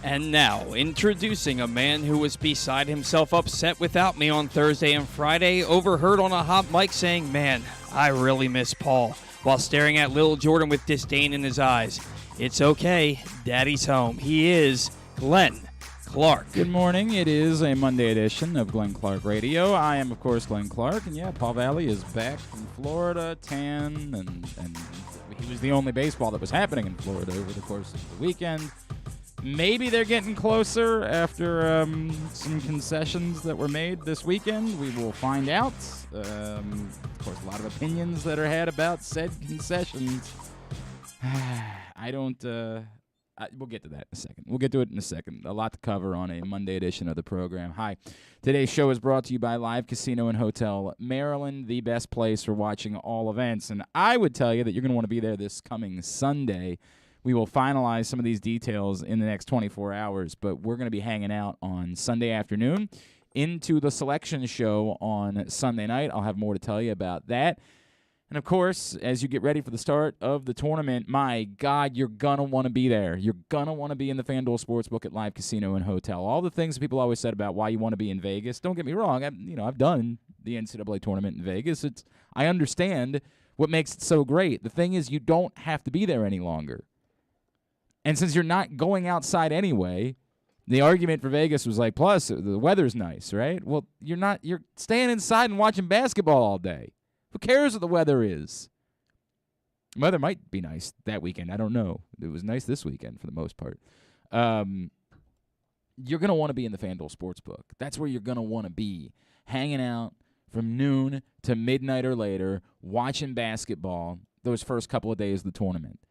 And now, introducing a man who was beside himself upset without me on Thursday and Friday, overheard on a hot mic saying, "Man, I really miss Paul," while staring at Lil Jordan with disdain in his eyes. It's okay, Daddy's home. He is Glenn Clark. Good morning. It is a Monday edition of Glenn Clark Radio. I am, of course, Glenn Clark, and yeah, Paul Valley is back from Florida, tan, and he was the only baseball that was happening in Florida over the course of the weekend. Maybe they're getting closer after some concessions that were made this weekend. We will find out. Of course, a lot of opinions that are had about said concessions. We'll get to that in a second. We'll get to it in a second. A lot to cover on a Monday edition of the program. Hi. Today's show is brought to you by Live Casino and Hotel Maryland, the best place for watching all events. And I would tell you that you're going to want to be there this coming Sunday. We will finalize some of these details in the next 24 hours, but we're going to be hanging out on Sunday afternoon into the selection show on Sunday night. I'll have more to tell you about that. And, of course, as you get ready for the start of the tournament, my God, you're going to want to be there. You're going to want to be in the FanDuel Sportsbook at Live Casino and Hotel. All the things that people always said about why you want to be in Vegas. Don't get me wrong. I've done the NCAA tournament in Vegas. I understand what makes it so great. The thing is, you don't have to be there any longer. And since you're not going outside anyway, the argument for Vegas was like, plus, the weather's nice, right? Well, you're staying inside and watching basketball all day. Who cares what the weather is? The weather might be nice that weekend. I don't know. It was nice this weekend for the most part. You're going to want to be in the FanDuel Sportsbook. That's where you're going to want to be, hanging out from noon to midnight or later, watching basketball those first couple of days of the tournament.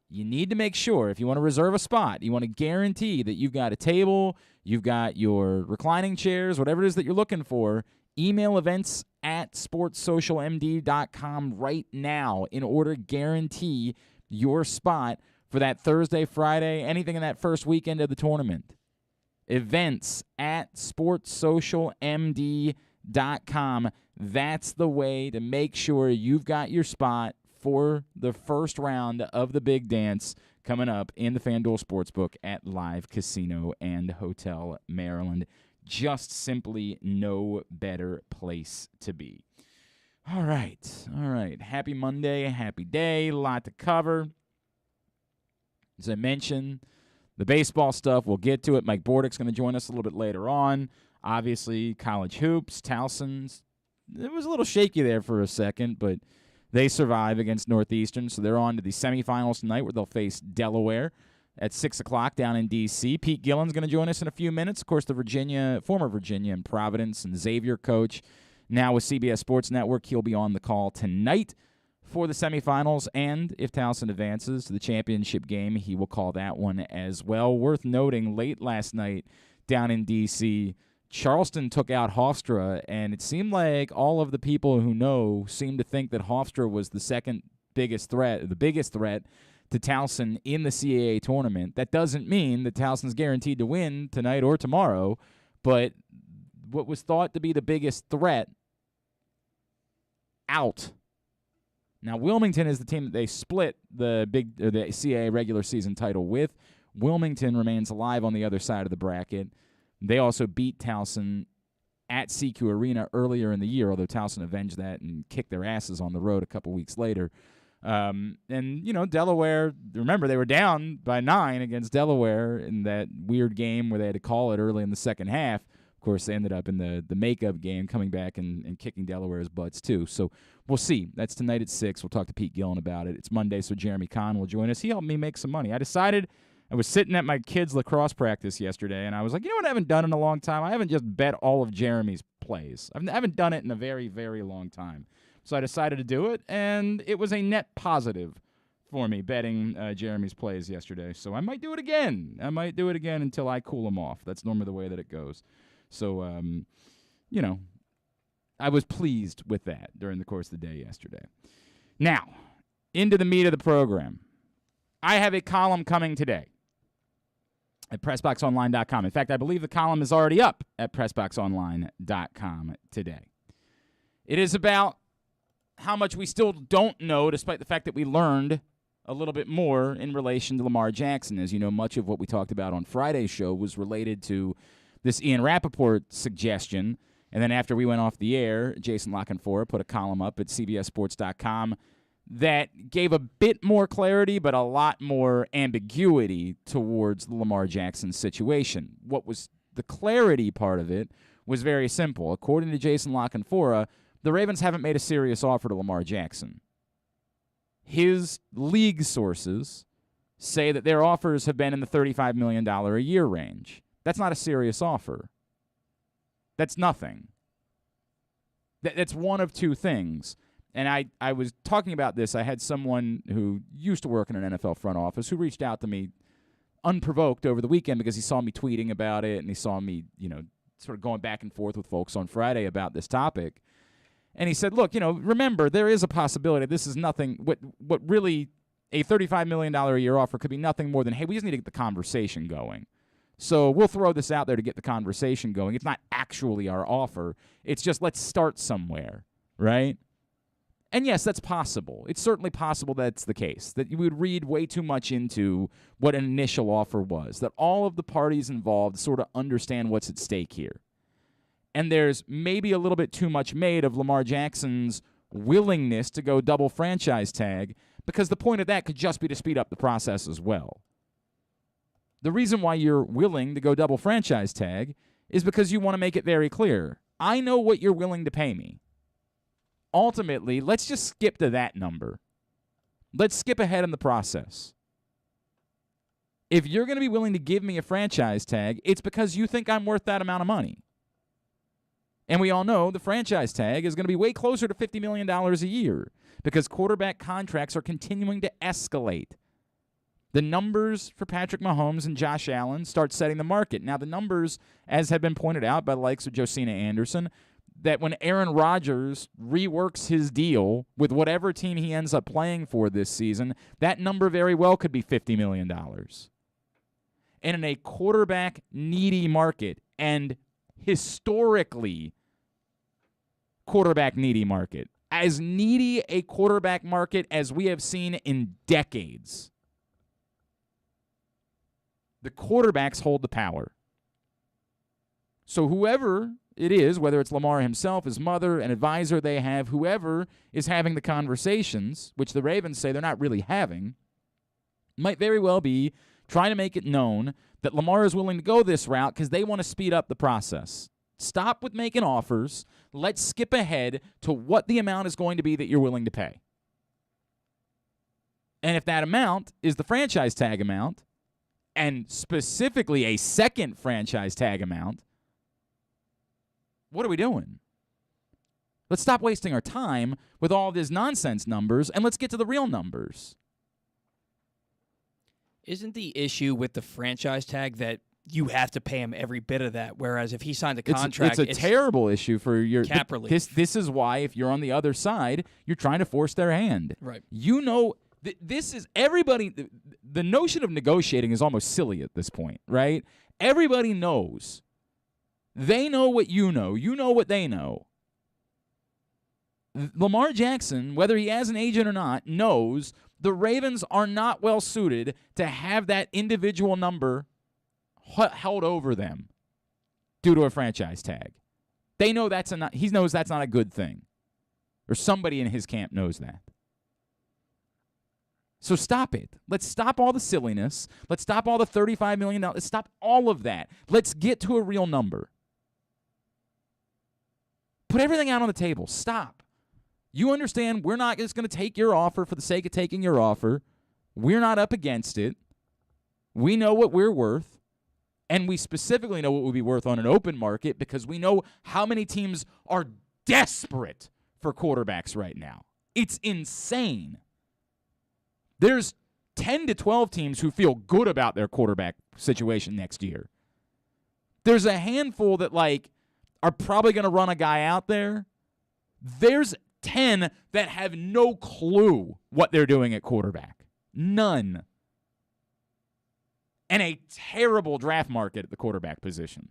You need to make sure, if you want to reserve a spot, you want to guarantee that you've got a table, you've got your reclining chairs, whatever it is that you're looking for. Email events@sportssocialmd.com right now in order to guarantee your spot for that Thursday, Friday, anything in that first weekend of the tournament. Events@sportssocialmd.com. That's the way to make sure you've got your spot for the first round of the big dance coming up in the FanDuel Sportsbook at Live Casino and Hotel Maryland. Just simply no better place to be. All right. Happy Monday, happy day, a lot to cover. As I mentioned, the baseball stuff, we'll get to it. Mike Bordick's going to join us a little bit later on. Obviously, college hoops, Towson's. It was a little shaky there for a second, but they survive against Northeastern, so they're on to the semifinals tonight where they'll face Delaware at 6 o'clock down in D.C. Pete Gillen's going to join us in a few minutes. Of course, the former Virginia and Providence and Xavier coach, now with CBS Sports Network. He'll be on the call tonight for the semifinals, and if Towson advances to the championship game, he will call that one as well. Worth noting, late last night down in D.C., Charleston took out Hofstra, and it seemed like all of the people who know seemed to think that Hofstra was the biggest threat to Towson in the CAA tournament. That doesn't mean that Towson's guaranteed to win tonight or tomorrow, but what was thought to be the biggest threat out. Now, Wilmington is the team that they split the CAA regular season title with. Wilmington remains alive on the other side of the bracket. They also beat Towson at CQ Arena earlier in the year, although Towson avenged that and kicked their asses on the road a couple weeks later. And, Delaware, remember, they were down by 9 against Delaware in that weird game where they had to call it early in the second half. Of course, they ended up in the makeup game coming back and kicking Delaware's butts, too. So we'll see. That's tonight at 6. We'll talk to Pete Gillen about it. It's Monday, so Jeremy Conn will join us. He helped me make some money. I was sitting at my kids' lacrosse practice yesterday, and I was like, you know what I haven't done in a long time? I haven't just bet all of Jeremy's plays. I haven't done it in a very, very long time. So I decided to do it, and it was a net positive for me betting Jeremy's plays yesterday. So I might do it again. Until I cool him off. That's normally the way that it goes. So, I was pleased with that during the course of the day yesterday. Now, into the meat of the program. I have a column coming today at PressBoxOnline.com. In fact, I believe the column is already up at PressBoxOnline.com today. It is about how much we still don't know, despite the fact that we learned a little bit more in relation to Lamar Jackson. As you know, much of what we talked about on Friday's show was related to this Ian Rappaport suggestion. And then after we went off the air, Jason Lockenfora put a column up at cbssports.com that gave a bit more clarity but a lot more ambiguity towards the Lamar Jackson situation. What was the clarity part of it was very simple. According to Jason Lockenfora, the Ravens haven't made a serious offer to Lamar Jackson. His league sources say that their offers have been in the $35 million a year range. That's not a serious offer. That's nothing. That's one of two things. And I was talking about this. I had someone who used to work in an NFL front office who reached out to me unprovoked over the weekend because he saw me tweeting about it and he saw me, sort of going back and forth with folks on Friday about this topic. And he said, look, remember, there is a possibility. This is nothing. What really a $35 million a year offer could be nothing more than, hey, we just need to get the conversation going. So we'll throw this out there to get the conversation going. It's not actually our offer. It's just let's start somewhere, right? And yes, that's possible. It's certainly possible that's the case, that you would read way too much into what an initial offer was, that all of the parties involved sort of understand what's at stake here. And there's maybe a little bit too much made of Lamar Jackson's willingness to go double franchise tag, because the point of that could just be to speed up the process as well. The reason why you're willing to go double franchise tag is because you want to make it very clear. I know what you're willing to pay me. Ultimately, let's just skip to that number. Let's skip ahead in the process. If you're going to be willing to give me a franchise tag, it's because you think I'm worth that amount of money. And we all know the franchise tag is going to be way closer to $50 million a year because quarterback contracts are continuing to escalate. The numbers for Patrick Mahomes and Josh Allen start setting the market. Now, the numbers, as have been pointed out by the likes of Josina Anderson, that when Aaron Rodgers reworks his deal with whatever team he ends up playing for this season, that number very well could be $50 million. And in a quarterback-needy market, and historically quarterback-needy market, as needy a quarterback market as we have seen in decades, the quarterbacks hold the power. So whoever it is, whether it's Lamar himself, his mother, an advisor they have, whoever is having the conversations, which the Ravens say they're not really having, might very well be trying to make it known that Lamar is willing to go this route because they want to speed up the process. Stop with making offers. Let's skip ahead to what the amount is going to be that you're willing to pay. And if that amount is the franchise tag amount, and specifically a second franchise tag amount, what are we doing? Let's stop wasting our time with all these nonsense numbers, and let's get to the real numbers. Isn't the issue with the franchise tag that you have to pay him every bit of that, whereas if he signed a contract, it's a terrible issue for your cap relief. This is why, if you're on the other side, you're trying to force their hand. Right. This is everybody. The notion of negotiating is almost silly at this point, right? Everybody knows. They know what you know. You know what they know. Lamar Jackson, whether he has an agent or not, knows the Ravens are not well suited to have that individual number held over them due to a franchise tag. They know he knows that's not a good thing. Or somebody in his camp knows that. So stop it. Let's stop all the silliness. Let's stop all the $35 million. Let's stop all of that. Let's get to a real number. Put everything out on the table. Stop. You understand we're not just going to take your offer for the sake of taking your offer. We're not up against it. We know what we're worth, and we specifically know what we'll be worth on an open market because we know how many teams are desperate for quarterbacks right now. It's insane. There's 10 to 12 teams who feel good about their quarterback situation next year. There's a handful that, are probably going to run a guy out there. There's 10 that have no clue what they're doing at quarterback. None. And a terrible draft market at the quarterback position.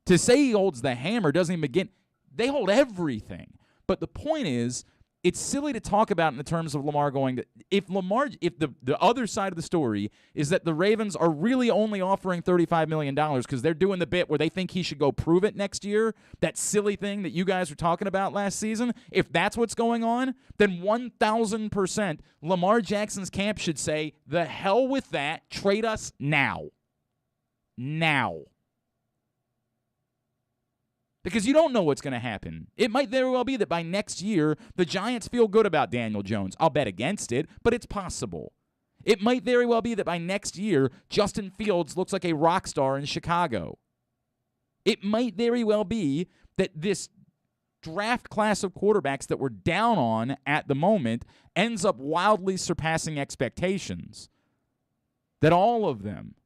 To say he holds the hammer doesn't even begin. They hold everything. But the point is it's silly to talk about in the terms of Lamar going to – if the other side of the story is that the Ravens are really only offering $35 million because they're doing the bit where they think he should go prove it next year, that silly thing that you guys were talking about last season, if that's what's going on, then 1,000% Lamar Jackson's camp should say, the hell with that, trade us now. Now. Because you don't know what's going to happen. It might very well be that by next year, the Giants feel good about Daniel Jones. I'll bet against it, but it's possible. It might very well be that by next year, Justin Fields looks like a rock star in Chicago. It might very well be that this draft class of quarterbacks that we're down on at the moment ends up wildly surpassing expectations. That all of them,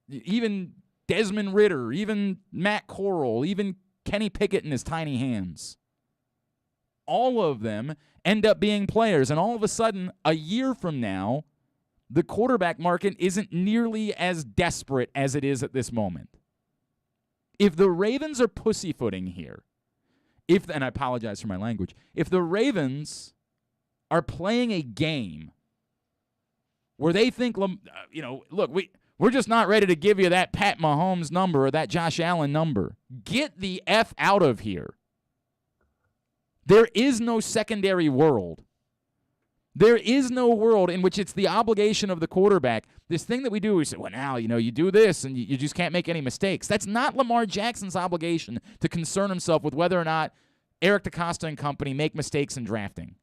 even Desmond Ridder, even Matt Corral, even Kenny Pickett in his tiny hands. All of them end up being players, and all of a sudden, a year from now, the quarterback market isn't nearly as desperate as it is at this moment. If the Ravens are pussyfooting here, and I apologize for my language, if the Ravens are playing a game where they think, look, we're just not ready to give you that Pat Mahomes number or that Josh Allen number. Get the F out of here. There is no secondary world. There is no world in which it's the obligation of the quarterback. This thing that we do, we say, well, now, you do this and you just can't make any mistakes. That's not Lamar Jackson's obligation to concern himself with whether or not Eric DeCosta and company make mistakes in drafting.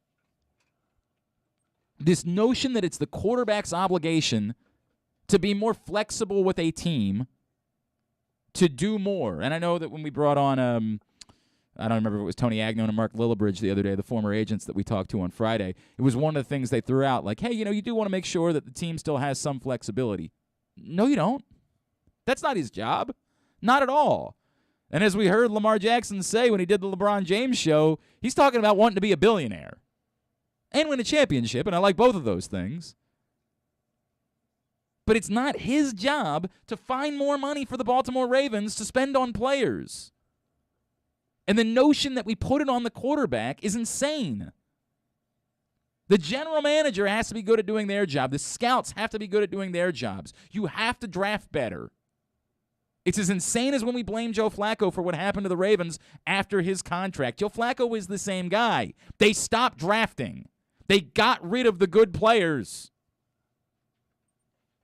This notion that it's the quarterback's obligation to be more flexible with a team, to do more. And I know that when we brought on, I don't remember if it was Tony Agnew and Mark Lillibridge the other day, the former agents that we talked to on Friday, it was one of the things they threw out, like, hey, you do want to make sure that the team still has some flexibility. No, you don't. That's not his job. Not at all. And as we heard Lamar Jackson say when he did the LeBron James show, he's talking about wanting to be a billionaire and win a championship, and I like both of those things. But it's not his job to find more money for the Baltimore Ravens to spend on players. And the notion that we put it on the quarterback is insane. The general manager has to be good at doing their job. The scouts have to be good at doing their jobs. You have to draft better. It's as insane as when we blame Joe Flacco for what happened to the Ravens after his contract. Joe Flacco is the same guy. They stopped drafting. They got rid of the good players.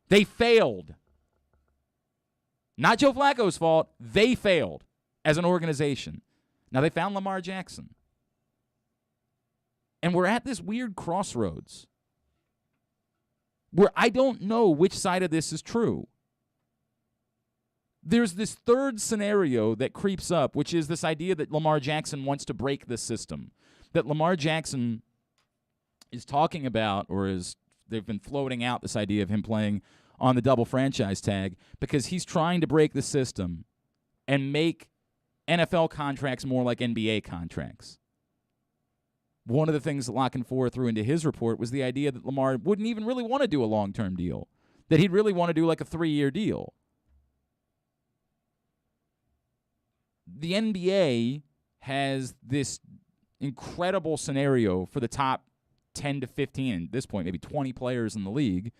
They failed. Not Joe Flacco's fault. They failed as an organization. Now they found Lamar Jackson. And we're at this weird crossroads where I don't know which side of this is true. There's this third scenario that creeps up, which is this idea that Lamar Jackson wants to break the system. That Lamar Jackson is talking about, they've been floating out this idea of him playing on the double franchise tag because he's trying to break the system and make NFL contracts more like NBA contracts. One of the things that La Canfora threw into his report was the idea that Lamar wouldn't even really want to do a long-term deal, that he'd really want to do like a 3-year deal. The NBA has this incredible scenario for the top 10 to 15, at this point maybe 20 players in the league,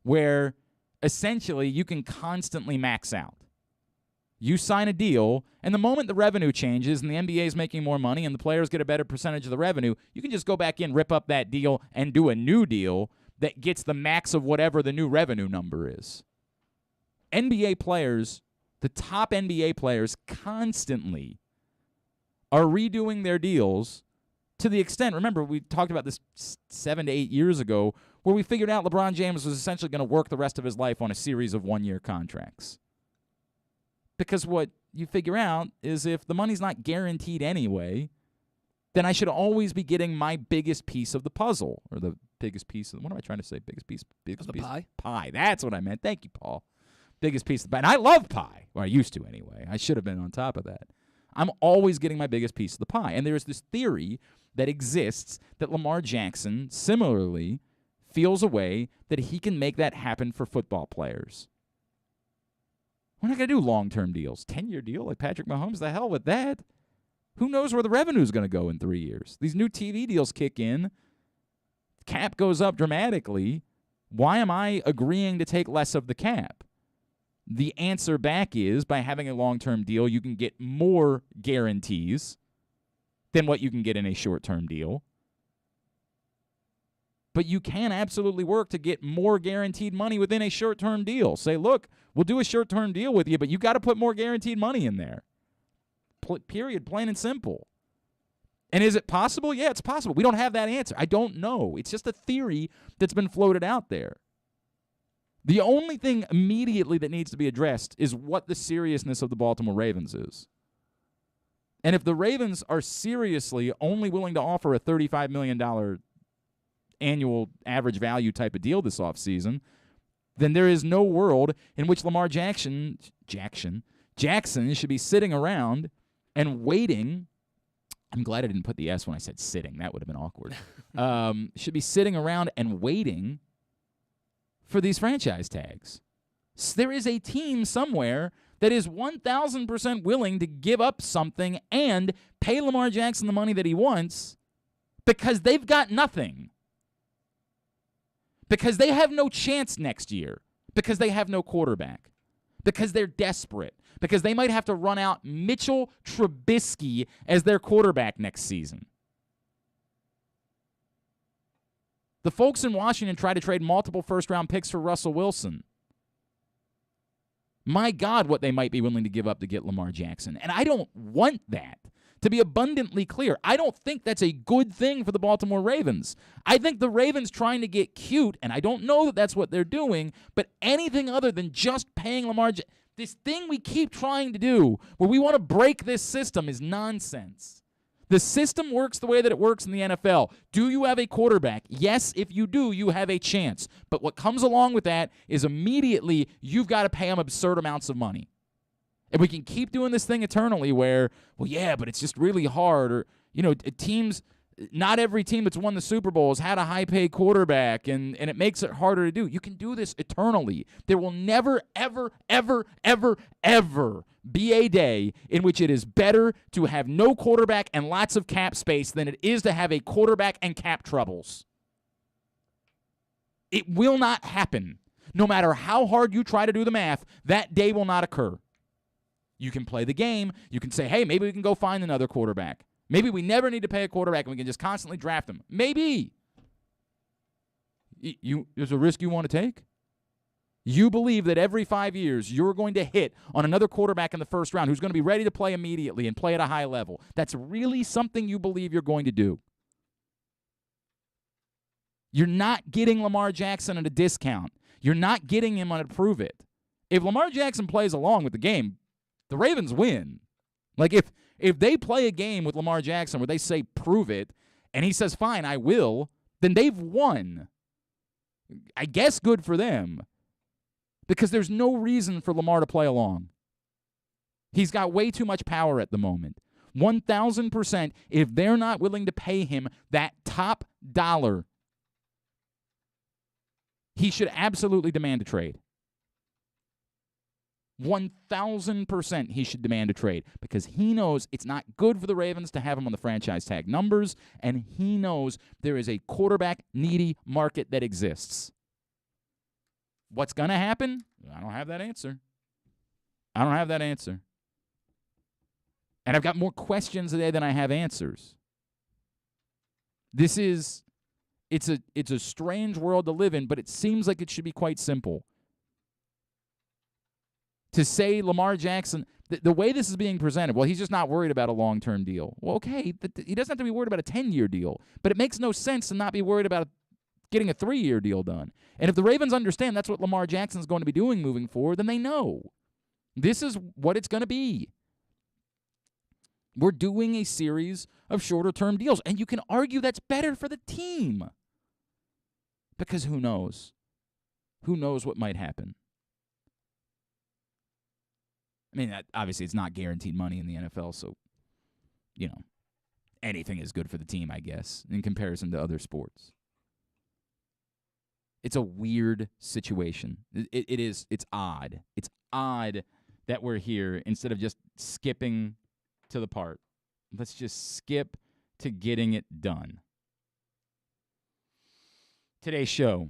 where essentially you can constantly max out. You sign a deal, and the moment the revenue changes and the NBA is making more money and the players get a better percentage of the revenue, you can just go back in, rip up that deal, and do a new deal that gets the max of whatever the new revenue number is. NBA players, the top NBA players, constantly are redoing their deals to the extent, remember, we talked about this 7 to 8 years ago, where we figured out LeBron James was essentially going to work the rest of his life on a series of 1-year contracts. Because what you figure out is if the money's not guaranteed anyway, then I should always be getting my biggest piece of the puzzle, or the biggest piece of, what am I trying to say, biggest piece of the pie? Pie, that's what I meant. Thank you, Paul. Biggest piece of the pie. And I love pie. Well, I used to anyway. I should have been on top of that. I'm always getting my biggest piece of the pie. And there's this theory that exists that Lamar Jackson, similarly, feels a way that he can make that happen for football players. We're not going to do long-term deals. 10-year deal like Patrick Mahomes, the hell with that. Who knows where the revenue is going to go in 3 years? These new TV deals kick in. Cap goes up dramatically. Why am I agreeing to take less of the cap? The answer back is by having a long-term deal, you can get more guarantees than what you can get in a short-term deal. But you can absolutely work to get more guaranteed money within a short-term deal. Say, look, we'll do a short-term deal with you, but you got to put more guaranteed money in there. Period, plain and simple. And is it possible? Yeah, it's possible. We don't have that answer. I don't know. It's just a theory that's been floated out there. The only thing immediately that needs to be addressed is what the seriousness of the Baltimore Ravens is. And if the Ravens are seriously only willing to offer a $35 million annual average value type of deal this offseason, then there is no world in which Lamar Jackson should be sitting around and waiting. I'm glad I didn't put the S when I said sitting. That would have been awkward. Should be sitting around and waiting for these franchise tags. So there is a team somewhere that is 1,000% willing to give up something and pay Lamar Jackson the money that he wants because they've got nothing. Because they have no chance next year. Because they have no quarterback. Because they're desperate. Because they might have to run out Mitchell Trubisky as their quarterback next season. The folks in Washington try to trade multiple first-round picks for Russell Wilson. My God, what they might be willing to give up to get Lamar Jackson. And I don't want that. To be abundantly clear, I don't think that's a good thing for the Baltimore Ravens. I think the Ravens trying to get cute, and I don't know that that's what they're doing, but anything other than just paying Lamar Jackson, this thing we keep trying to do where we want to break this system is nonsense. The system works the way that it works in the NFL. Do you have a quarterback? Yes, if you do, you have a chance. But what comes along with that is immediately you've got to pay them absurd amounts of money. And we can keep doing this thing eternally where, well, yeah, but it's just really hard. Or, teams, not every team that's won the Super Bowl has had a high-paid quarterback, and it makes it harder to do. You can do this eternally. There will never, ever, ever, ever, ever be a day in which it is better to have no quarterback and lots of cap space than it is to have a quarterback and cap troubles. It will not happen. No matter how hard you try to do the math, that day will not occur. You can play the game. You can say, hey, maybe we can go find another quarterback. Maybe we never need to pay a quarterback and we can just constantly draft them. Maybe. There's a risk you want to take? You believe that every 5 years you're going to hit on another quarterback in the first round who's going to be ready to play immediately and play at a high level. That's really something you believe you're going to do. You're not getting Lamar Jackson at a discount. You're not getting him on to prove it. If Lamar Jackson plays along with the game, the Ravens win. Like if they play a game with Lamar Jackson where they say prove it, and he says fine, I will, then they've won. I guess good for them. Because there's no reason for Lamar to play along. He's got way too much power at the moment. 1,000%, if they're not willing to pay him that top dollar, he should absolutely demand a trade. 1,000% he should demand a trade because he knows it's not good for the Ravens to have him on the franchise tag numbers, and he knows there is a quarterback-needy market that exists. What's going to happen? I don't have that answer. And I've got more questions today than I have answers. It's a strange world to live in, but it seems like it should be quite simple. To say Lamar Jackson, the way this is being presented, well, he's just not worried about a long-term deal. Well, okay, he doesn't have to be worried about a 10-year deal, but it makes no sense to not be worried about getting a 3-year deal done. And if the Ravens understand that's what Lamar Jackson's going to be doing moving forward, then they know. This is what it's going to be. We're doing a series of shorter-term deals, and you can argue that's better for the team. Because who knows? Who knows what might happen? I mean, obviously it's not guaranteed money in the NFL, so, anything is good for the team, I guess, in comparison to other sports. It's a weird situation. It is. It's odd. It's odd that we're here instead of just skipping to the part Let's just skip to getting it done. Today's show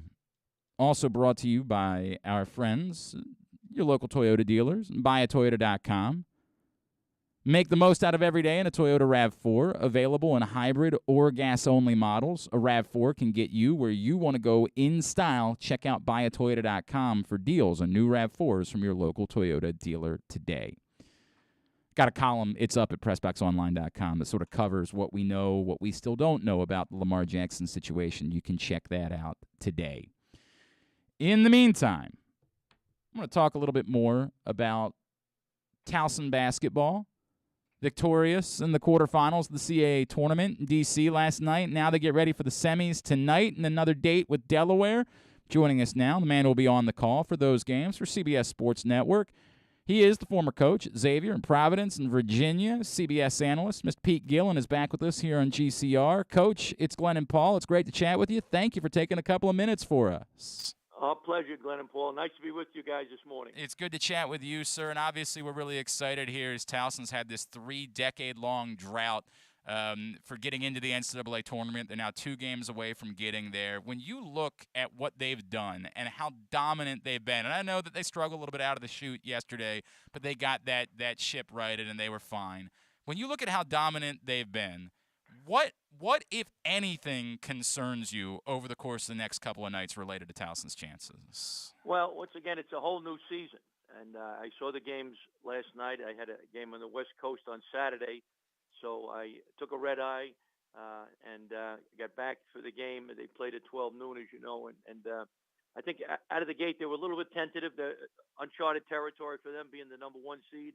also brought to you by our friends, your local Toyota dealers, buyatoyota.com. Make the most out of every day in a Toyota RAV4, available in hybrid or gas-only models. A RAV4 can get you where you want to go in style. Check out buyatoyota.com for deals on new RAV4s from your local Toyota dealer today. Got a column, it's up at PressBoxOnline.com, that sort of covers what we know, what we still don't know about the Lamar Jackson situation. You can check that out today. In the meantime, I'm going to talk a little bit more about Towson basketball. Victorious in the quarterfinals of the CAA tournament in D.C. last night. Now they get ready for the semis tonight and another date with Delaware. Joining us now, the man who will be on the call for those games for CBS Sports Network. He is the former coach at Xavier in Providence and Virginia, CBS analyst. Mr. Pete Gillen is back with us here on GCR. Coach, it's Glenn and Paul. It's great to chat with you. Thank you for taking a couple of minutes for us. Our pleasure, Glenn and Paul. Nice to be with you guys this morning. It's good to chat with you, sir, and obviously we're really excited here as Towson's had this 3-decade-long drought for getting into the NCAA tournament. They're now 2 games away from getting there. When you look at what they've done and how dominant they've been, and I know that they struggled a little bit out of the chute yesterday, but they got that ship righted and they were fine. When you look at how dominant they've been, what, if anything, concerns you over the course of the next couple of nights related to Towson's chances? Well, once again, it's a whole new season. And I saw the games last night. I had a game on the West Coast on Saturday. So I took a red eye and got back for the game. They played at 12 noon, as you know. And I think out of the gate, they were a little bit tentative. The uncharted territory for them being the number 1 seed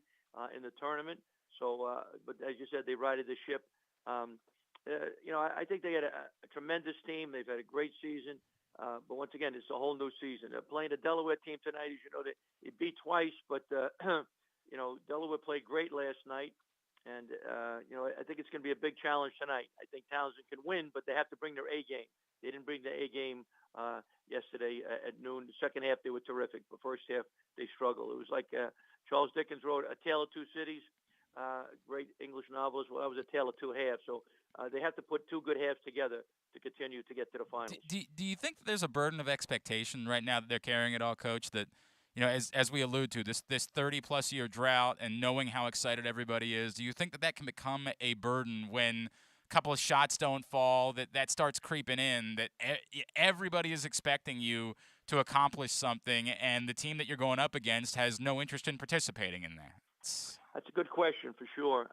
in the tournament. So, but as you said, they righted the ship. I think they had a tremendous team. They've had a great season. But once again, it's a whole new season. They're playing a Delaware team tonight. As you know, they beat twice, but, Delaware played great last night. And, I think it's going to be a big challenge tonight. I think Towson can win, but they have to bring their A game. They didn't bring the A game yesterday at noon. The second half, they were terrific. The first half, they struggled. It was like Charles Dickens wrote A Tale of Two Cities, great English novelist. Well, that was A Tale of Two Halves. So they have to put 2 good halves together to continue to get to the finals. Do you think that there's a burden of expectation right now that they're carrying it all, Coach, that, as we allude to, this 30-plus year drought and knowing how excited everybody is, do you think that can become a burden when a couple of shots don't fall, that starts creeping in, that everybody is expecting you to accomplish something and the team that you're going up against has no interest in participating in that? That's a good question for sure.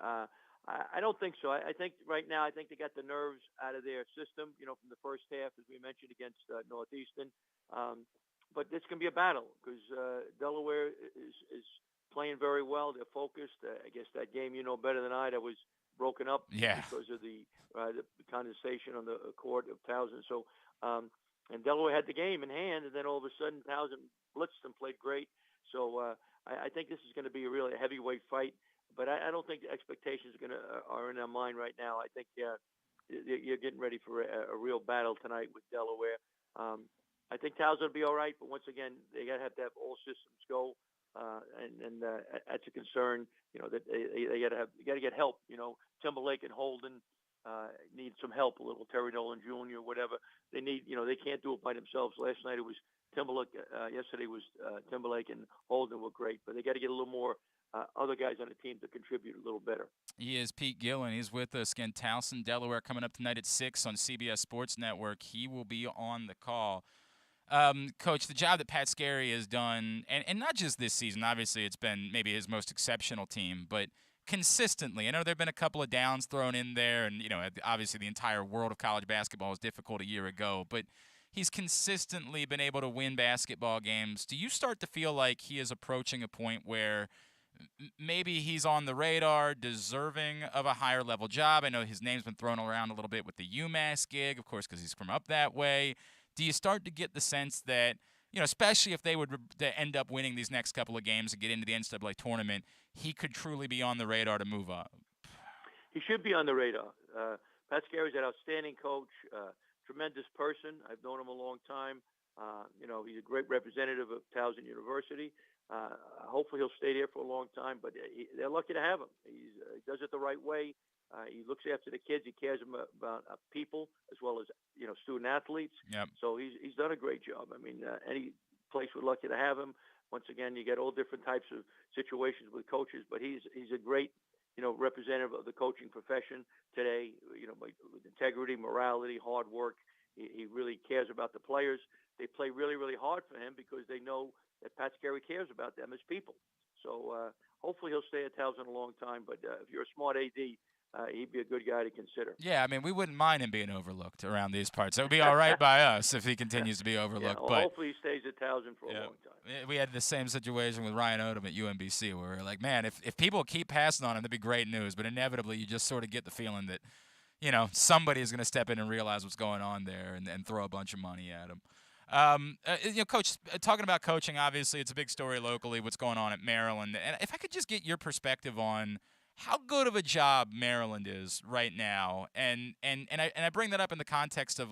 I don't think so. I think right now, they got the nerves out of their system, from the first half, as we mentioned, against Northeastern. But it's going to be a battle because Delaware is playing very well. They're focused. I guess that game, better than I, that was broken up because of the condensation on the court of Towson. So, and Delaware had the game in hand, and then all of a sudden Towson blitzed and played great. So I think this is going to be a really heavyweight fight. But I don't think the expectations are in our mind right now. I think you're getting ready for a real battle tonight with Delaware. I think Towson will be all right, but once again, they got to have all systems go, and that's a concern. That they got to get help. Timberlake and Holden need some help a little. Terry Nolan Jr. Whatever they need. They can't do it by themselves. Last night it was Timberlake. Yesterday was Timberlake and Holden were great, but they got to get a little more other guys on the team to contribute a little better. He is Pete Gillen. He's with us again. Towson, Delaware, coming up tonight at 6 on CBS Sports Network. He will be on the call. Coach, the job that Pat Scarry has done, and not just this season, obviously it's been maybe his most exceptional team, but consistently. I know there have been a couple of downs thrown in there, and, obviously the entire world of college basketball was difficult a year ago, but he's consistently been able to win basketball games. Do you start to feel like he is approaching a point where maybe he's on the radar, deserving of a higher level job? I know his name's been thrown around a little bit with the UMass gig, of course, because he's from up that way. Do you start to get the sense that, especially if they would end up winning these next couple of games and get into the NCAA tournament, he could truly be on the radar to move up? He should be on the radar. Pat Scarry's an outstanding coach, tremendous person. I've known him a long time. He's a great representative of Towson University. Hopefully he'll stay there for a long time, but they're lucky to have him. He does it the right way. He looks after the kids. He cares about people as well as student athletes. Yep. So he's done a great job. I mean, any place we're lucky to have him. Once again, you get all different types of situations with coaches, but he's a great representative of the coaching profession today. With integrity, morality, hard work. He really cares about the players. They play really, really hard for him because they know that Pat Scarry cares about them as people. So hopefully he'll stay at Towson a long time. But if you're a smart AD, he'd be a good guy to consider. Yeah, I mean, we wouldn't mind him being overlooked around these parts. It would be all right by us if he continues to be overlooked. Well, but hopefully he stays at Towson for a long time. We had the same situation with Ryan Odom at UMBC where we were like, man, if people keep passing on him, that'd be great news. But inevitably, you just sort of get the feeling that, somebody is going to step in and realize what's going on there and throw a bunch of money at him. Coach, talking about coaching, obviously it's a big story locally, what's going on at Maryland. And if I could just get your perspective on how good of a job Maryland is right now. And I bring that up in the context of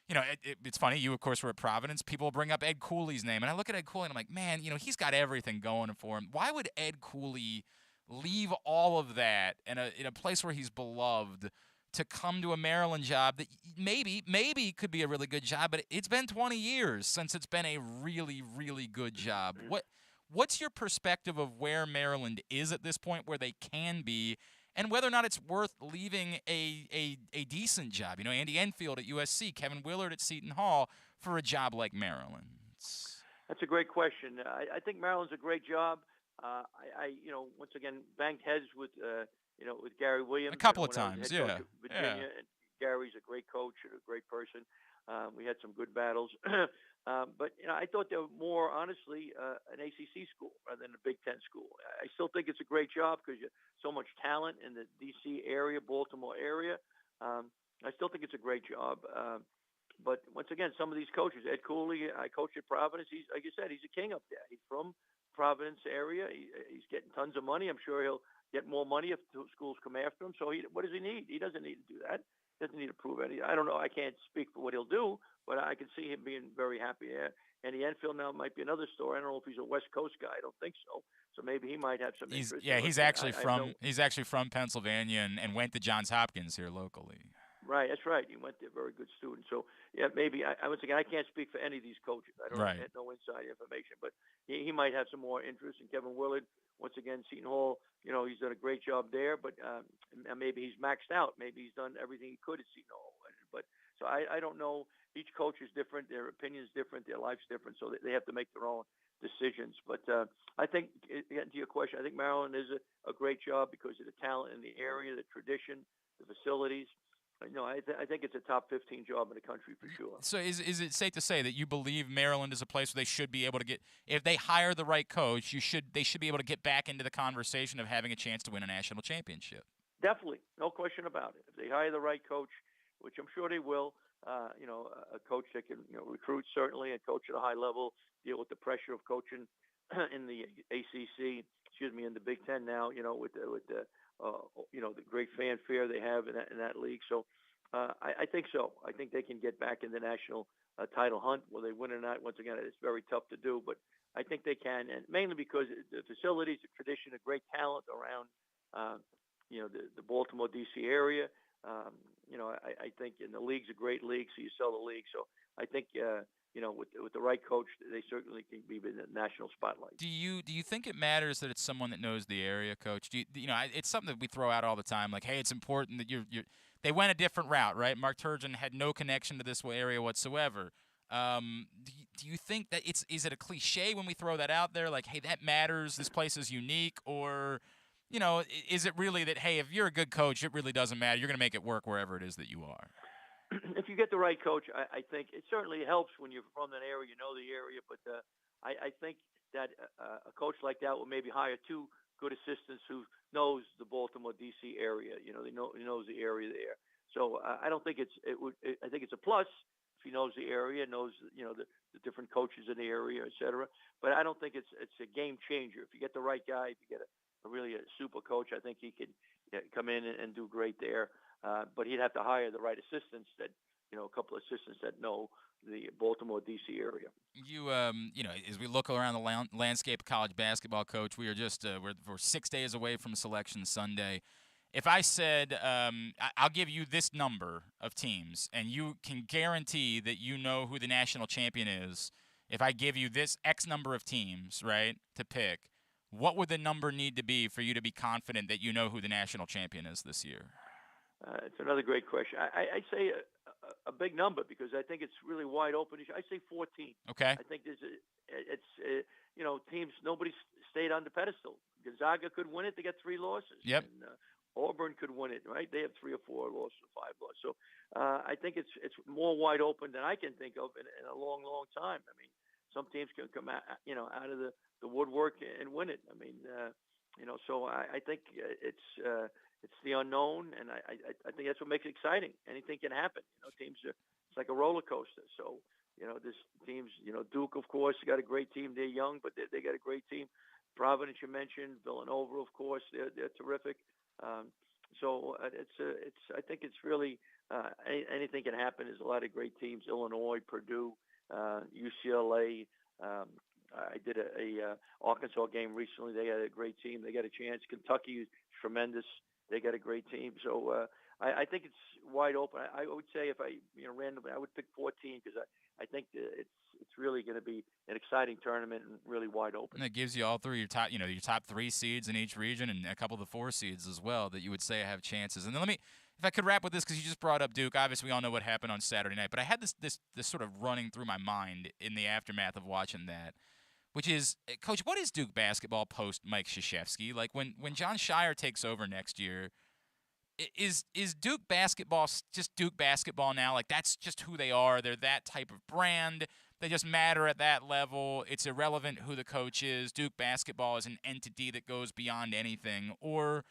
it's funny. You, of course, were at Providence. People bring up Ed Cooley's name. And I look at Ed Cooley and I'm like, man, he's got everything going for him. Why would Ed Cooley leave all of that in a place where he's beloved to come to a Maryland job that maybe could be a really good job, but it's been 20 years since it's been a really, really good job. What's your perspective of where Maryland is at this point, where they can be, and whether or not it's worth leaving a decent job? Andy Enfield at USC, Kevin Willard at Seton Hall for a job like Maryland's. That's a great question. I think Maryland's a great job. Once again, banged heads with Gary Williams a couple of times, yeah. Virginia, and Gary's a great coach and a great person. We had some good battles, but I thought they were more honestly an ACC school rather than a Big Ten school. I still think it's a great job because you have so much talent in the DC area, Baltimore area. I still think it's a great job. But once again, some of these coaches, Ed Cooley, I coached at Providence. He's, like you said, he's a king up there. He's from Providence area. He's getting tons of money. I'm sure he'll get more money if schools come after him. So what does he need? He doesn't need to do that. He doesn't need to prove anything. I don't know. I can't speak for what he'll do, but I can see him being very happy there. And the Enfield now might be another story. I don't know if he's a West Coast guy. I don't think so. So maybe he might have some interest. He's actually from Pennsylvania and went to Johns Hopkins here locally. Right, that's right. He went there, very good student. So, maybe once again, I can't speak for any of these coaches. I don't have no inside information, but he might have some more interest. And Kevin Willard, once again, Seton Hall, he's done a great job there, but maybe he's maxed out. Maybe he's done everything he could at Seton Hall. But so I don't know. Each coach is different. Their opinion is different. Their life's different. So they have to make their own decisions. But I think, getting to your question, I think Maryland is a great job because of the talent in the area, the tradition, the facilities. I think it's a top 15 job in the country for sure. So is it safe to say that you believe Maryland is a place where they should be able to get, if they hire the right coach, they should be able to get back into the conversation of having a chance to win a national championship? Definitely, no question about it. If they hire the right coach, which I'm sure they will, a coach that can recruit certainly and coach at a high level, deal with the pressure of coaching in the ACC, in the Big Ten now, with the great fanfare they have in that league. So I think so. I think they can get back in the national title hunt. Will they win or not? Once again, it's very tough to do, but I think they can, and mainly because the facilities, the tradition, the great talent around, the Baltimore, D.C. area. I think in the league's a great league, so you sell the league. So I think, with the right coach, they certainly can be in the national spotlight. Do you think it matters that it's someone that knows the area, Coach? It's something that we throw out all the time, like, hey, it's important that you're. They went a different route, right? Mark Turgeon had no connection to this area whatsoever. Do you think that is it a cliche when we throw that out there, like, hey, that matters, this place is unique, or is it really that, hey, if you're a good coach, it really doesn't matter, you're going to make it work wherever it is that you are? If you get the right coach, I think it certainly helps when you're from that area, you know the area. But I think that a coach like that will maybe hire two good assistants who knows the Baltimore, D.C. area. He knows the area there. So I don't think I think it's a plus if he knows the area, knows the different coaches in the area, et cetera. But I don't think it's a game changer. If you get the right guy, if you get a super coach, I think he could come in and do great there. But he'd have to hire the right assistants a couple of assistants that know the Baltimore, D.C. area. As we look around the landscape of college basketball, Coach, we are just we're 6 days away from Selection Sunday. if I said I'll give you this number of teams, and you can guarantee that you know who the national champion is, if I give you this X number of teams, right, to pick, what would the number need to be for you to be confident that you know who the national champion is this year? It's another great question. I say a big number because I think it's really wide open. I say 14. Okay. I think teams, nobody stayed on the pedestal. Gonzaga could win it. They got 3 losses. Yep. And, Auburn could win it, right? They have 3 or 4 losses, or 5 losses. So I think it's more wide open than I can think of in a long, long time. I mean, some teams can come out, out of the woodwork and win it. I mean, so I think it's the unknown, and I think that's what makes it exciting. Anything can happen. Teams it's like a roller coaster. So this teams, Duke, of course, got a great team. They're young, but they got a great team. Providence, you mentioned, Villanova, of course, they're terrific. So I think it's really anything can happen. There's a lot of great teams: Illinois, Purdue, UCLA. I did a Arkansas game recently. They had a great team. They got a chance. Kentucky is tremendous. They got a great team. So I think it's wide open. I would say if I randomly, I would pick 14 because I think it's really going to be an exciting tournament and really wide open. And it gives you all three your top 3 seeds in each region and a couple of the 4 seeds as well that you would say have chances. And then if I could wrap with this, because you just brought up Duke. Obviously, we all know what happened on Saturday night, but I had this sort of running through my mind in the aftermath of watching that, which is, Coach, what is Duke basketball post Mike Krzyzewski? Like when John Shire takes over next year, is Duke basketball just Duke basketball now? Like that's just who they are. They're that type of brand. They just matter at that level. It's irrelevant who the coach is. Duke basketball is an entity that goes beyond anything. Or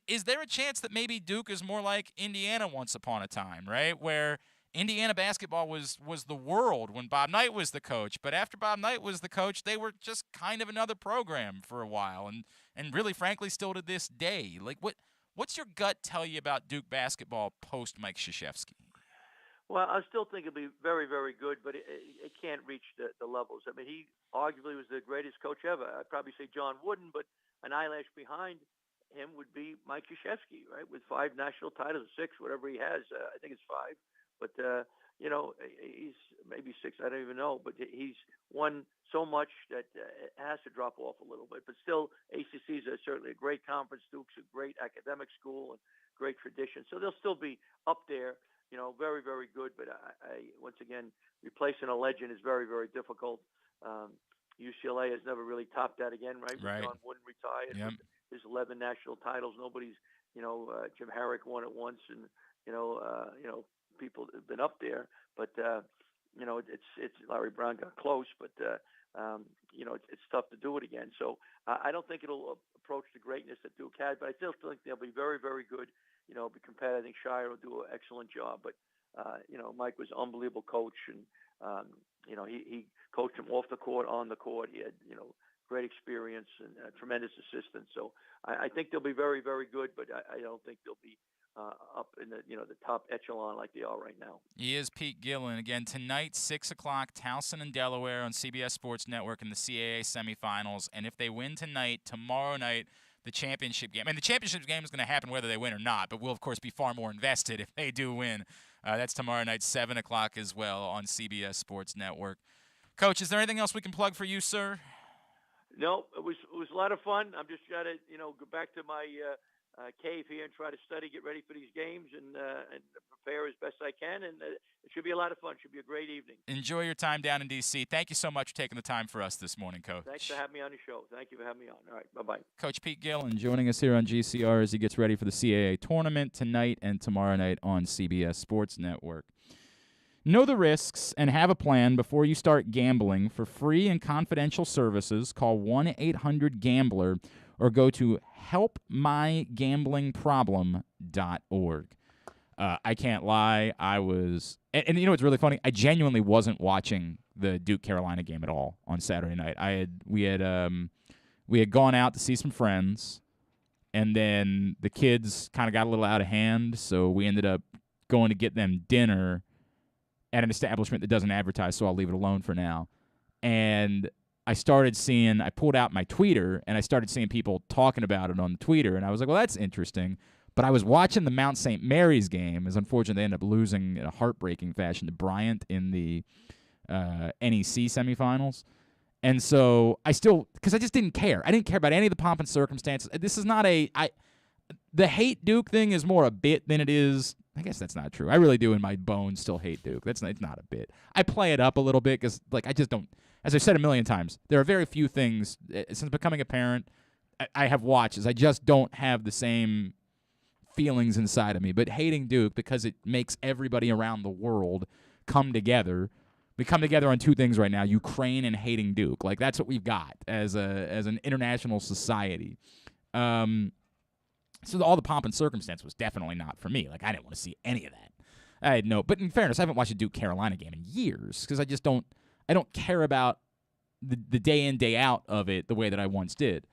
is there a chance that maybe Duke is more like Indiana once upon a time, right? Where Indiana basketball was the world when Bob Knight was the coach. But after Bob Knight was the coach, they were just kind of another program for a while. And really, frankly, still to this day. Like, what's your gut tell you about Duke basketball post Mike Krzyzewski? Well, I still think it'll be very, very good, but it can't reach the levels. I mean, he arguably was the greatest coach ever. I'd probably say John Wooden, but an eyelash behind him would be Mike Krzyzewski, right, with 5 national titles, 6, whatever he has. I think it's 5. But, he's maybe 6, I don't even know. But he's won so much that it has to drop off a little bit. But still, ACC is certainly a great conference. Duke's a great academic school and great tradition. So they'll still be up there, very, very good. But I once again, replacing a legend is very, very difficult. UCLA has never really topped that again, right? Right. John Wooden retired. Yep. His 11 national titles. Nobody's, Jim Herrick won it once, and people have been up there, but it's Larry Brown got close, but it's tough to do it again. So I don't think it'll approach the greatness that Duke had, but I still think they'll be very, very good. Be competitive. I think Shire will do an excellent job, but Mike was an unbelievable coach, and he coached him off the court, on the court. He had great experience and tremendous assistance. So I think they'll be very, very good, but I don't think they'll be up in the top echelon like they are right now. He is Pete Gillen. Again, tonight, 6 o'clock, Towson and Delaware on CBS Sports Network in the CAA semifinals. And if they win tonight, tomorrow night, the championship game. And the championship game is going to happen whether they win or not, but we'll, of course, be far more invested if they do win. That's tomorrow night, 7 o'clock as well on CBS Sports Network. Coach, is there anything else we can plug for you, sir? No, it was a lot of fun. I'm just got to go back to my cave here and try to study, get ready for these games, and prepare as best I can. And it should be a lot of fun. It should be a great evening. Enjoy your time down in D.C. Thank you so much for taking the time for us this morning, Coach. Thanks for having me on the show. Thank you for having me on. All right, bye-bye. Coach Pete Gillen joining us here on GCR as he gets ready for the CAA tournament tonight and tomorrow night on CBS Sports Network. Know the risks and have a plan before you start gambling. For free and confidential services, call 1-800-GAMBLER or go to helpmygamblingproblem.org. I can't lie. I was – and what's really funny? I genuinely wasn't watching the Duke-Carolina game at all on Saturday night. We had gone out to see some friends, and then the kids kind of got a little out of hand, so we ended up going to get them dinner at an establishment that doesn't advertise, so I'll leave it alone for now. And I pulled out my tweeter, and I started seeing people talking about it on the Twitter, and I was like, well, that's interesting. But I was watching the Mount St. Mary's game, as unfortunately they ended up losing in a heartbreaking fashion to Bryant in the NEC semifinals. And so because I just didn't care. I didn't care about any of the pomp and circumstances. This is not the hate Duke thing is more a bit than it is. I guess that's not true. I really do in my bones still hate Duke. It's not a bit. I play it up a little bit because, I just don't. As I've said a million times, there are very few things, since becoming a parent, I have watched, I just don't have the same feelings inside of me. But hating Duke, because it makes everybody around the world come together. We come together on two things right now: Ukraine and hating Duke. That's what we've got as an international society. So all the pomp and circumstance was definitely not for me. I didn't want to see any of that. I had no. But in fairness, I haven't watched a Duke Carolina game in years because I just don't. I don't care about the day in, day out of it the way that I once did.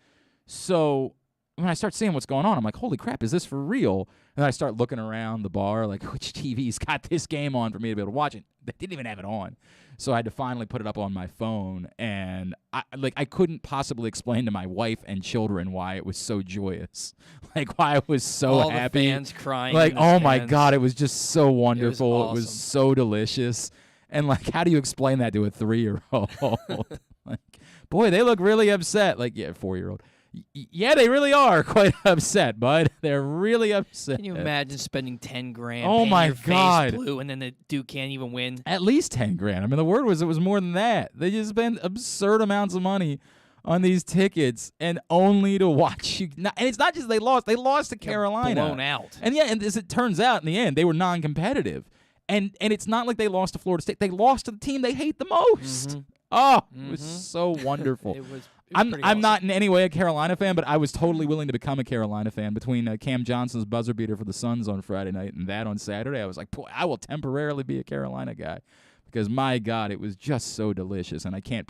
So when I start seeing what's going on, I'm like, holy crap, is this for real? And then I start looking around the bar, which TV's got this game on for me to be able to watch it. They didn't even have it on. So I had to finally put it up on my phone, and I couldn't possibly explain to my wife and children why it was so joyous, why I was so all happy. All the fans crying. Oh my God, it was just so wonderful. It was awesome. It was so delicious. And how do you explain that to a 3-year-old? Boy, they look really upset. 4-year-old. Yeah, they really are quite upset, bud. They're really upset. Can you imagine spending $10,000? Oh my your God! Face blue, and then the Duke can't even win. At least $10,000. I mean, the word was it was more than that. They just spend absurd amounts of money on these tickets, and only to watch you. And it's not just they lost; they lost to Carolina, blown out. And and as it turns out, in the end, they were non-competitive. And it's not like they lost to Florida State; they lost to the team they hate the most. Mm-hmm. Oh, it was so wonderful. It was I'm awesome. not in any way a Carolina fan, but I was totally willing to become a Carolina fan between Cam Johnson's buzzer beater for the Suns on Friday night and that on Saturday. I was like, boy, I will temporarily be a Carolina guy because, my God, it was just so delicious, and I can't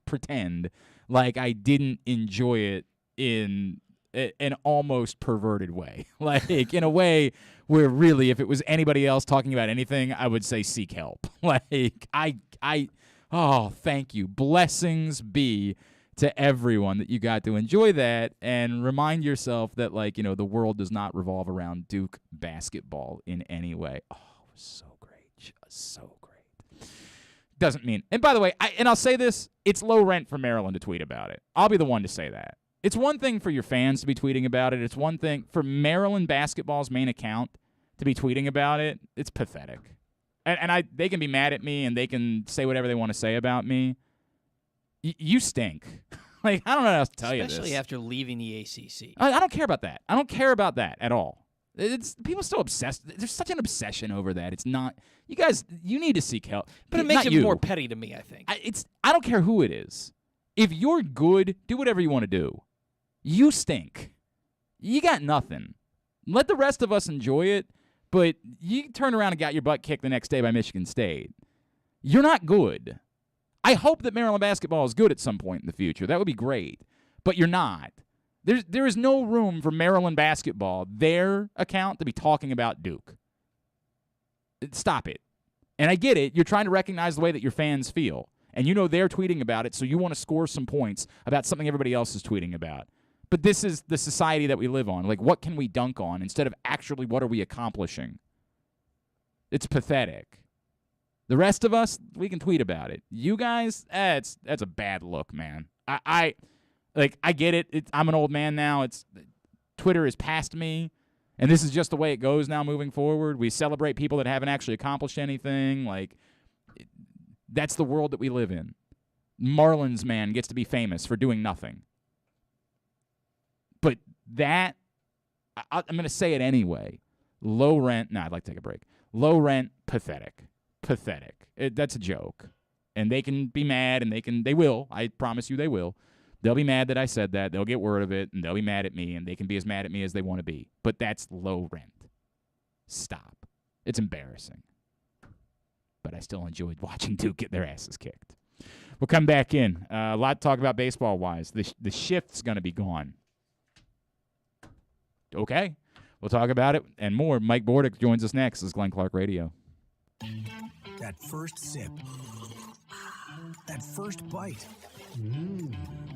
pretend like I didn't enjoy it in an almost perverted way, in a way where really, if it was anybody else talking about anything, I would say seek help. Oh, thank you. Blessings be to everyone that you got to enjoy that, and remind yourself that, the world does not revolve around Duke basketball in any way. Oh, it was so great. Just so great. Doesn't mean, and by the way, I'll say this, it's low rent for Maryland to tweet about it. I'll be the one to say that. It's one thing for your fans to be tweeting about it. It's one thing for Maryland basketball's main account to be tweeting about it. It's pathetic. And they can be mad at me, and they can say whatever they want to say about me. You stink. I don't know how else to tell you this. Especially after leaving the ACC. I don't care about that. I don't care about that at all. It's people still obsessed. There's such an obsession over that. It's not. You guys, you need to seek help. But it makes it more petty to me, I think. I don't care who it is. If you're good, do whatever you want to do. You stink. You got nothing. Let the rest of us enjoy it. But you turn around and got your butt kicked the next day by Michigan State. You're not good. I hope that Maryland basketball is good at some point in the future. That would be great. But you're not. There is no room for Maryland basketball, their account, to be talking about Duke. Stop it. And I get it. You're trying to recognize the way that your fans feel. And they're tweeting about it, so you want to score some points about something everybody else is tweeting about. But this is the society that we live on. What can we dunk on instead of actually what are we accomplishing? It's pathetic. The rest of us, we can tweet about it. You guys, that's a bad look, man. I get it. I'm an old man now. Twitter is past me, and this is just the way it goes now moving forward. We celebrate people that haven't actually accomplished anything. That's the world that we live in. Marlins man gets to be famous for doing nothing. But that, I'm going to say it anyway. Low rent. I'd like to take a break. Low rent, pathetic. Pathetic. That's a joke. And they can be mad, and they will. I promise you they will. They'll be mad that I said that. They'll get word of it, and they'll be mad at me, and they can be as mad at me as they want to be. But that's low rent. Stop. It's embarrassing. But I still enjoyed watching Duke get their asses kicked. We'll come back in. A lot to talk about baseball-wise. The shift's going to be gone. Okay. We'll talk about it and more. Mike Bordick joins us next. This is Glenn Clark Radio. That first sip. That first bite.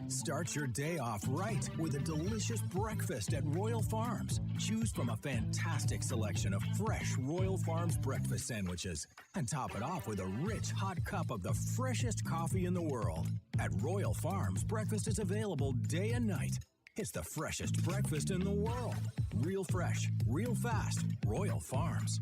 Start your day off right with a delicious breakfast at Royal Farms. Choose from a fantastic selection of fresh Royal Farms breakfast sandwiches and top it off with a rich hot cup of the freshest coffee in the world. At Royal Farms, breakfast is available day and night. It's the freshest breakfast in the world. Real fresh, real fast. Royal Farms.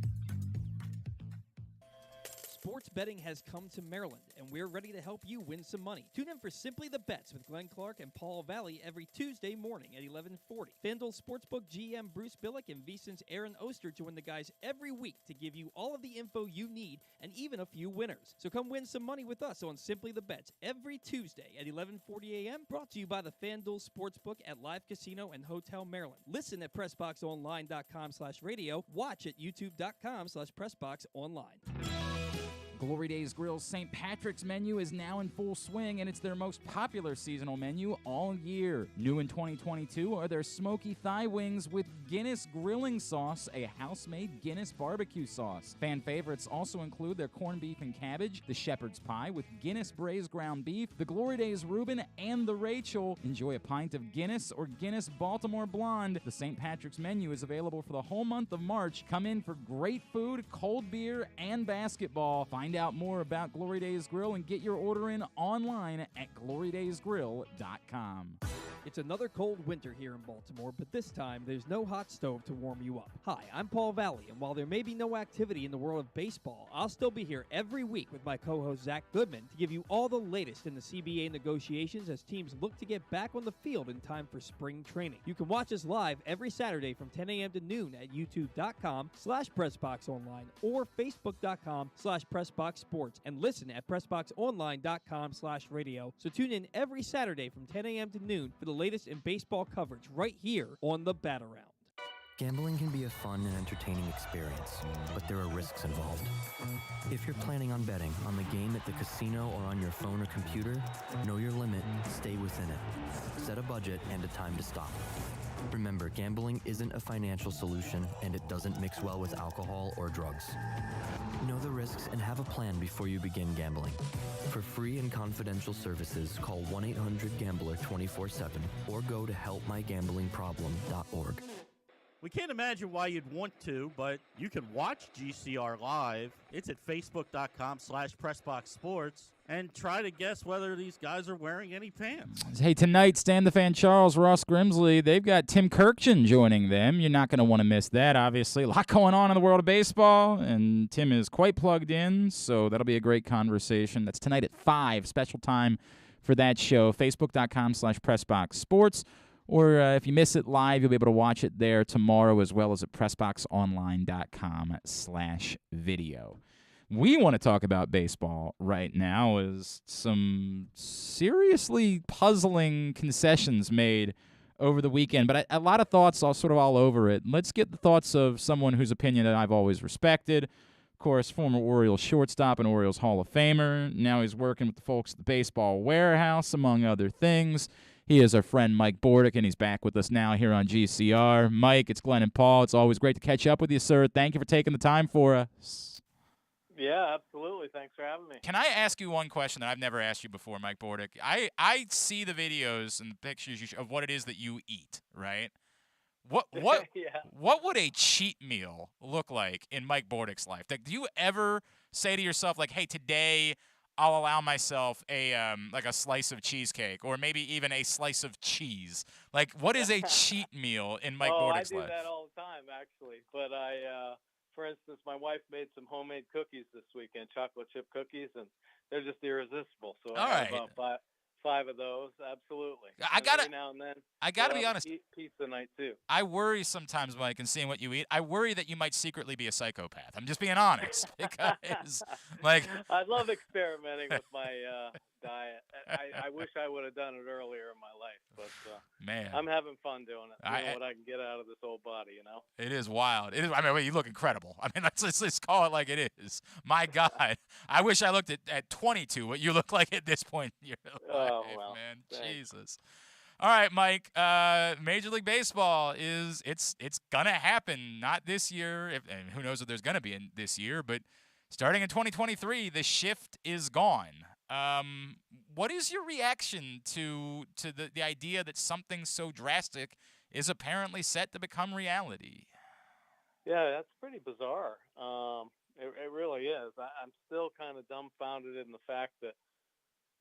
Sports betting has come to Maryland, and we're ready to help you win some money. Tune in for Simply the Bets with Glenn Clark and Paul Valley every Tuesday morning at 11:40. FanDuel Sportsbook GM Bruce Billick and VSiN's Aaron Oster join the guys every week to give you all of the info you need and even a few winners. So come win some money with us on Simply the Bets every Tuesday at 11:40 a.m. Brought to you by the FanDuel Sportsbook at Live Casino and Hotel Maryland. Listen at PressBoxOnline.com/radio. Watch at YouTube.com/PressBoxOnline. Glory Days Grill's St. Patrick's menu is now in full swing, and it's their most popular seasonal menu all year. New in 2022 are their smoky thigh wings with Guinness grilling sauce, a house-made Guinness barbecue sauce. Fan favorites also include their corned beef and cabbage, the shepherd's pie with Guinness braised ground beef, the Glory Days Reuben, and the Rachel. Enjoy a pint of Guinness or Guinness Baltimore Blonde. The St. Patrick's menu is available for the whole month of March. Come in for great food, cold beer, and basketball. Find out more about Glory Days Grill and get your order in online at glorydaysgrill.com. It's another cold winter here in Baltimore, but this time there's no hot stove to warm you up. Hi, I'm Paul Valley, and while there may be no activity in the world of baseball, I'll still be here every week with my co-host Zach Goodman to give you all the latest in the CBA negotiations as teams look to get back on the field in time for spring training. You can watch us live every Saturday from 10 a.m. to noon at youtube.com/PressBoxOnline or facebook.com/PressBoxSports and listen at PressBoxOnline.com/radio. So tune in every Saturday from 10 a.m. to noon for the latest in baseball coverage right here on the Bat Around. Gambling can be a fun and entertaining experience, but there are risks involved. If you're planning on betting on the game at the casino or on your phone or computer, know your limit, stay within it. Set a budget and a time to stop. Remember, gambling isn't a financial solution, and it doesn't mix well with alcohol or drugs. Know the risks and have a plan before you begin gambling. For free and confidential services, call 1-800-GAMBLER 24/7 or go to helpmygamblingproblem.org. We can't imagine why you'd want to, but you can watch GCR live. It's at facebook.com/PressBoxSports. And try to guess whether these guys are wearing any pants. Hey, tonight, Stan the Fan, Charles, Ross Grimsley, they've got Tim Kirkjian joining them. You're not going to want to miss that, obviously. A lot going on in the world of baseball, and Tim is quite plugged in, so that'll be a great conversation. That's tonight at 5, special time for that show, facebook.com/PressBoxSports. Or if you miss it live, you'll be able to watch it there tomorrow as well as at PressBoxOnline.com/video. We want to talk about baseball right now is some seriously puzzling concessions made over the weekend, but a lot of thoughts all over it. Let's get the thoughts of someone whose opinion that I've always respected. Of course, former Orioles shortstop and Orioles Hall of Famer. Now he's working with the folks at the Baseball Warehouse, among other things. He is our friend Mike Bordick, and he's back with us now here on GCR. Mike, it's Glenn and Paul. It's always great to catch up with you, sir. Thank you for taking the time for us. Yeah, absolutely. Thanks for having me. Can I ask you one question that I've never asked you before, Mike Bordick? I see the videos and the pictures of what it is that you eat, right? What Yeah. What would a cheat meal look like in Mike Bordick's life? Like, do you ever say to yourself, like, hey, today I'll allow myself a like a slice of cheesecake or maybe even a slice of cheese? Like, what is a cheat meal in Mike Bordick's life? I do that all the time, actually. But for instance, my wife made some homemade cookies this weekend, chocolate chip cookies, and they're just irresistible. So I have about five of those, absolutely. Every now and then, I gotta be honest. Eat pizza night too. I worry sometimes, Mike, in seeing what you eat. I worry that you might secretly be a psychopath. I'm just being honest because, like, I love experimenting with my diet. I wish I would have done it earlier in my life, but man, I'm having fun doing it. I know what I can get out of this old body, you know. It is wild. It is. I mean, you look incredible. I mean, let's call it like it is. My God, I wish I looked at 22 what you look like at this point in your life. Oh, well, man, thanks. Jesus. All right, Mike. Major League Baseball it's gonna happen. Not this year. And who knows if there's gonna be in this year? But starting in 2023, the shift is gone. What is your reaction to the idea that something so drastic is apparently set to become reality? Yeah, that's pretty bizarre. It really is. I'm still kind of dumbfounded in the fact that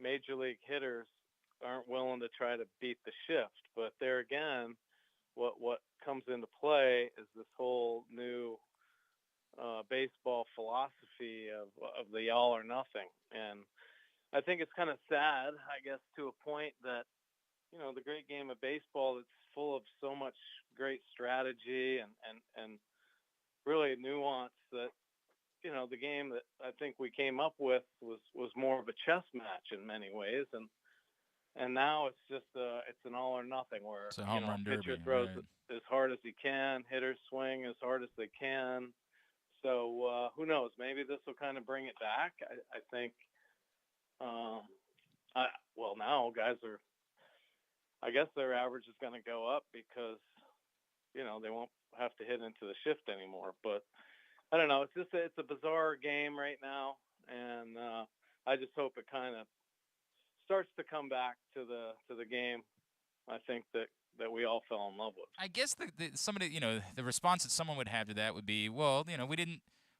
major league hitters aren't willing to try to beat the shift. But there again, what comes into play is this whole new baseball philosophy of the all or nothing. And I think it's kind of sad, I guess, to a point that, the great game of baseball that's full of so much great strategy and really nuance that, the game that I think we came up with was more of a chess match in many ways. And now it's just it's an all or nothing where, It's a home run pitcher derby, throws right. as hard as he can, hitters swing as hard as they can. So who knows? Maybe this will kind of bring it back. I think. Now guys are. I guess their average is going to go up because, they won't have to hit into the shift anymore. But I don't know. It's a bizarre game right now, and I just hope it kind of starts to come back to the game. I think that we all fell in love with. I guess the response that someone would have to that would be, well,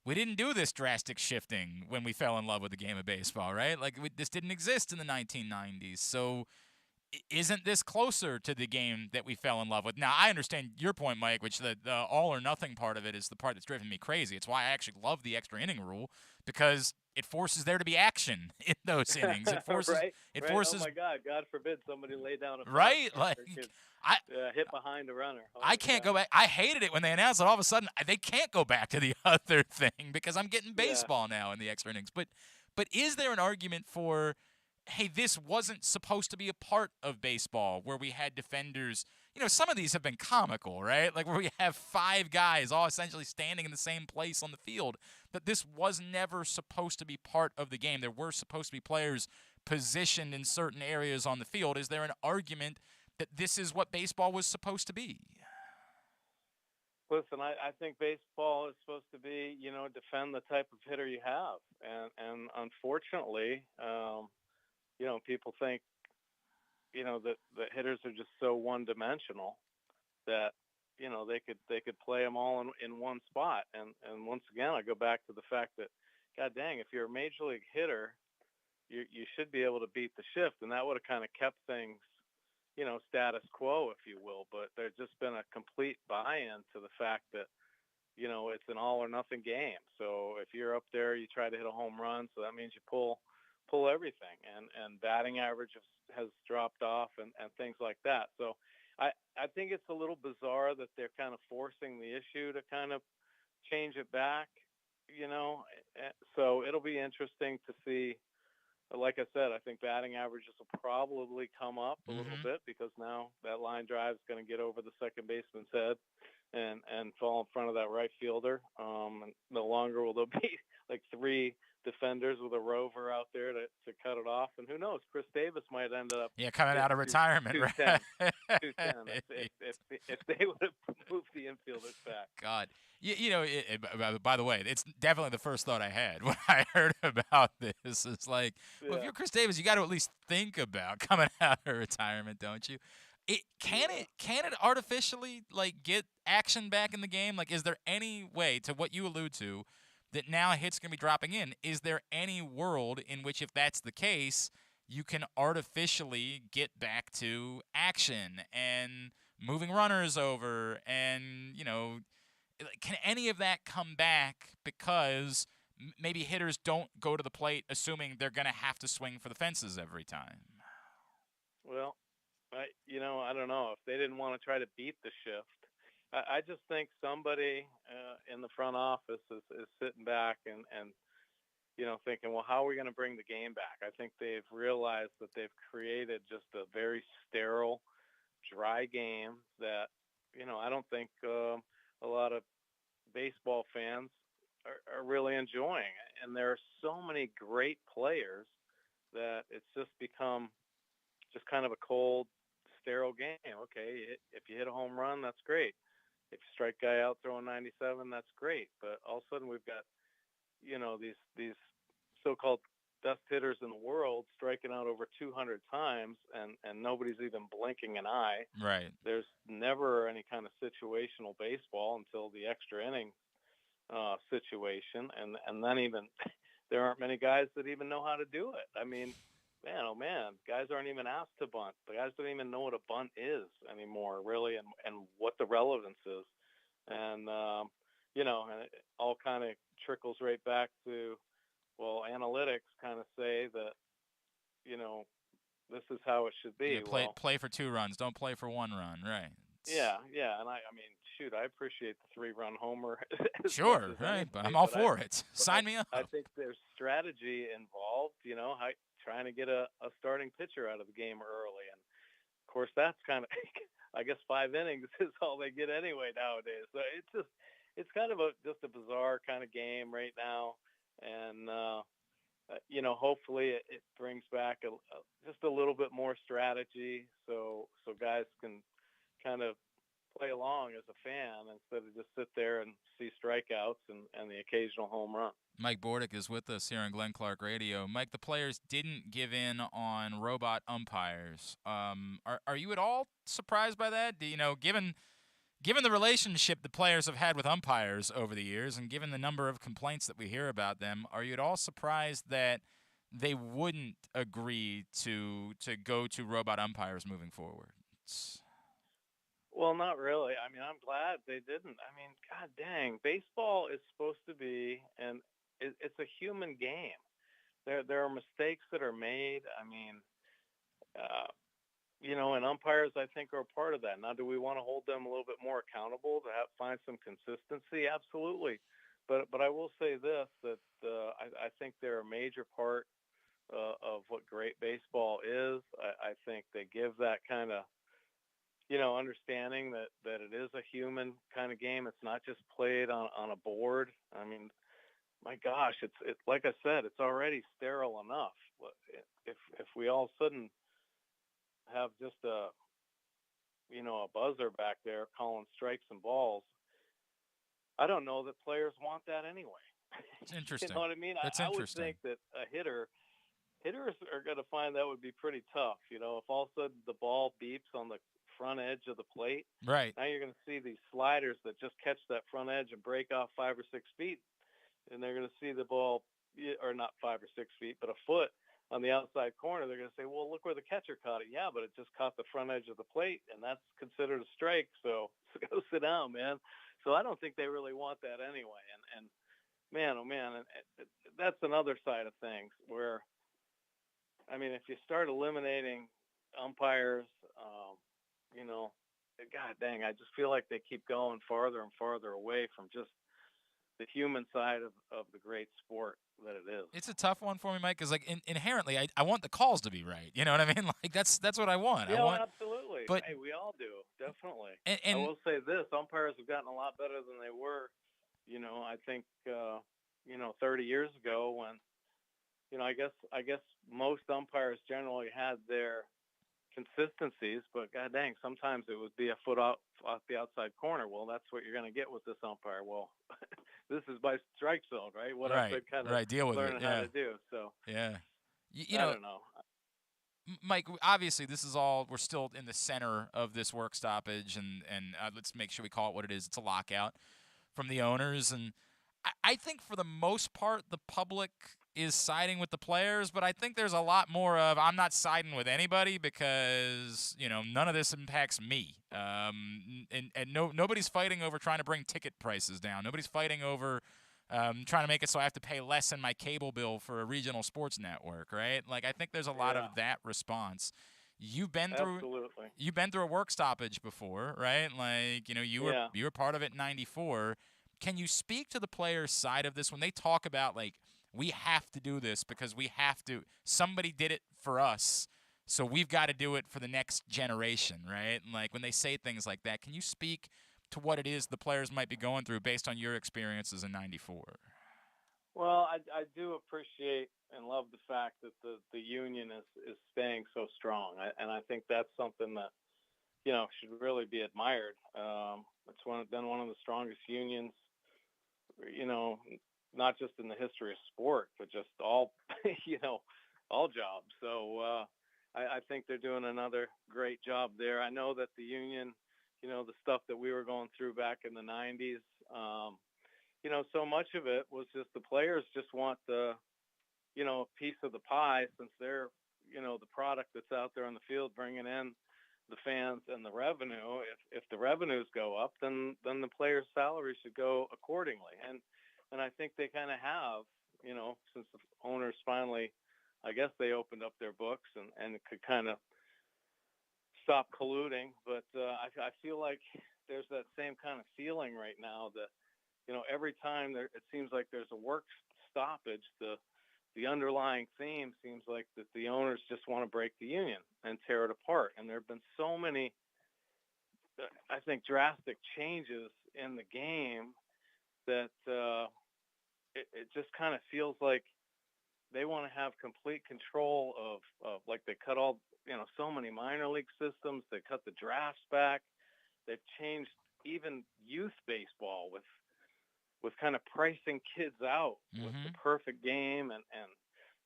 we didn't do this drastic shifting when we fell in love with the game of baseball, right? Like this didn't exist in the 1990s. So isn't this closer to the game that we fell in love with? Now, I understand your point, Mike, which the all or nothing part of it is the part that's driven me crazy. It's why I actually love the extra inning rule, because it forces there to be action in those innings. It forces right? it right? forces Oh my God! God forbid somebody lay down a right, like hit behind a runner. Oh I can't go back. I hated it when they announced that all of a sudden they can't go back to the other thing because I'm getting baseball now in the extra innings. But is there an argument for, hey, this wasn't supposed to be a part of baseball where we had defenders? Some of these have been comical, right? Like where we have 5 guys all essentially standing in the same place on the field. That this was never supposed to be part of the game. There were supposed to be players positioned in certain areas on the field. Is there an argument that this is what baseball was supposed to be? Listen, I think baseball is supposed to be, defend the type of hitter you have, and unfortunately, people think, that the hitters are just so one-dimensional that, they could play them all in one spot. And once again, I go back to the fact that, God dang, if you're a major league hitter, you should be able to beat the shift, and that would have kind of kept things, status quo, if you will. But there's just been a complete buy-in to the fact that, it's an all or nothing game. So if you're up there, you try to hit a home run, so that means you pull everything, and batting average has dropped off and things like that. So I think it's a little bizarre that they're kind of forcing the issue to kind of change it back, so it'll be interesting to see. Like I said, I think batting averages will probably come up a little bit because now that line drive is going to get over the second baseman's head and fall in front of that right fielder. And no longer will there be like 3 defenders with a rover out there to cut it off. And who knows, Chris Davis might end up coming out of retirement, 210, right? 210 if they would have moved the infielders back. God. By the way, it's definitely the first thought I had when I heard about this. It's like, well, if you're Chris Davis, you got to at least think about coming out of retirement, don't you? Can it artificially get action back in the game? Like, is there any way, to what you allude to, that now a hit's going to be dropping in? Is there any world in which, if that's the case, you can artificially get back to action and moving runners over and, can any of that come back because maybe hitters don't go to the plate assuming they're going to have to swing for the fences every time? Well, I don't know. If they didn't want to try to beat the shift, I just think somebody in the front office is sitting back and thinking, well, how are we going to bring the game back? I think they've realized that they've created just a very sterile, dry game that, I don't think a lot of baseball fans are really enjoying. And there are so many great players that it's just become just kind of a cold, sterile game. Okay, if you hit a home run, that's great. If you strike a guy out throwing 97, that's great. But all of a sudden we've got, these so-called best hitters in the world striking out over 200 times, and nobody's even blinking an eye. Right. There's never any kind of situational baseball until the extra inning situation, and then even there aren't many guys that even know how to do it. I mean, man, oh man, guys aren't even asked to bunt. The guys don't even know what a bunt is anymore, really, and what the relevance is. And and it all kind of trickles right back to, well, analytics kind of say that, this is how it should be. Play for 2 runs, don't play for 1 run, right? Yeah, and I mean, shoot, I appreciate the 3-run homer. Sure, right, but I'm all for it. Sign me up. I think there's strategy involved, trying to get a starting pitcher out of the game early, and of course that's kind of, I guess 5 innings is all they get anyway nowadays. So it's kind of just a bizarre kind of game right now, and hopefully it brings back just a little bit more strategy, so guys can kind of play along as a fan instead of just sit there and see strikeouts and the occasional home run. Mike Bordick is with us here on Glenn Clark Radio. Mike, the players didn't give in on robot umpires. Are you at all surprised by that? Given the relationship the players have had with umpires over the years, and given the number of complaints that we hear about them, are you at all surprised that they wouldn't agree to go to robot umpires moving forward? Well, not really. I mean, I'm glad they didn't. I mean, God dang, baseball is supposed to be, and it's a human game. There are mistakes that are made. I mean, and umpires, I think, are a part of that. Now, do we want to hold them a little bit more accountable to find some consistency? Absolutely. But I will say this, that I think they're a major part of what great baseball is. I think they give that kind of, understanding that it is a human kind of game. It's not just played on a board. I mean, my gosh, it's like I said, it's already sterile enough. If we all of a sudden have just a buzzer back there calling strikes and balls, I don't know that players want that anyway. It's interesting. You know what I mean? That's I interesting. would think that hitters are going to find that would be pretty tough. If all of a sudden the ball beeps on the front edge of the plate, right? Now you're going to see these sliders that just catch that front edge and break off 5 or 6 feet, and they're going to see the ball, or not 5 or 6 feet, but a foot on the outside corner. They're going to say, well, look where the catcher caught it. Yeah, but it just caught the front edge of the plate, and that's considered a strike. So go sit down, man. So I don't think they really want that anyway. And man, oh man, that's another side of things where, I mean, if you start eliminating umpires, God dang, I just feel like they keep going farther and farther away from just the human side of the great sport that it is. It's a tough one for me, Mike, because inherently I want the calls to be right. You know what I mean? Like that's what I want. Yeah, absolutely. But hey, we all do, definitely. And I will say this: umpires have gotten a lot better than they were. I think 30 years ago when, I guess most umpires generally had their consistencies, but god dang, sometimes it would be a foot off the outside corner. Well, that's what you're going to get with this umpire. Well, this is my strike zone, right? What I've been kind of deal with learning how to do. So yeah, I don't know. Mike, obviously this is all, we're still in the center of this work stoppage, and let's make sure we call it what it is. It's a lockout from the owners, and I think for the most part the public is siding with the players, but I think there's a lot more of I'm not siding with anybody because none of this impacts me. Nobody's fighting over trying to bring ticket prices down. Nobody's fighting over trying to make it so I have to pay less in my cable bill for a regional sports network, right? Like I think there's a lot of that response. You've been through a work stoppage before, right? Like you were part of it in '94. Can you speak to the players' side of this when they talk about like, we have to do this because we have to. Somebody did it for us, so we've got to do it for the next generation, right? Like when they say things like that, can you speak to what it is the players might be going through based on your experiences in '94? Well, I do appreciate and love the fact that the union is staying so strong, and I think that's something that should really be admired. It's been one of the strongest unions, not just in the history of sport, but just all, all jobs. So I think they're doing another great job there. I know that the union, the stuff that we were going through back in the 90s, so much of it was just the players just want a piece of the pie, since they're, the product that's out there on the field bringing in the fans and the revenue. If the revenues go up, then the players' salaries should go accordingly. And I think they kind of have, since the owners finally, I guess they opened up their books and could kind of stop colluding. But I feel like there's that same kind of feeling right now that, every time it seems like there's a work stoppage, the underlying theme seems like that the owners just want to break the union and tear it apart. And there have been so many, I think, drastic changes in the game that it just kind of feels like they want to have complete control of like, they cut all, so many minor league systems. They cut the drafts back. They've changed even youth baseball with kind of pricing kids out with the perfect game and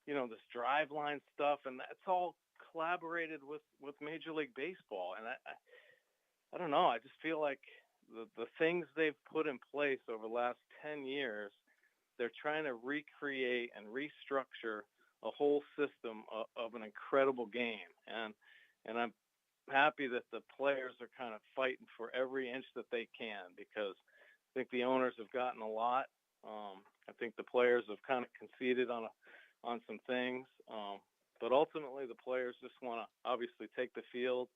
this drive line stuff. And that's all collaborated with Major League Baseball. And I don't know. I just feel like the things they've put in place over the last 10 years, they're trying to recreate and restructure a whole system of an incredible game. And I'm happy that the players are kind of fighting for every inch that they can, because I think the owners have gotten a lot. I think the players have kind of conceded on some things. But ultimately, the players just want to obviously take the field,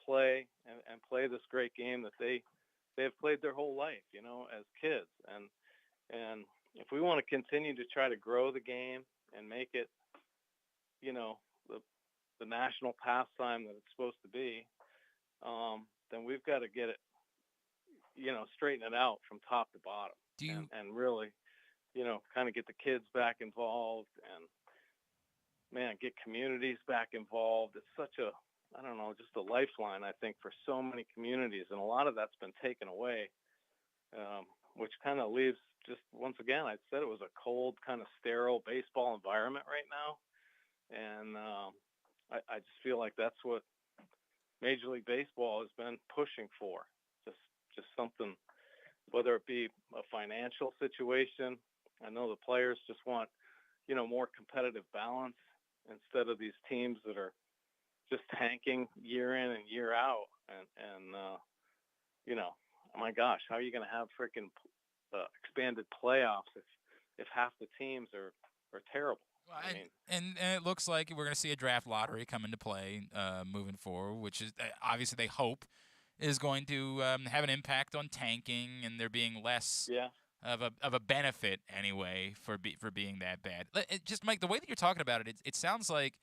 play and play this great game that they have played their whole life, as kids. And if we want to continue to try to grow the game and make it, the national pastime that it's supposed to be, then we've got to get it, straighten it out from top to bottom. And really, kind of get the kids back involved and, man, get communities back involved. It's such a, I don't know, just a lifeline, I think, for so many communities. And a lot of that's been taken away, which kind of leaves just, once again, I said it was a cold, kind of sterile baseball environment right now. And I just feel like that's what Major League Baseball has been pushing for. Just something, whether it be a financial situation. I know the players just want, more competitive balance instead of these teams that are just tanking year in and year out. And my gosh, how are you going to have freaking expanded playoffs if half the teams are terrible? Well, and it looks like we're going to see a draft lottery come into play moving forward, which is obviously they hope is going to have an impact on tanking and there being less of a benefit anyway for being that bad. Just Mike, the way that you're talking about it, it sounds like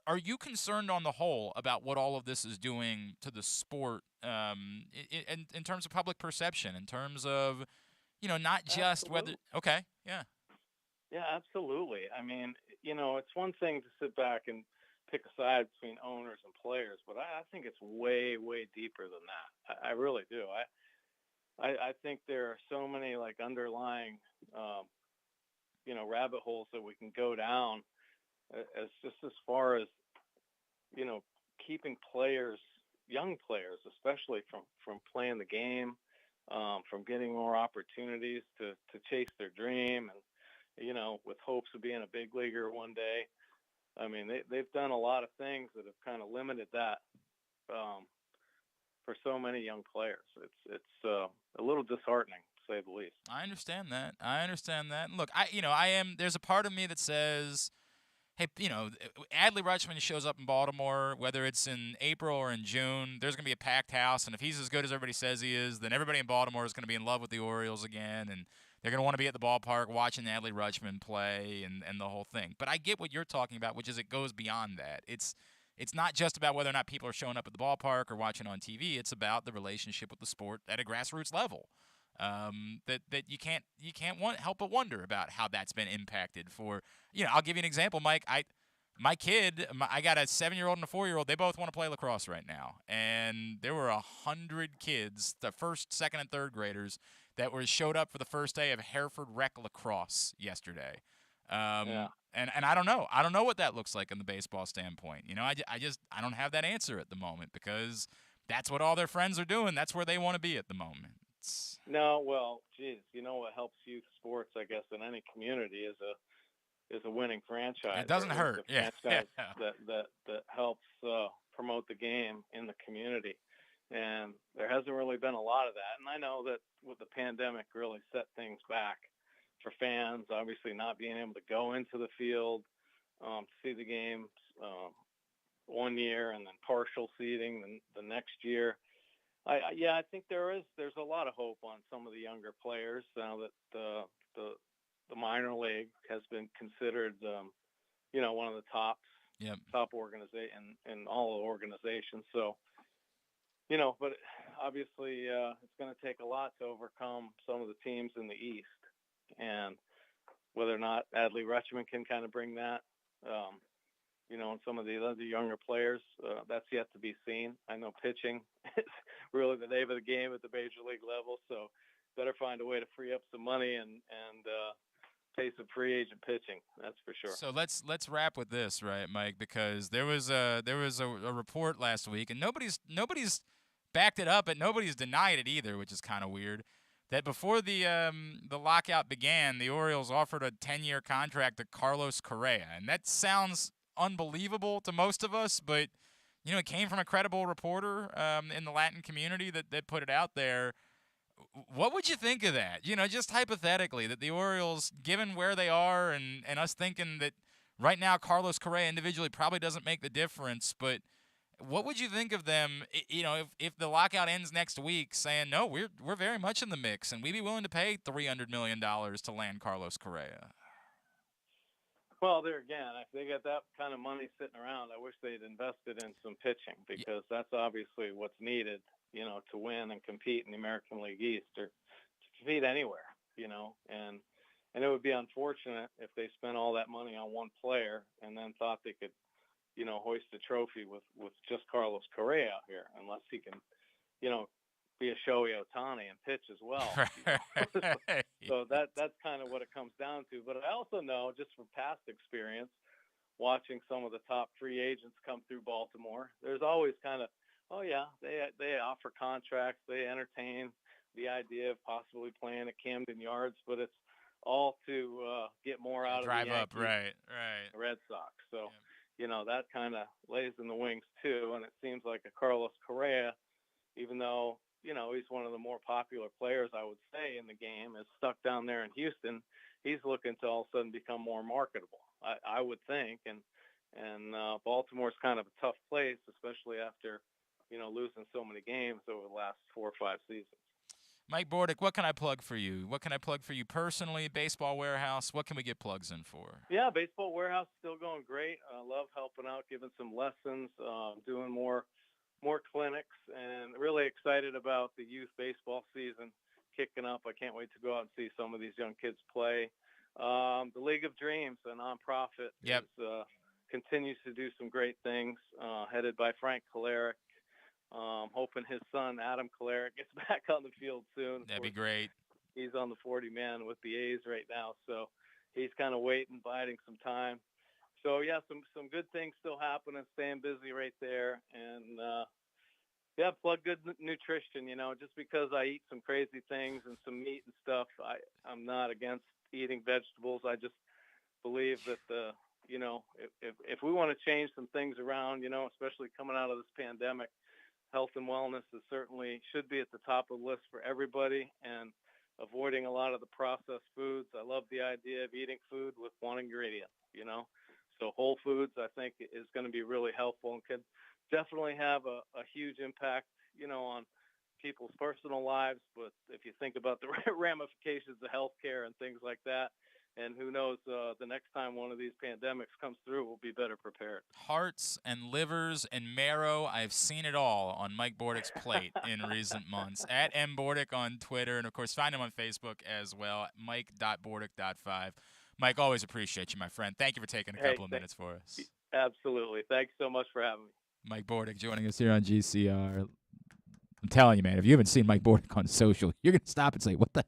are you concerned on the whole about what all of this is doing to the sport in terms of public perception, in terms of not just Absolutely. Yeah, absolutely. I mean, it's one thing to sit back and pick a side between owners and players, but I think it's way, way deeper than that. I really do. I think there are so many like underlying, rabbit holes that we can go down as far as, keeping players, young players, especially from playing the game, from getting more opportunities to chase their dream and, with hopes of being a big leaguer one day. I mean, they've done a lot of things that have kind of limited that for so many young players. It's a little disheartening, to say the least. I understand that. And look, I am. There's a part of me that says, hey, Adley Rutschman shows up in Baltimore, whether it's in April or in June, there's going to be a packed house, and if he's as good as everybody says he is, then everybody in Baltimore is going to be in love with the Orioles again, and they're going to want to be at the ballpark watching Adley Rutschman play and the whole thing. But I get what you're talking about, which is it goes beyond that. It's not just about whether or not people are showing up at the ballpark or watching on TV. It's about the relationship with the sport at a grassroots level. That you can't help but wonder about how that's been impacted. For I'll give you an example, Mike. My kid, I got a 7-year-old and a 4-year-old. They both want to play lacrosse right now, and there were 100 kids, the first, second, and third graders, that showed up for the first day of Hereford Rec Lacrosse yesterday. And I don't know. I don't know what that looks like in the baseball standpoint. You know, I don't have that answer at the moment because that's what all their friends are doing. That's where they want to be at the moment. No, well, geez, you know what helps youth sports, I guess, in any community is a winning franchise. It doesn't hurt. A franchise that helps promote the game in the community. And there hasn't really been a lot of that. And I know that with the pandemic really set things back for fans, obviously not being able to go into the field to see the games one year and then partial seating the next year. I think there's a lot of hope on some of the younger players now that the minor league has been considered, one of the top organization in all the organizations. So, but obviously it's going to take a lot to overcome some of the teams in the East, and whether or not Adley Rutschman can kind of bring that, and some of the other younger players, that's yet to be seen. I know pitching is really the name of the game at the major league level, so better find a way to free up some money and pay some free agent pitching. That's for sure. So let's wrap with this, right, Mike? Because there was a report last week, and nobody's backed it up, but nobody's denied it either, which is kind of weird. That before the lockout began, the Orioles offered a 10-year contract to Carlos Correa, and that sounds unbelievable to most of us, but it came from a credible reporter in the Latin community that put it out there. What would you think of that? Just hypothetically, that the Orioles, given where they are and us thinking that right now Carlos Correa individually probably doesn't make the difference, but what would you think of them, if the lockout ends next week, saying, no, we're very much in the mix, and we'd be willing to pay $300 million to land Carlos Correa? Well, there again, if they get that kind of money sitting around, I wish they'd invested in some pitching, because that's obviously what's needed, to win and compete in the American League East, or to compete anywhere, and it would be unfortunate if they spent all that money on one player and then thought they could, hoist a trophy with just Carlos Correa out here, unless he can, be a Shohei Ohtani and pitch as well. So that's kind of what it comes down to. But I also know, just from past experience, watching some of the top free agents come through Baltimore, there's always kind of, they offer contracts, they entertain the idea of possibly playing at Camden Yards, but it's all to get more out of the Yankees, right. Red Sox. So, that kind of lays in the wings too. And it seems like a Carlos Correa, even though, he's one of the more popular players, I would say, in the game, is stuck down there in Houston. He's looking to all of a sudden become more marketable, I would think. And Baltimore's kind of a tough place, especially after, losing so many games over the last 4 or 5 seasons. Mike Bordick, what can I plug for you? What can I plug for you personally? Baseball Warehouse, what can we get plugs in for? Yeah, Baseball Warehouse is still going great. I love helping out, giving some lessons, doing more clinics, and really excited about the youth baseball season kicking up. I can't wait to go out and see some of these young kids play. The League of Dreams, a nonprofit, continues to do some great things, headed by Frank Kolarek. Hoping his son, Adam Kolarek, gets back on the field soon. That'd be great. He's on the 40-man with the A's right now, so he's kind of waiting, biding some time. So, yeah, some good things still happening, staying busy right there. And, plug good nutrition, just because I eat some crazy things and some meat and stuff, I'm not against eating vegetables. I just believe that, if we want to change some things around, especially coming out of this pandemic, health and wellness should be at the top of the list for everybody, and avoiding a lot of the processed foods. I love the idea of eating food with one ingredient, So whole foods, I think, is going to be really helpful and can definitely have a huge impact, on people's personal lives. But if you think about the ramifications of healthcare and things like that, and who knows, the next time one of these pandemics comes through, we'll be better prepared. Hearts and livers and marrow, I've seen it all on Mike Bordick's plate in recent months. At mbordick on Twitter, and, of course, find him on Facebook as well, mike.bordick.5. Mike, always appreciate you, my friend. Thank you for taking a couple of minutes for us. Absolutely. Thanks so much for having me. Mike Bordick joining us here on GCR. I'm telling you, man, if you haven't seen Mike Bordick on social, you're going to stop and say, what the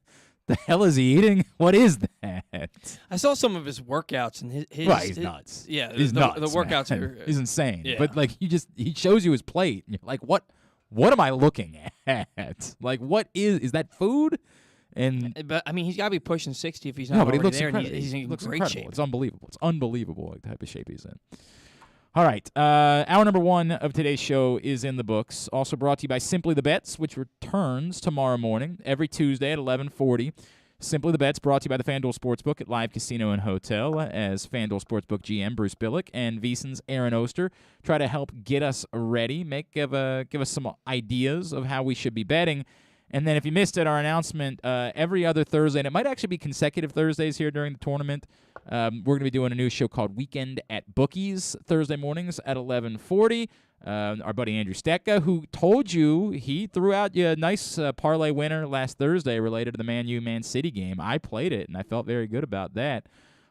hell is he eating? What is that? I saw some of his workouts, and his right, he's nuts. Yeah, he's nuts. The workouts man. are he's insane. Yeah. But like he shows you his plate, and you're like, what am I looking at? Like, what is that food? And but I mean, he's got to be pushing 60 if he's not no, but he already looks there. And incredible. he's in looks great incredible. shape. It's unbelievable. It's unbelievable the type of shape he's in. All right, hour number 1 of today's show is in the books. Also brought to you by Simply the Bets, which returns tomorrow morning, every Tuesday at 11:40. Simply the Bets brought to you by the FanDuel Sportsbook at Live Casino and Hotel, as FanDuel Sportsbook GM Bruce Billick and VSiN's Aaron Oster try to help get us ready, give us some ideas of how we should be betting. And then if you missed it, our announcement every other Thursday, and it might actually be consecutive Thursdays here during the tournament, we're going to be doing a new show called Weekend at Bookies Thursday mornings at 11:40. Our buddy Andrew Stetka, who told you he threw out you a nice parlay winner last Thursday related to the Man U-Man City game. I played it, and I felt very good about that.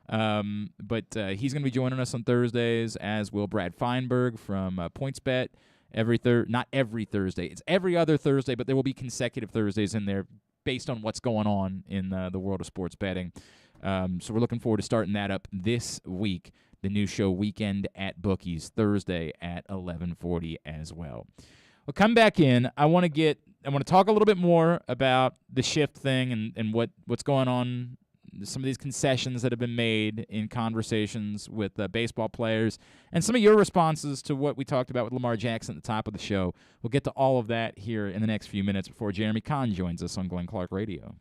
But he's going to be joining us on Thursdays, as will Brad Feinberg from PointsBet. Not every Thursday. It's every other Thursday, but there will be consecutive Thursdays in there based on what's going on in the world of sports betting. So we're looking forward to starting that up this week. The new show, Weekend at Bookies, Thursday at 11:40 as well. Well, come back in. I want to talk a little bit more about the shift thing and what's going on, some of these concessions that have been made in conversations with baseball players, and some of your responses to what we talked about with Lamar Jackson at the top of the show. We'll get to all of that here in the next few minutes before Jeremy Conn joins us on Glenn Clark Radio.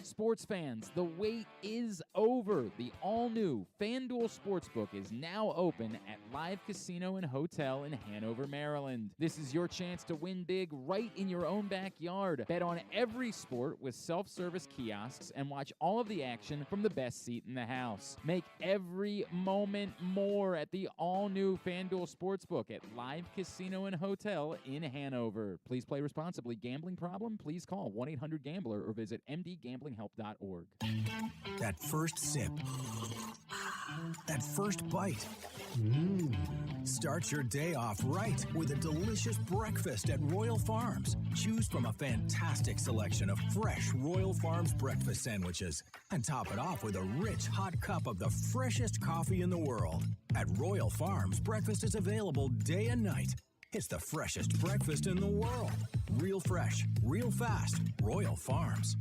Sports fans, the wait is over. The all-new FanDuel Sportsbook is now open at Live Casino and Hotel in Hanover, Maryland. This is your chance to win big right in your own backyard. Bet on every sport with self-service kiosks and watch all of the action from the best seat in the house. Make every moment more at the all-new FanDuel Sportsbook at Live Casino and Hotel in Hanover. Please play responsibly. Gambling problem? Please call 1-800-GAMBLER or visit mdgamblinghelp.org. That first sip. That first bite. Start your day off right with a delicious breakfast at Royal Farms. Choose from a fantastic selection of fresh Royal Farms breakfast sandwiches and top it off with a rich hot cup of the freshest coffee in the world. At Royal Farms, breakfast is available day and night. It's the freshest breakfast in the world. Real fresh, real fast. Royal Farms.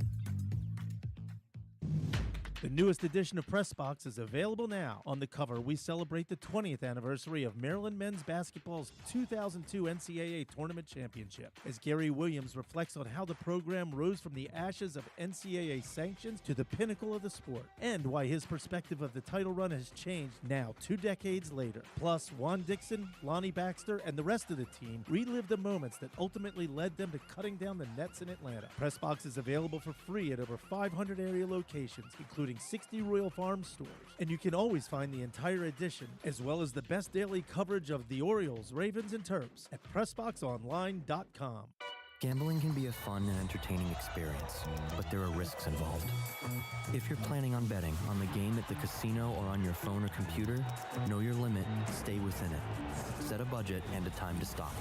The newest edition of PressBox is available now. On the cover, we celebrate the 20th anniversary of Maryland men's basketball's 2002 NCAA Tournament Championship, as Gary Williams reflects on how the program rose from the ashes of NCAA sanctions to the pinnacle of the sport, and why his perspective of the title run has changed now 2 decades later. Plus, Juan Dixon, Lonnie Baxter, and the rest of the team relive the moments that ultimately led them to cutting down the nets in Atlanta. PressBox is available for free at over 500 area locations, including 60 Royal Farms stores. And you can always find the entire edition, as well as the best daily coverage of the Orioles, Ravens, and Terps at PressBoxOnline.com. Gambling can be a fun and entertaining experience, but there are risks involved. If you're planning on betting on the game at the casino or on your phone or computer, know your limit, stay within it. Set a budget and a time to stop.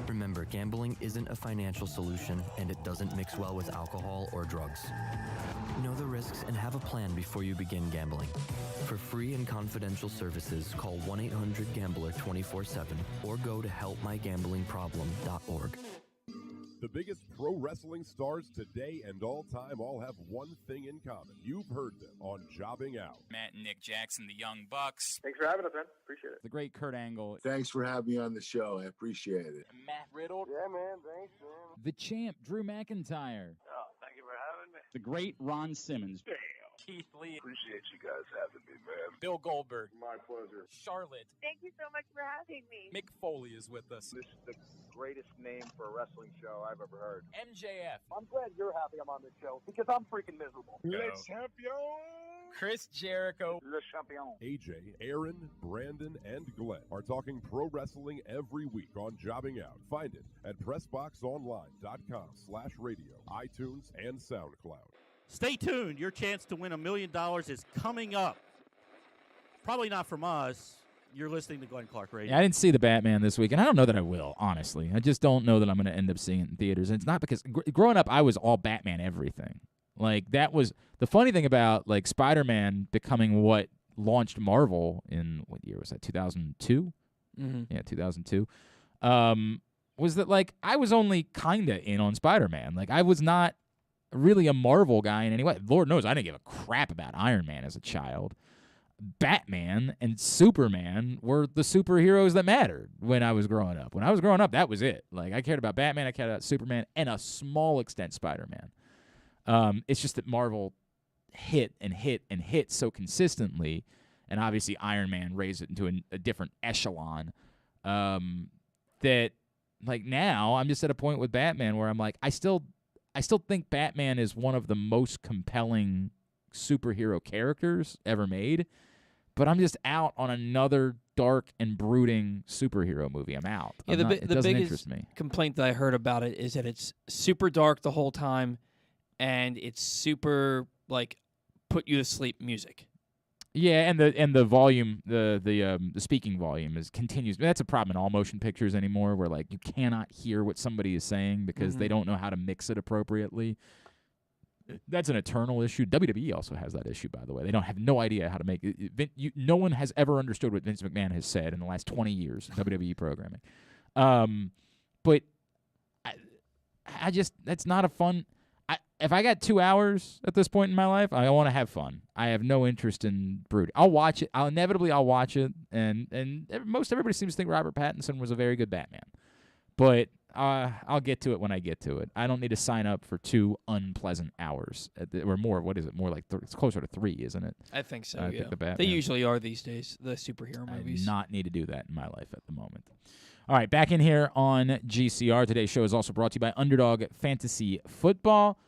Remember, gambling isn't a financial solution, and it doesn't mix well with alcohol or drugs. Know the risks and have a plan before you begin gambling. For free and confidential services, call 1-800-GAMBLER 24/7 or go to helpmygamblingproblem.org. The biggest pro wrestling stars today and all time all have one thing in common. You've heard them on Jobbing Out. Matt and Nick Jackson, the Young Bucks. Thanks for having us, man. Appreciate it. The great Kurt Angle. Thanks for having me on the show. I appreciate it. Matt Riddle. Yeah, man. Thanks, man. The champ, Drew McIntyre. Oh, thank you for having me. The great Ron Simmons. Keith Lee. Appreciate you guys having me, man. Bill Goldberg. My pleasure. Charlotte. Thank you so much for having me. Mick Foley is with us. This is the greatest name for a wrestling show I've ever heard. MJF. I'm glad you're happy I'm on this show because I'm freaking miserable. Le champion! Chris Jericho. Le champion. AJ, Aaron, Brandon, and Glenn are talking pro wrestling every week on Jobbing Out. Find it at PressBoxOnline.com/radio, iTunes, and SoundCloud. Stay tuned. Your chance to win $1 million is coming up. Probably not from us. You're listening to Glenn Clark Radio. Yeah, I didn't see the Batman this week, and I don't know that I will, honestly. I just don't know that I'm going to end up seeing it in theaters. And it's not because growing up, I was all Batman everything. Like, that was the funny thing about, like, Spider-Man becoming what launched Marvel in, what year was that, 2002? Mm-hmm. Yeah, 2002. Was that, like, I was only kind of in on Spider-Man. Like, I was not really a Marvel guy in any way. Lord knows I didn't give a crap about Iron Man as a child. Batman and Superman were the superheroes that mattered when I was growing up. When I was growing up, that was it. Like, I cared about Batman, I cared about Superman, and a small extent Spider-Man. It's just that Marvel hit and hit and hit so consistently, and obviously Iron Man raised it into a different echelon, that, like, now I'm just at a point with Batman where I'm like, I still think Batman is one of the most compelling superhero characters ever made, but I'm just out on another dark and brooding superhero movie. I'm out. Yeah, it doesn't biggest interest me. complaint that I heard about it is that it's super dark the whole time, and it's super, like, put you to sleep music. Yeah, and the volume, the speaking volume continues. That's a problem in all motion pictures anymore, where, like, you cannot hear what somebody is saying because they don't know how to mix it appropriately. That's an eternal issue. WWE also has that issue, by the way. They don't have no idea how to make it. No one has ever understood what Vince McMahon has said in the last 20 years of WWE programming. But I just, that's not a fun. If I got 2 hours at this point in my life, I want to have fun. I have no interest in brooding. I'll watch it. I'll inevitably watch it, and most everybody seems to think Robert Pattinson was a very good Batman. But I'll get to it when I get to it. I don't need to sign up for 2 unpleasant hours or more. What is it? More like it's closer to 3, isn't it? I think so. I yeah, think they usually are these days. The superhero movies. I do not need to do that in my life at the moment. All right, back in here on GCR. Today's show is also brought to you by Underdog Fantasy Football.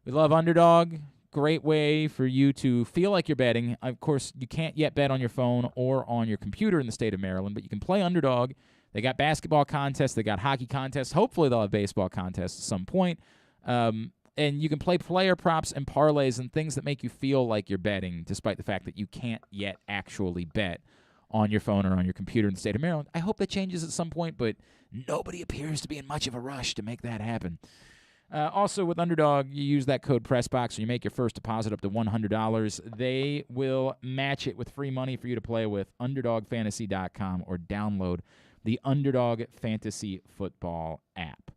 We love Underdog. Great way for you to feel like you're betting. Of course, you can't yet bet on your phone or on your computer in the state of Maryland, but you can play Underdog. They got basketball contests. They got hockey contests. Hopefully, they'll have baseball contests at some point. And you can play player props and parlays and things that make you feel like you're betting, despite the fact that you can't yet actually bet on your phone or on your computer in the state of Maryland. I hope that changes at some point, but nobody appears to be in much of a rush to make that happen. Also, with Underdog, you use that code PRESSBOX, and you make your first deposit up to $100. They will match it with free money for you to play with. UnderdogFantasy.com, or download the Underdog Fantasy Football app.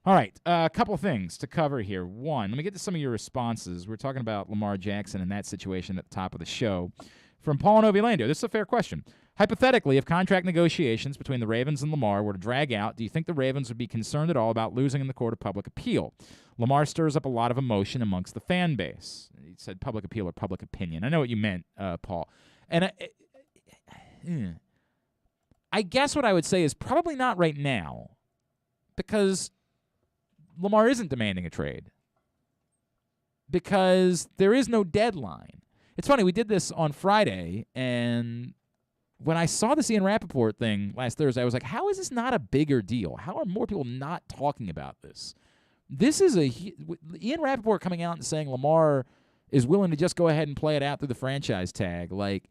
All right, a couple things to cover here. One, let me get to some of your responses. We're talking about Lamar Jackson and that situation at the top of the show. From Paul Novilandio, this is a fair question. Hypothetically, if contract negotiations between the Ravens and Lamar were to drag out, do you think the Ravens would be concerned at all about losing in the court of public appeal? Lamar stirs up a lot of emotion amongst the fan base. He said public appeal or public opinion. I know what you meant, Paul. And I guess what I would say is probably not right now, because Lamar isn't demanding a trade, because there is no deadline. It's funny, we did this on Friday, and when I saw this Ian Rappaport thing last Thursday, I was like, how is this not a bigger deal? How are more people not talking about this? This is Ian Rappaport coming out and saying Lamar is willing to just go ahead and play it out through the franchise tag. Like,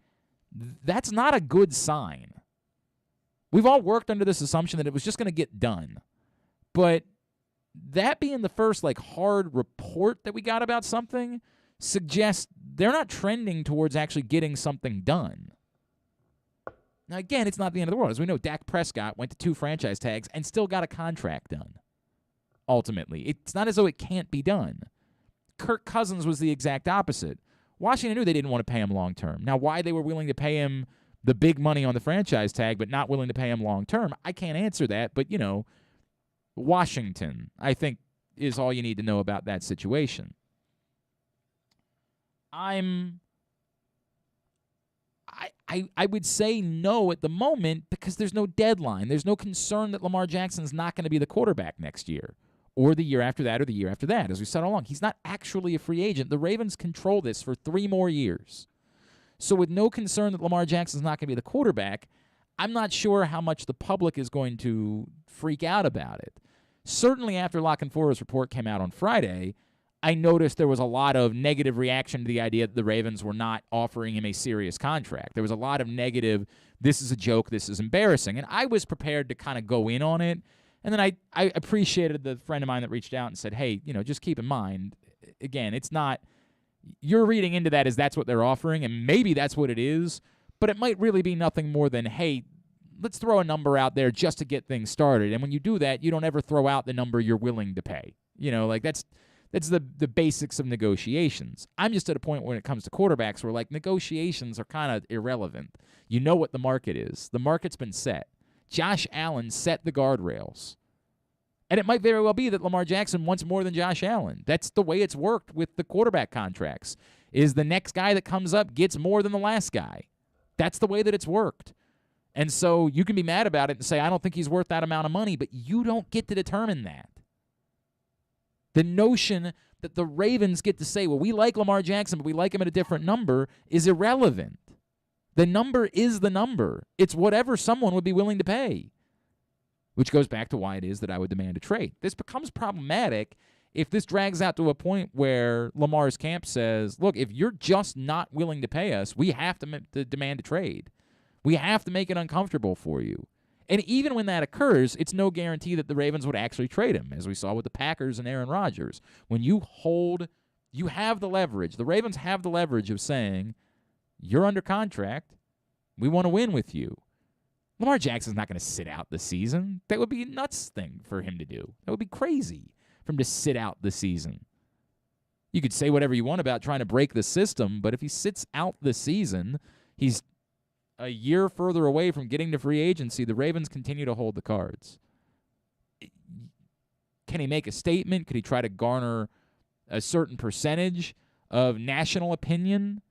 that's not a good sign. We've all worked under this assumption that it was just going to get done. But that being the first, like, hard report that we got about something suggests they're not trending towards actually getting something done. Now, again, it's not the end of the world. As we know, Dak Prescott went to 2 franchise tags and still got a contract done, ultimately. It's not as though it can't be done. Kirk Cousins was the exact opposite. Washington knew they didn't want to pay him long-term. Now, why they were willing to pay him the big money on the franchise tag but not willing to pay him long-term, I can't answer that. But, you know, Washington, I think, is all you need to know about that situation. I would say no at the moment because there's no deadline. There's no concern that Lamar Jackson's not going to be the quarterback next year or the year after that or the year after that. As we said all along, he's not actually a free agent. The Ravens control this for 3 more years. So with no concern that Lamar Jackson's not going to be the quarterback, I'm not sure how much the public is going to freak out about it. Certainly after La Canfora's report came out on Friday, I noticed there was a lot of negative reaction to the idea that the Ravens were not offering him a serious contract. There was a lot of negative, this is a joke, this is embarrassing. And I was prepared to kind of go in on it. And then I appreciated the friend of mine that reached out and said, hey, just keep in mind, again, it's not, you're reading into that as that's what they're offering, and maybe that's what it is, but it might really be nothing more than, hey, let's throw a number out there just to get things started. And when you do that, you don't ever throw out the number you're willing to pay. That's the basics of negotiations. I'm just at a point when it comes to quarterbacks where, negotiations are kind of irrelevant. You know what the market is. The market's been set. Josh Allen set the guardrails. And it might very well be that Lamar Jackson wants more than Josh Allen. That's the way it's worked with the quarterback contracts, is the next guy that comes up gets more than the last guy. That's the way that it's worked. And so you can be mad about it and say, I don't think he's worth that amount of money, but you don't get to determine that. The notion that the Ravens get to say, well, we like Lamar Jackson, but we like him at a different number is irrelevant. The number is the number. It's whatever someone would be willing to pay, which goes back to why it is that I would demand a trade. This becomes problematic if this drags out to a point where Lamar's camp says, look, if you're just not willing to pay us, we have to demand a trade. We have to make it uncomfortable for you. And even when that occurs, it's no guarantee that the Ravens would actually trade him, as we saw with the Packers and Aaron Rodgers. When you have the leverage. The Ravens have the leverage of saying, you're under contract. We want to win with you. Lamar Jackson's not going to sit out the season. That would be a nuts thing for him to do. That would be crazy for him to sit out the season. You could say whatever you want about trying to break the system, but if he sits out the season, he's a year further away from getting to free agency. The Ravens continue to hold the cards. Can he make a statement? Could he try to garner a certain percentage of national opinion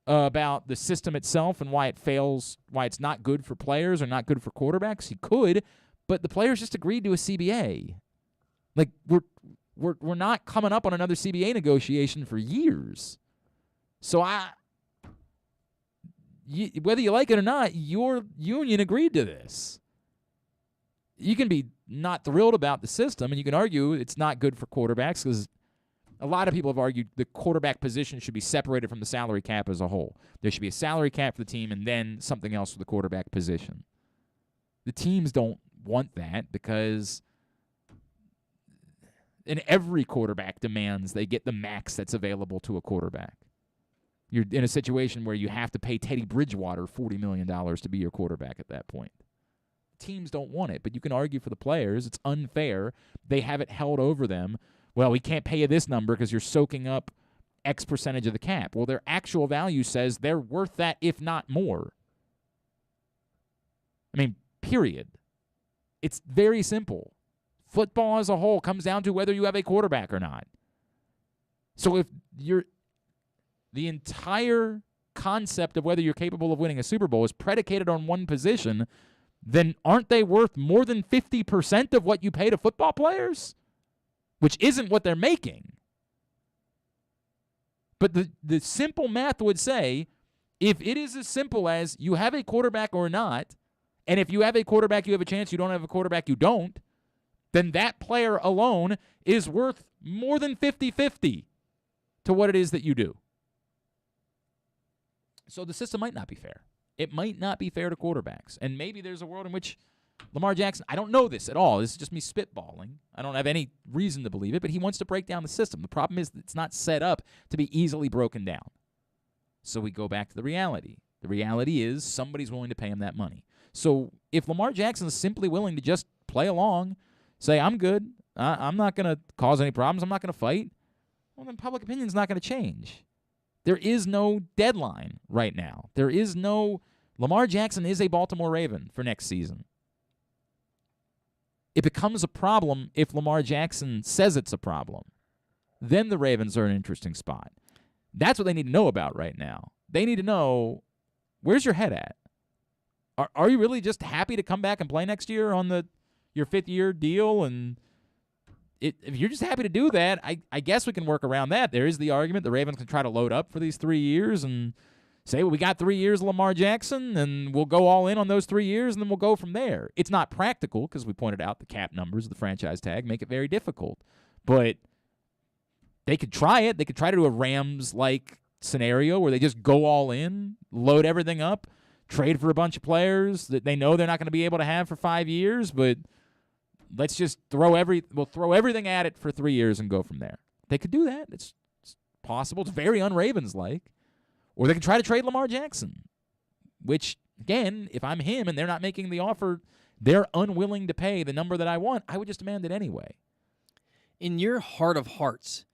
about the system itself and why it fails, why it's not good for players or not good for quarterbacks? He could, but the players just agreed to a CBA. We're not coming up on another CBA negotiation for years. So whether you like it or not, your union agreed to this. You can be not thrilled about the system, and you can argue it's not good for quarterbacks because a lot of people have argued the quarterback position should be separated from the salary cap as a whole. There should be a salary cap for the team and then something else for the quarterback position. The teams don't want that because every quarterback demands they get the max that's available to a quarterback. You're in a situation where you have to pay Teddy Bridgewater $40 million to be your quarterback at that point. Teams don't want it, but you can argue for the players. It's unfair. They have it held over them. Well, we can't pay you this number because you're soaking up X percentage of the cap. Well, their actual value says they're worth that, if not more. I mean, period. It's very simple. Football as a whole comes down to whether you have a quarterback or not. So if the entire concept of whether you're capable of winning a Super Bowl is predicated on one position, then aren't they worth more than 50% of what you pay to football players? Which isn't what they're making. But the simple math would say, if it is as simple as you have a quarterback or not, and if you have a quarterback, you have a chance, you don't have a quarterback, you don't, then that player alone is worth more than 50-50 to what it is that you do. So the system might not be fair. It might not be fair to quarterbacks. And maybe there's a world in which Lamar Jackson, I don't know this at all. This is just me spitballing. I don't have any reason to believe it, but he wants to break down the system. The problem is that it's not set up to be easily broken down. So we go back to the reality. The reality is somebody's willing to pay him that money. So if Lamar Jackson is simply willing to just play along, say, I'm good, I'm not going to cause any problems, I'm not going to fight, well, then public opinion is not going to change. There is no deadline right now. Lamar Jackson is a Baltimore Raven for next season. It becomes a problem if Lamar Jackson says it's a problem. Then the Ravens are in an interesting spot. That's what they need to know about right now. They need to know, where's your head at? Are you really just happy to come back and play next year on your fifth-year deal? And if you're just happy to do that, I guess we can work around that. There is the argument the Ravens can try to load up for these 3 years and say, well, we got 3 years of Lamar Jackson, and we'll go all in on those 3 years, and then we'll go from there. It's not practical because we pointed out the cap numbers of the franchise tag make it very difficult. But They could try it. They could try to do a Rams-like scenario where they just go all in, load everything up, trade for a bunch of players that they know they're not going to be able to have for 5 years, but let's just we'll throw everything at it for 3 years and go from there. They could do that. It's possible. It's very un-Ravens-like. Or they could try to trade Lamar Jackson, which, again, if I'm him and they're not making the offer, they're unwilling to pay the number that I want, I would just demand it anyway. In your heart of hearts,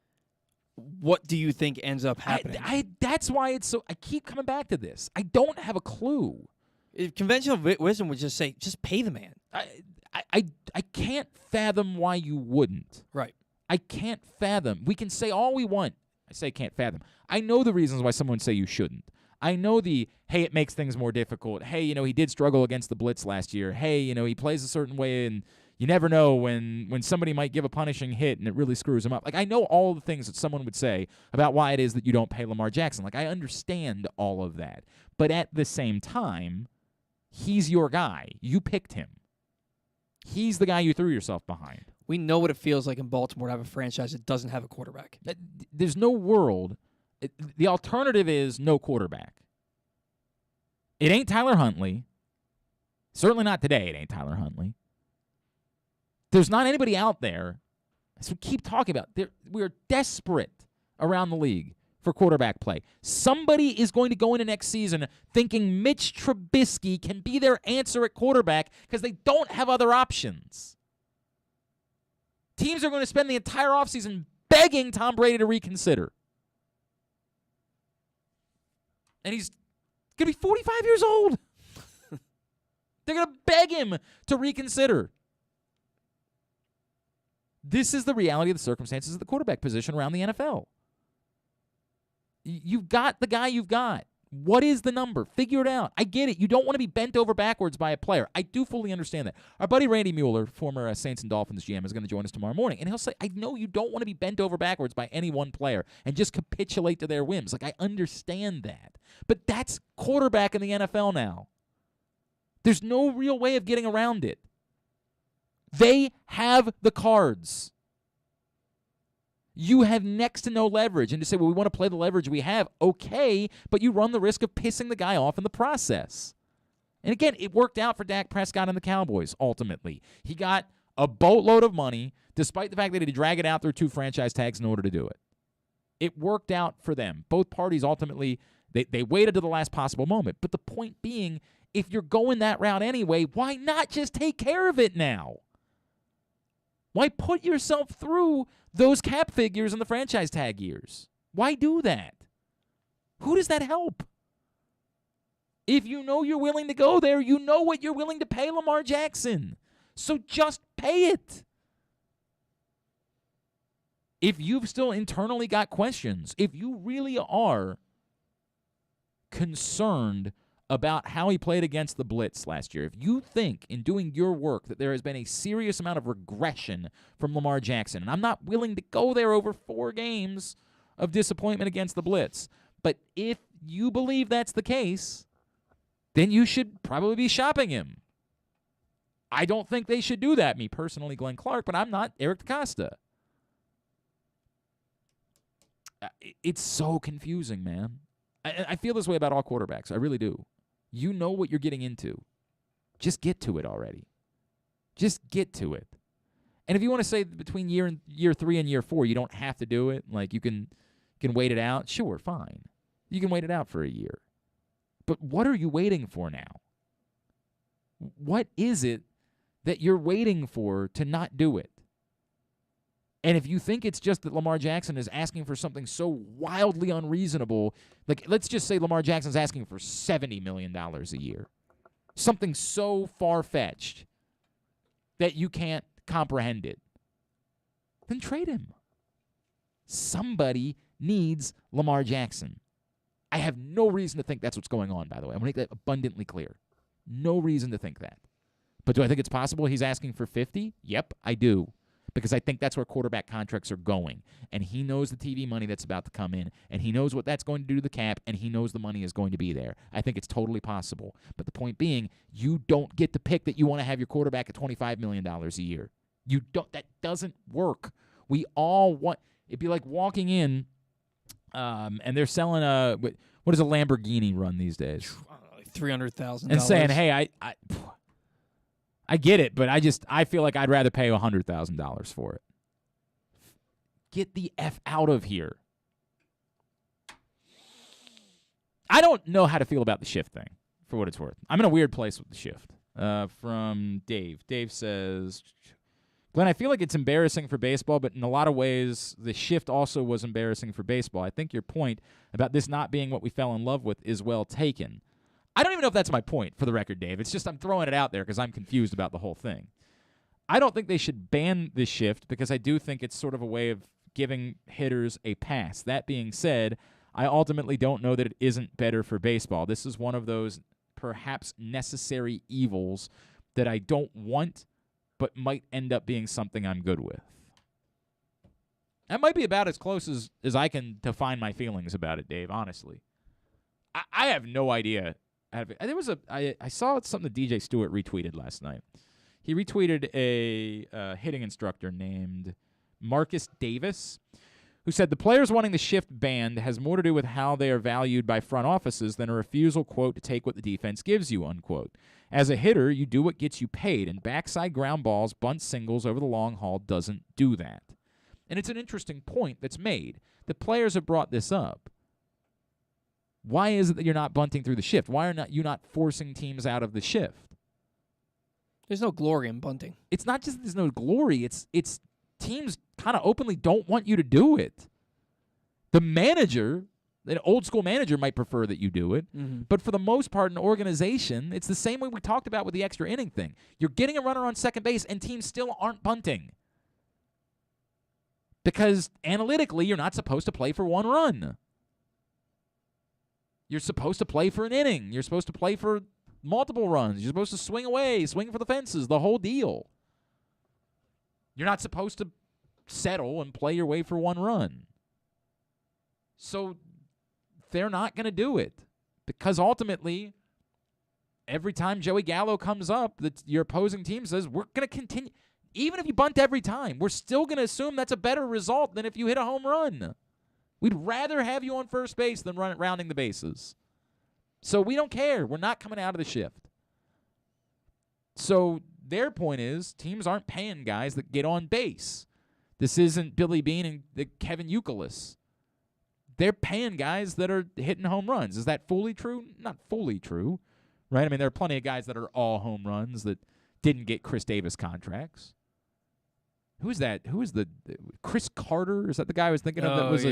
what do you think ends up happening? That's why it's so. I keep coming back to this. I don't have a clue. If conventional wisdom would just say, just pay the man. I can't fathom why you wouldn't. Right. I can't fathom. We can say all we want. I say can't fathom. I know the reasons why someone would say you shouldn't. I know hey, it makes things more difficult. Hey, he did struggle against the blitz last year. Hey, he plays a certain way, and you never know when somebody might give a punishing hit and it really screws him up. Like, I know all the things that someone would say about why it is that you don't pay Lamar Jackson. Like, I understand all of that. But at the same time, he's your guy. You picked him. He's the guy you threw yourself behind. We know what it feels like in Baltimore to have a franchise that doesn't have a quarterback. There's no world. The alternative is no quarterback. It ain't Tyler Huntley. Certainly not today, it ain't Tyler Huntley. There's not anybody out there, as we keep talking about, we're desperate around the league for quarterback play. Somebody is going to go into next season thinking Mitch Trubisky can be their answer at quarterback because they don't have other options. Teams are going to spend the entire offseason begging Tom Brady to reconsider. And he's going to be 45 years old. They're going to beg him to reconsider. This is the reality of the circumstances of the quarterback position around the NFL. You've got the guy you've got. What is the number? Figure it out. I get it. You don't want to be bent over backwards by a player. I do fully understand that. Our buddy Randy Mueller, former Saints and Dolphins GM, is going to join us tomorrow morning, and he'll say, I know you don't want to be bent over backwards by any one player and just capitulate to their whims. Like, I understand that. But that's quarterback in the NFL now. There's no real way of getting around it. They have the cards. You have next to no leverage. And to say, well, we want to play the leverage we have, okay, but you run the risk of pissing the guy off in the process. And again, it worked out for Dak Prescott and the Cowboys, ultimately. He got a boatload of money, despite the fact that he had to drag it out through 2 franchise tags in order to do it. It worked out for them. Both parties ultimately, they waited to the last possible moment. But the point being, if you're going that route anyway, why not just take care of it now? Why put yourself through those cap figures in the franchise tag years? Why do that? Who does that help? If you know you're willing to go there, you know what you're willing to pay Lamar Jackson. So just pay it. If you've still internally got questions, if you really are concerned about how he played against the blitz last year, if you think in doing your work that there has been a serious amount of regression from Lamar Jackson, and I'm not willing to go there over 4 games of disappointment against the blitz, but if you believe that's the case, then you should probably be shopping him. I don't think they should do that, me personally, Glenn Clark, but I'm not Eric DeCosta. It's so confusing, man. I feel this way about all quarterbacks. I really do. You know what you're getting into. Just get to it already. Just get to it. And if you want to say between year 3 and year 4, you don't have to do it. Like you can wait it out. Sure, fine. You can wait it out for a year. But what are you waiting for now? What is it that you're waiting for to not do it? And if you think it's just that Lamar Jackson is asking for something so wildly unreasonable, like let's just say Lamar Jackson's asking for $70 million a year, something so far-fetched that you can't comprehend it, then trade him. Somebody needs Lamar Jackson. I have no reason to think that's what's going on, by the way. I'm going to make that abundantly clear. No reason to think that. But do I think it's possible he's asking for 50? Yep, I do. Because I think that's where quarterback contracts are going. And he knows the TV money that's about to come in, and he knows what that's going to do to the cap, and he knows the money is going to be there. I think it's totally possible. But the point being, you don't get to pick that you want to have your quarterback at $25 million a year. You don't. That doesn't work. We all want It'd be like walking in, and they're selling what does a Lamborghini run these days? Like $300,000. And saying, hey, I get it, but I feel like I'd rather pay $100,000 for it. Get the F out of here. I don't know how to feel about the shift thing, for what it's worth. I'm in a weird place with the shift. From Dave. Dave says, Glenn, I feel like it's embarrassing for baseball, but in a lot of ways, the shift also was embarrassing for baseball. I think your point about this not being what we fell in love with is well taken. I don't even know if that's my point, for the record, Dave. It's just I'm throwing it out there because I'm confused about the whole thing. I don't think they should ban this shift because I do think it's sort of a way of giving hitters a pass. That being said, I ultimately don't know that it isn't better for baseball. This is one of those perhaps necessary evils that I don't want, but might end up being something I'm good with. That might be about as close as I can define my feelings about it, Dave, honestly. I have no idea. I saw something that DJ Stewart retweeted last night. He retweeted a hitting instructor named Marcus Davis, who said the players wanting the shift banned has more to do with how they are valued by front offices than a refusal, quote, to take what the defense gives you, unquote. As a hitter, you do what gets you paid, and backside ground balls, bunt singles over the long haul doesn't do that. And it's an interesting point that's made. The players have brought this up. Why is it that you're not bunting through the shift? Why are you not forcing teams out of the shift? There's no glory in bunting. It's not just that there's no glory. It's teams kind of openly don't want you to do it. The manager, an old-school manager might prefer that you do it, but for the most part, an organization, it's the same way we talked about with the extra inning thing. You're getting a runner on second base, and teams still aren't bunting. Because analytically, you're not supposed to play for one run. You're supposed to play for an inning. You're supposed to play for multiple runs. You're supposed to swing away, swing for the fences, the whole deal. You're not supposed to settle and play your way for one run. So they're not going to do it because ultimately, every time Joey Gallo comes up, your opposing team says, we're going to continue. Even if you bunt every time, we're still going to assume that's a better result than if you hit a home run. We'd rather have you on first base than rounding the bases. So we don't care. We're not coming out of the shift. So their point is teams aren't paying guys that get on base. This isn't Billy Beane and Kevin Youkilis. They're paying guys that are hitting home runs. Is that fully true? Not fully true, right? I mean, there are plenty of guys that are all home runs that didn't get Chris Davis contracts. Who is that? Who is the Chris Carter? Is that the guy I was thinking of? That was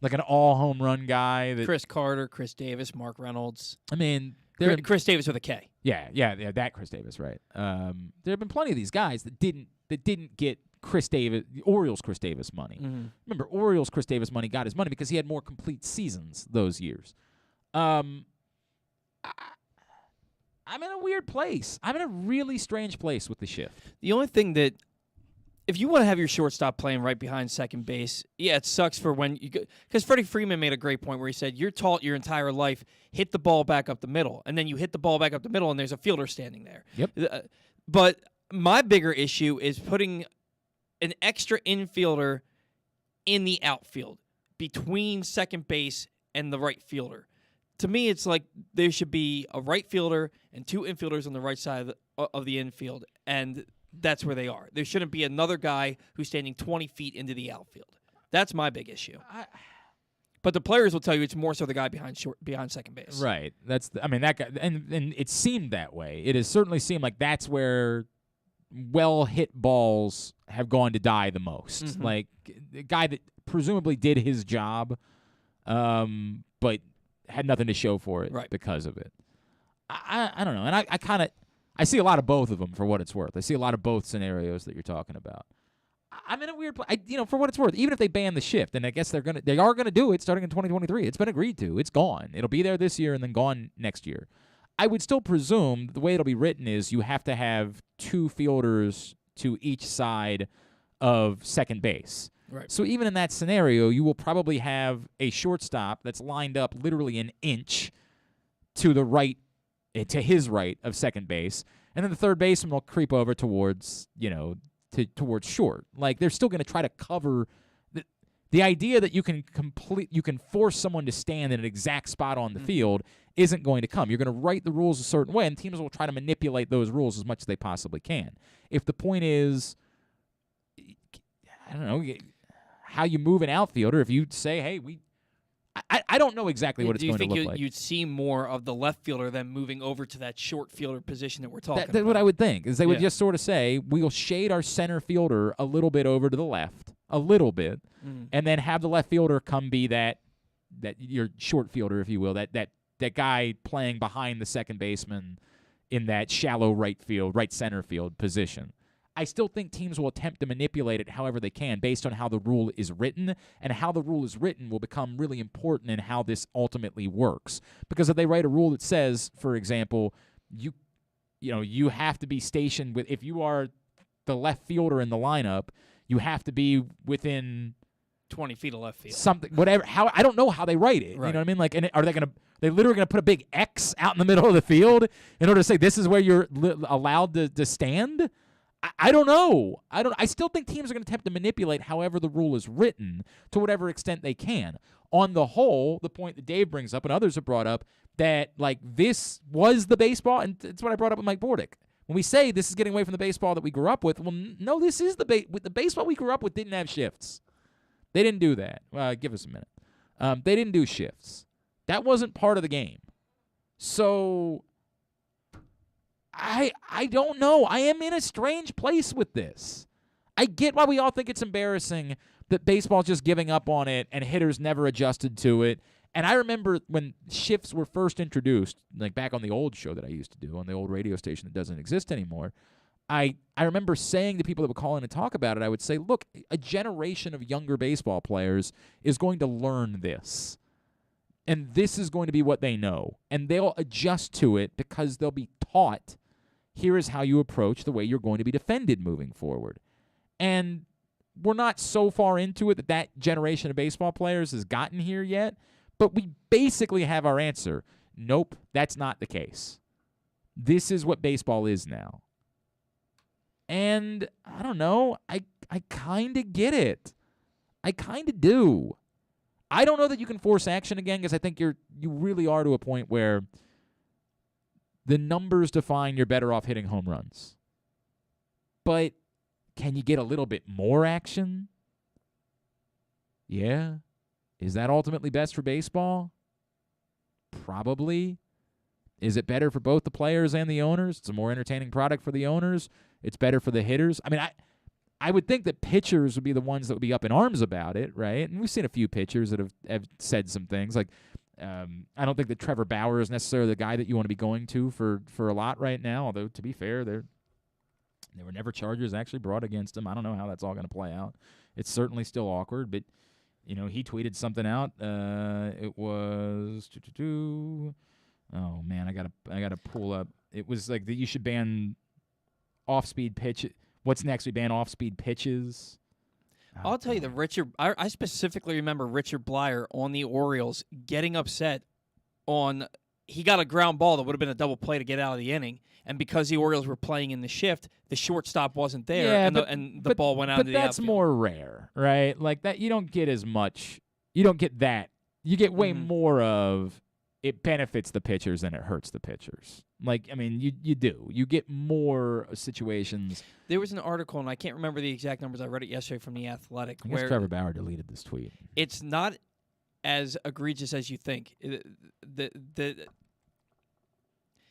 like an all home run guy. Chris Carter, Chris Davis, Mark Reynolds. I mean, Chris Davis with a K. Yeah, that Chris Davis, right? There have been plenty of these guys that didn't get Chris Davis, Orioles Chris Davis money. Remember, Orioles Chris Davis money got his money because he had more complete seasons those years. I'm in a weird place. I'm in a really strange place with the shift. The only thing that, if you want to have your shortstop playing right behind second base, yeah, it sucks for when you go, because Freddie Freeman made a great point where he said, you're taught your entire life, hit the ball back up the middle, and then you hit the ball back up the middle, and there's a fielder standing there. Yep. But my bigger issue is putting an extra infielder in the outfield between second base and the right fielder. To me, it's like there should be a right fielder and two infielders on the right side of the infield, and that's where they are. There shouldn't be another guy who's standing 20 feet into the outfield. That's my big issue. But the players will tell you it's more so the guy behind second base. Right. That guy, and it seemed that way. It has certainly seemed like that's where well-hit balls have gone to die the most. Like the guy that presumably did his job, but had nothing to show for it because of it. I don't know. And I see a lot of both of them for what it's worth. I see a lot of both scenarios that you're talking about. I'm in a weird place. For what it's worth, even if they ban the shift, and I guess they are gonna do it starting in 2023. It's been agreed to. It's gone. It'll be there this year and then gone next year. I would still presume the way it'll be written is you have to have two fielders to each side of second base. Right. So even in that scenario, you will probably have a shortstop that's lined up literally an inch to the right, to his right of second base, and then the third baseman will creep over towards, towards short. Like they're still going to try to cover. The idea that you can force someone to stand in an exact spot on the field isn't going to come. You're going to write the rules a certain way, and teams will try to manipulate those rules as much as they possibly can. If the point is, I don't know, how you move an outfielder, if you say, hey, I don't know exactly what it's going to look like. Do you think you'd see more of the left fielder than moving over to that short fielder position that we're talking about? That's what I would think, is they would just sort of say, we'll shade our center fielder a little bit over to the left, a little bit, and then have the left fielder come be that your short fielder, if you will, that guy playing behind the second baseman in that shallow right center field position. I still think teams will attempt to manipulate it however they can based on how the rule is written, and how the rule is written will become really important in how this ultimately works. Because if they write a rule that says, for example, you have to be stationed with, if you are the left fielder in the lineup, you have to be within 20 feet of left field. Something, whatever. How I don't know how they write it. Right. You know what I mean? Like, and are they literally gonna put a big X out in the middle of the field in order to say this is where you're allowed to stand? I don't know. I still think teams are going to attempt to manipulate however the rule is written to whatever extent they can. On the whole, the point that Dave brings up and others have brought up, that like this was the baseball, and it's what I brought up with Mike Bordick. When we say this is getting away from the baseball that we grew up with, well, no, this is the baseball we grew up with didn't have shifts. They didn't do that. Well, give us a minute. They didn't do shifts. That wasn't part of the game. So I don't know. I am in a strange place with this. I get why we all think it's embarrassing that baseball's just giving up on it and hitters never adjusted to it. And I remember when shifts were first introduced, like back on the old show that I used to do on the old radio station that doesn't exist anymore, I remember saying to people that would call in and talk about it, I would say, look, a generation of younger baseball players is going to learn this. And this is going to be what they know. And they'll adjust to it because they'll be taught, here is how you approach the way you're going to be defended moving forward. And we're not so far into it that generation of baseball players has gotten here yet, but we basically have our answer. Nope, that's not the case. This is what baseball is now. And I don't know, I kind of get it. I kind of do. I don't know that you can force action again, because I think you really are to a point where the numbers define you're better off hitting home runs. But can you get a little bit more action? Yeah. Is that ultimately best for baseball? Probably. Is it better for both the players and the owners? It's a more entertaining product for the owners. It's better for the hitters. I mean, I would think that pitchers would be the ones that would be up in arms about it, right? And we've seen a few pitchers that have said some things. Like, I don't think that Trevor Bauer is necessarily the guy that you want to be going to for a lot right now, although, to be fair, there were never charges actually brought against him. I don't know how that's all going to play out. It's certainly still awkward, but, he tweeted something out. It was oh man, I gotta pull up. It was like that you should ban off-speed pitch. What's next? We ban off-speed pitches. I'll tell you I specifically remember Richard Blyer on the Orioles getting upset he got a ground ball that would have been a double play to get out of the inning, and because the Orioles were playing in the shift, the shortstop wasn't there, and the ball went out into the outfield. But that's more rare, right? Like that, you don't get as much. You don't get that. You get way more of it benefits the pitchers than it hurts the pitchers. Like, I mean, you do. You get more situations. There was an article, and I can't remember the exact numbers. I read it yesterday from The Athletic. I guess Trevor Bauer deleted this tweet. It's not as egregious as you think.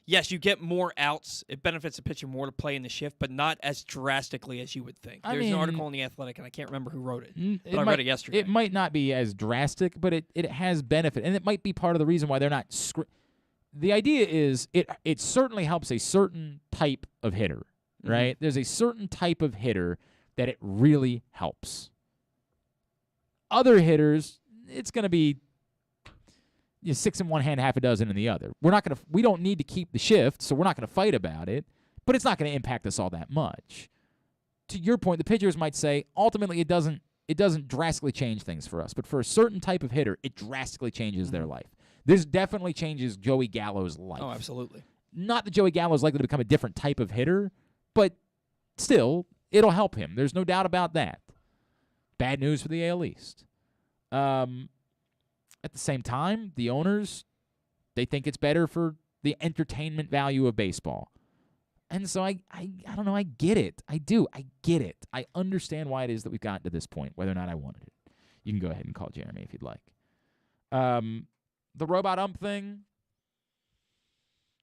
Yes, you get more outs. It benefits the pitcher more to play in the shift, but not as drastically as you would think. There's an article in The Athletic, and I can't remember who wrote it, but I read it yesterday. It might not be as drastic, but it has benefit, and it might be part of the reason why they're not the idea is it certainly helps a certain type of hitter, right? There's a certain type of hitter that it really helps. Other hitters, it's going to be 6 in one hand, half a dozen in the other. We don't need to keep the shift, so we're not going to fight about it, but it's not going to impact us all that much. To your point, the pitchers might say, ultimately it doesn't drastically change things for us, but for a certain type of hitter, it drastically changes their life. This definitely changes Joey Gallo's life. Oh, absolutely. Not that Joey Gallo is likely to become a different type of hitter, but still, it'll help him. There's no doubt about that. Bad news for the AL East. At the same time, the owners, they think it's better for the entertainment value of baseball. And so I don't know, I get it. I do. I get it. I understand why it is that we've gotten to this point, whether or not I wanted it. You can go ahead and call Jeremy if you'd like. The robot ump thing,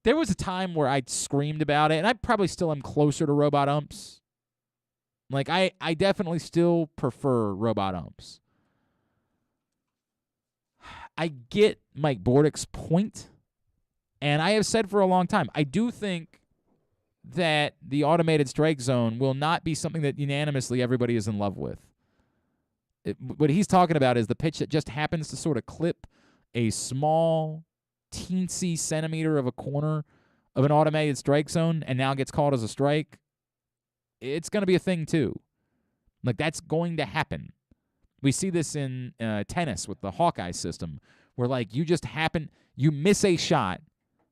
there was a time where I screamed about it, and I probably still am closer to robot umps. Like, I definitely still prefer robot umps. I get Mike Bordick's point, and I have said for a long time, I do think that the automated strike zone will not be something that unanimously everybody is in love with. What he's talking about is the pitch that just happens to sort of clip a small, teensy centimeter of a corner of an automated strike zone and now gets called as a strike. It's going to be a thing, too. Like, that's going to happen. We see this in tennis with the Hawkeye system, where, like, you miss a shot,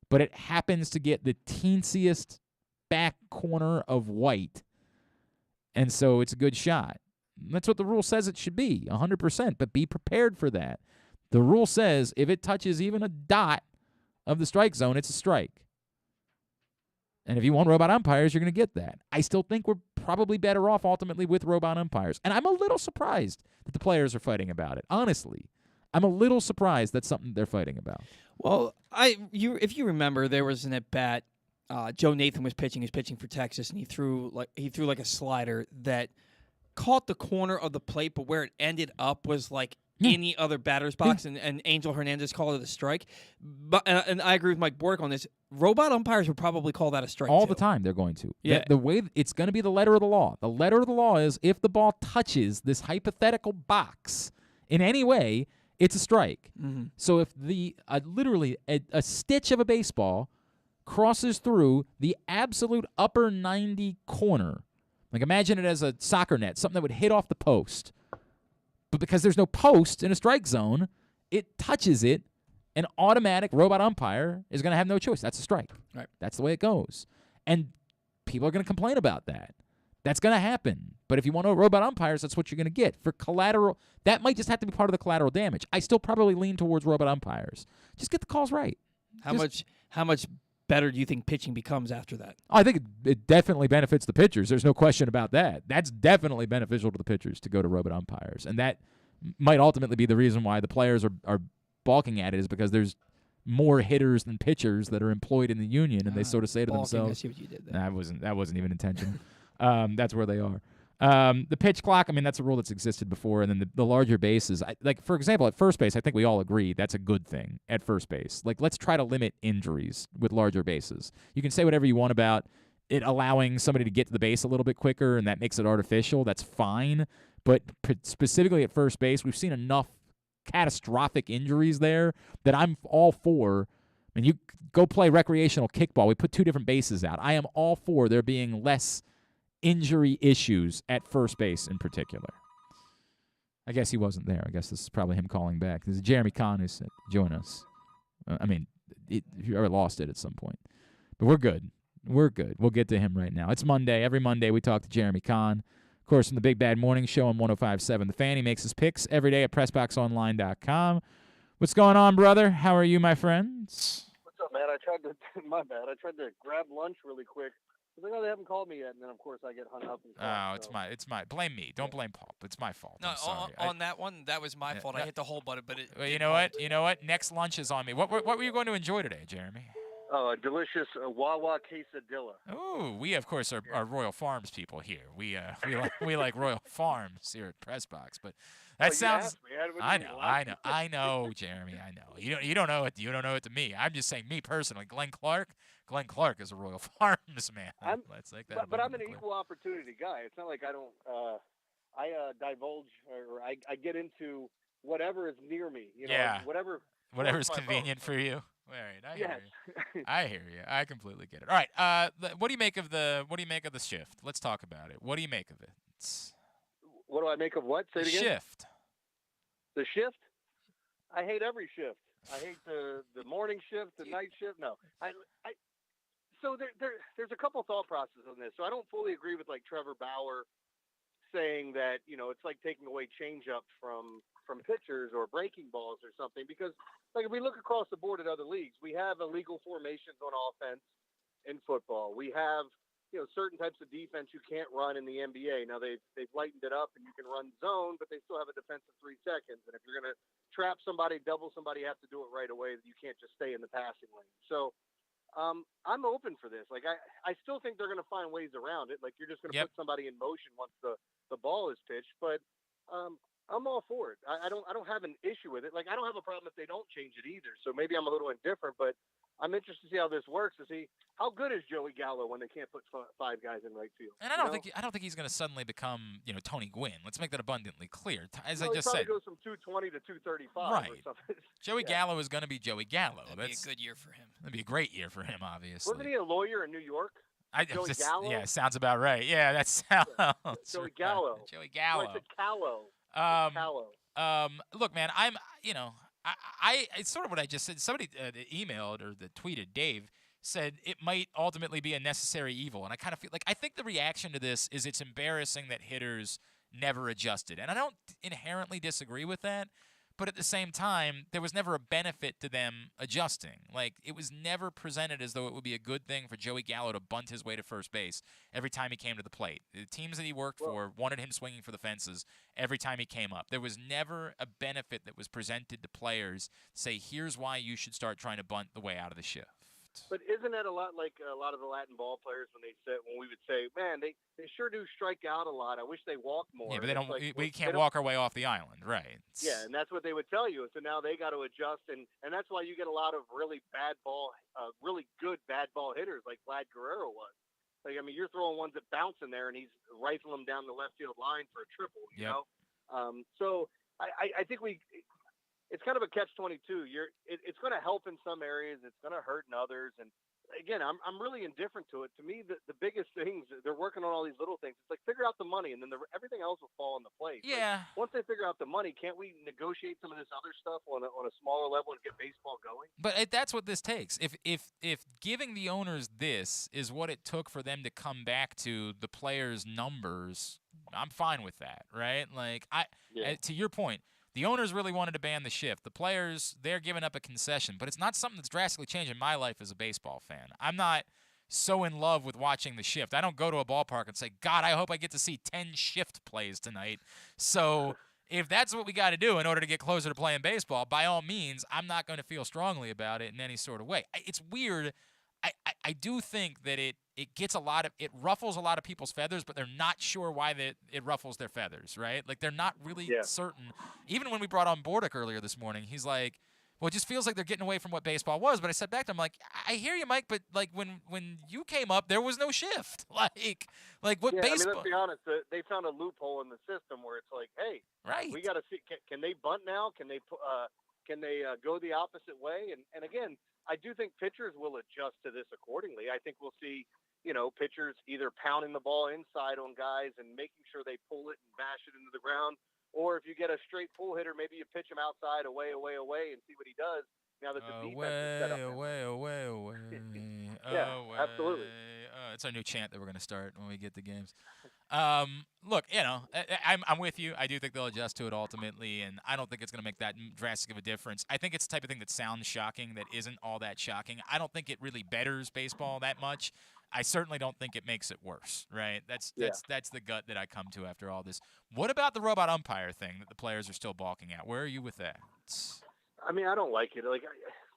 but it happens to get the teensiest back corner of white, and so it's a good shot. That's what the rule says it should be, 100%, but be prepared for that. The rule says if it touches even a dot of the strike zone, it's a strike. And if you want robot umpires, you're going to get that. I still think we're probably better off ultimately with robot umpires. And I'm a little surprised that the players are fighting about it. Honestly, I'm a little surprised that's something they're fighting about. Well, if you remember, there was an at-bat. Joe Nathan was pitching. He was pitching for Texas, and he threw like a slider that caught the corner of the plate, but where it ended up was like any other batter's box, and Angel Hernandez called it a strike. But and I agree with Mike Bordick on this. Robot umpires would probably call that a strike all the time. They're going to. Yeah. The way it's going to be the letter of the law. The letter of the law is if the ball touches this hypothetical box in any way, it's a strike. Mm-hmm. So if literally a stitch of a baseball crosses through the absolute upper 90 corner, like imagine it as a soccer net, something that would hit off the post. But because there's no post in a strike zone, it touches it. An automatic robot umpire is going to have no choice. That's a strike. Right. That's the way it goes. And people are going to complain about that. That's going to happen. But if you want robot umpires, that's what you're going to get. For collateral, that might just have to be part of the collateral damage. I still probably lean towards robot umpires. Just get the calls right. How much better do you think pitching becomes after that? I think it definitely benefits the pitchers. There's no question about that. That's definitely beneficial to the pitchers to go to robot umpires. And that might ultimately be the reason why the players are balking at it, is because there's more hitters than pitchers that are employed in the union, and they sort of say to themselves, I see what you did there. That wasn't even intentional. That's where they are. The pitch clock, I mean, that's a rule that's existed before, and then the larger bases. Like, for example, at first base, I think we all agree that's a good thing at first base. Like, let's try to limit injuries with larger bases. You can say whatever you want about it allowing somebody to get to the base a little bit quicker, and that makes it artificial. That's fine. But specifically at first base, we've seen enough catastrophic injuries there that I'm all for. I mean, you go play recreational kickball. We put two different bases out. I am all for there being less injury issues at first base in particular. I guess he wasn't there. I guess this is probably him calling back. This is Jeremy Conn who said, join us. If you ever lost it at some point. But we're good. We're good. We'll get to him right now. It's Monday. Every Monday we talk to Jeremy Conn. Of course, from the Big Bad Morning Show on 105.7 The Fan. He makes his picks every day at PressBoxOnline.com. What's going on, brother? How are you, my friends? What's up, man? I tried to grab lunch really quick. I was like, they haven't called me yet, and then, of course, I get hung up. It's my. Blame me. Don't blame Paul. It's my fault. No, I'm sorry. on that one, that was my fault. I hit the whole button, but it. Well, you know what? You know what? Next lunch is on me. What were you going to enjoy today, Jeremy? Oh, a delicious Wawa quesadilla. Oh, we of course are Royal Farms people here. We like Royal Farms here at PressBox, but that sounds. I know, Jeremy. I know. You don't know it. You don't know it to me. I'm just saying, me personally, Glenn Clark is a Royal Farms man. Let's like that. But I'm an equal opportunity guy. It's not like I don't. I divulge or I get into whatever is near me. You know, yeah. Whatever's convenient for you. All right, I hear you. I completely get it. All right, what do you make of the shift? Let's talk about it. What do you make of it? What do I make of what? Say it again. Shift. The shift? I hate every shift. I hate the morning shift, the night shift. No, so there's a couple thought processes on this. So I don't fully agree with like Trevor Bauer saying that, it's like taking away changeup from pitchers or breaking balls or something, because like if we look across the board at other leagues, we have illegal formations on offense in football. We have, certain types of defense you can't run in the NBA. Now they've lightened it up and you can run zone, but they still have a defensive 3 seconds. And if you're going to trap somebody, double somebody, you have to do it right away. You can't just stay in the passing lane. So I'm open for this. Like I still think they're going to find ways around it. Like you're just going to put somebody in motion once the ball is pitched, but I'm all for it. I don't have an issue with it. Like I don't have a problem if they don't change it either. So maybe I'm a little indifferent, but I'm interested to see how this works, to see how good is Joey Gallo when they can't put 5 guys in right field. And I don't think he's going to suddenly become Tony Gwynn. Let's make that abundantly clear. As I just said, said, goes from 220 to 235 right. or something. Joey Gallo is going to be Joey Gallo. That'd be a good year for him. That'd be a great year for him, obviously. Wasn't he a lawyer in New York? Joey Gallo? Yeah, sounds about right. Yeah, that sounds. Joey Gallo. Joey Gallo. Oh, it's a Callow. Look, man, it's sort of what I just said. Somebody emailed or tweeted, Dave said it might ultimately be a necessary evil. And I kind of feel like, I think the reaction to this is it's embarrassing that hitters never adjusted. And I don't inherently disagree with that. But at the same time, there was never a benefit to them adjusting. Like, it was never presented as though it would be a good thing for Joey Gallo to bunt his way to first base every time he came to the plate. The teams that he worked for wanted him swinging for the fences every time he came up. There was never a benefit that was presented to players to say, here's why you should start trying to bunt the way out of the shift. But isn't that a lot like a lot of the Latin ball players when we would say, man, they sure do strike out a lot. I wish they walked more. Yeah, but they don't. Like, we can't walk our way off the island, right? Yeah, and that's what they would tell you. So now they got to adjust, and that's why you get a lot of really really good bad ball hitters like Vlad Guerrero was. Like, I mean, you're throwing ones that bounce in there, and he's rifling them down the left field line for a triple. You know, so I think it's kind of a catch-22. It's going to help in some areas. It's going to hurt in others. And again, I'm really indifferent to it. To me, the biggest things, they're working on all these little things. It's like, figure out the money, and then everything else will fall into place. Yeah. Like, once they figure out the money, can't we negotiate some of this other stuff on a smaller level and get baseball going? But that's what this takes. If giving the owners this is what it took for them to come back to the players' numbers, I'm fine with that, right? Like, to your point, the owners really wanted to ban the shift. The players, they're giving up a concession. But it's not something that's drastically changing my life as a baseball fan. I'm not so in love with watching the shift. I don't go to a ballpark and say, God, I hope I get to see 10 shift plays tonight. So if that's what we got to do in order to get closer to playing baseball, by all means, I'm not going to feel strongly about it in any sort of way. It's weird. I do think that it ruffles a lot of people's feathers, but they're not sure why it ruffles their feathers, right? Like, they're not really certain. Even when we brought on Bordick earlier this morning, he's like, well, it just feels like they're getting away from what baseball was. But I said back to him, like, I hear you, Mike, but like when you came up, there was no shift. Like what baseball? I mean, let's be honest. They found a loophole in the system where it's like, hey, we got to see. Can they bunt now? Can they go the opposite way? And again, I do think pitchers will adjust to this accordingly. I think we'll see, pitchers either pounding the ball inside on guys and making sure they pull it and bash it into the ground. Or if you get a straight pull hitter, maybe you pitch him outside, away, and see what he does. Now that the defense is set up. Away. Yeah, absolutely. It's our new chant that we're going to start when we get to games. Look, I'm with you. I do think they'll adjust to it ultimately, and I don't think it's going to make that drastic of a difference. I think it's the type of thing that sounds shocking that isn't all that shocking. I don't think it really betters baseball that much. I certainly don't think it makes it worse, right? That's the gut that I come to after all this. What about the robot umpire thing that the players are still balking at? Where are you with that? I mean, I don't like it. Like,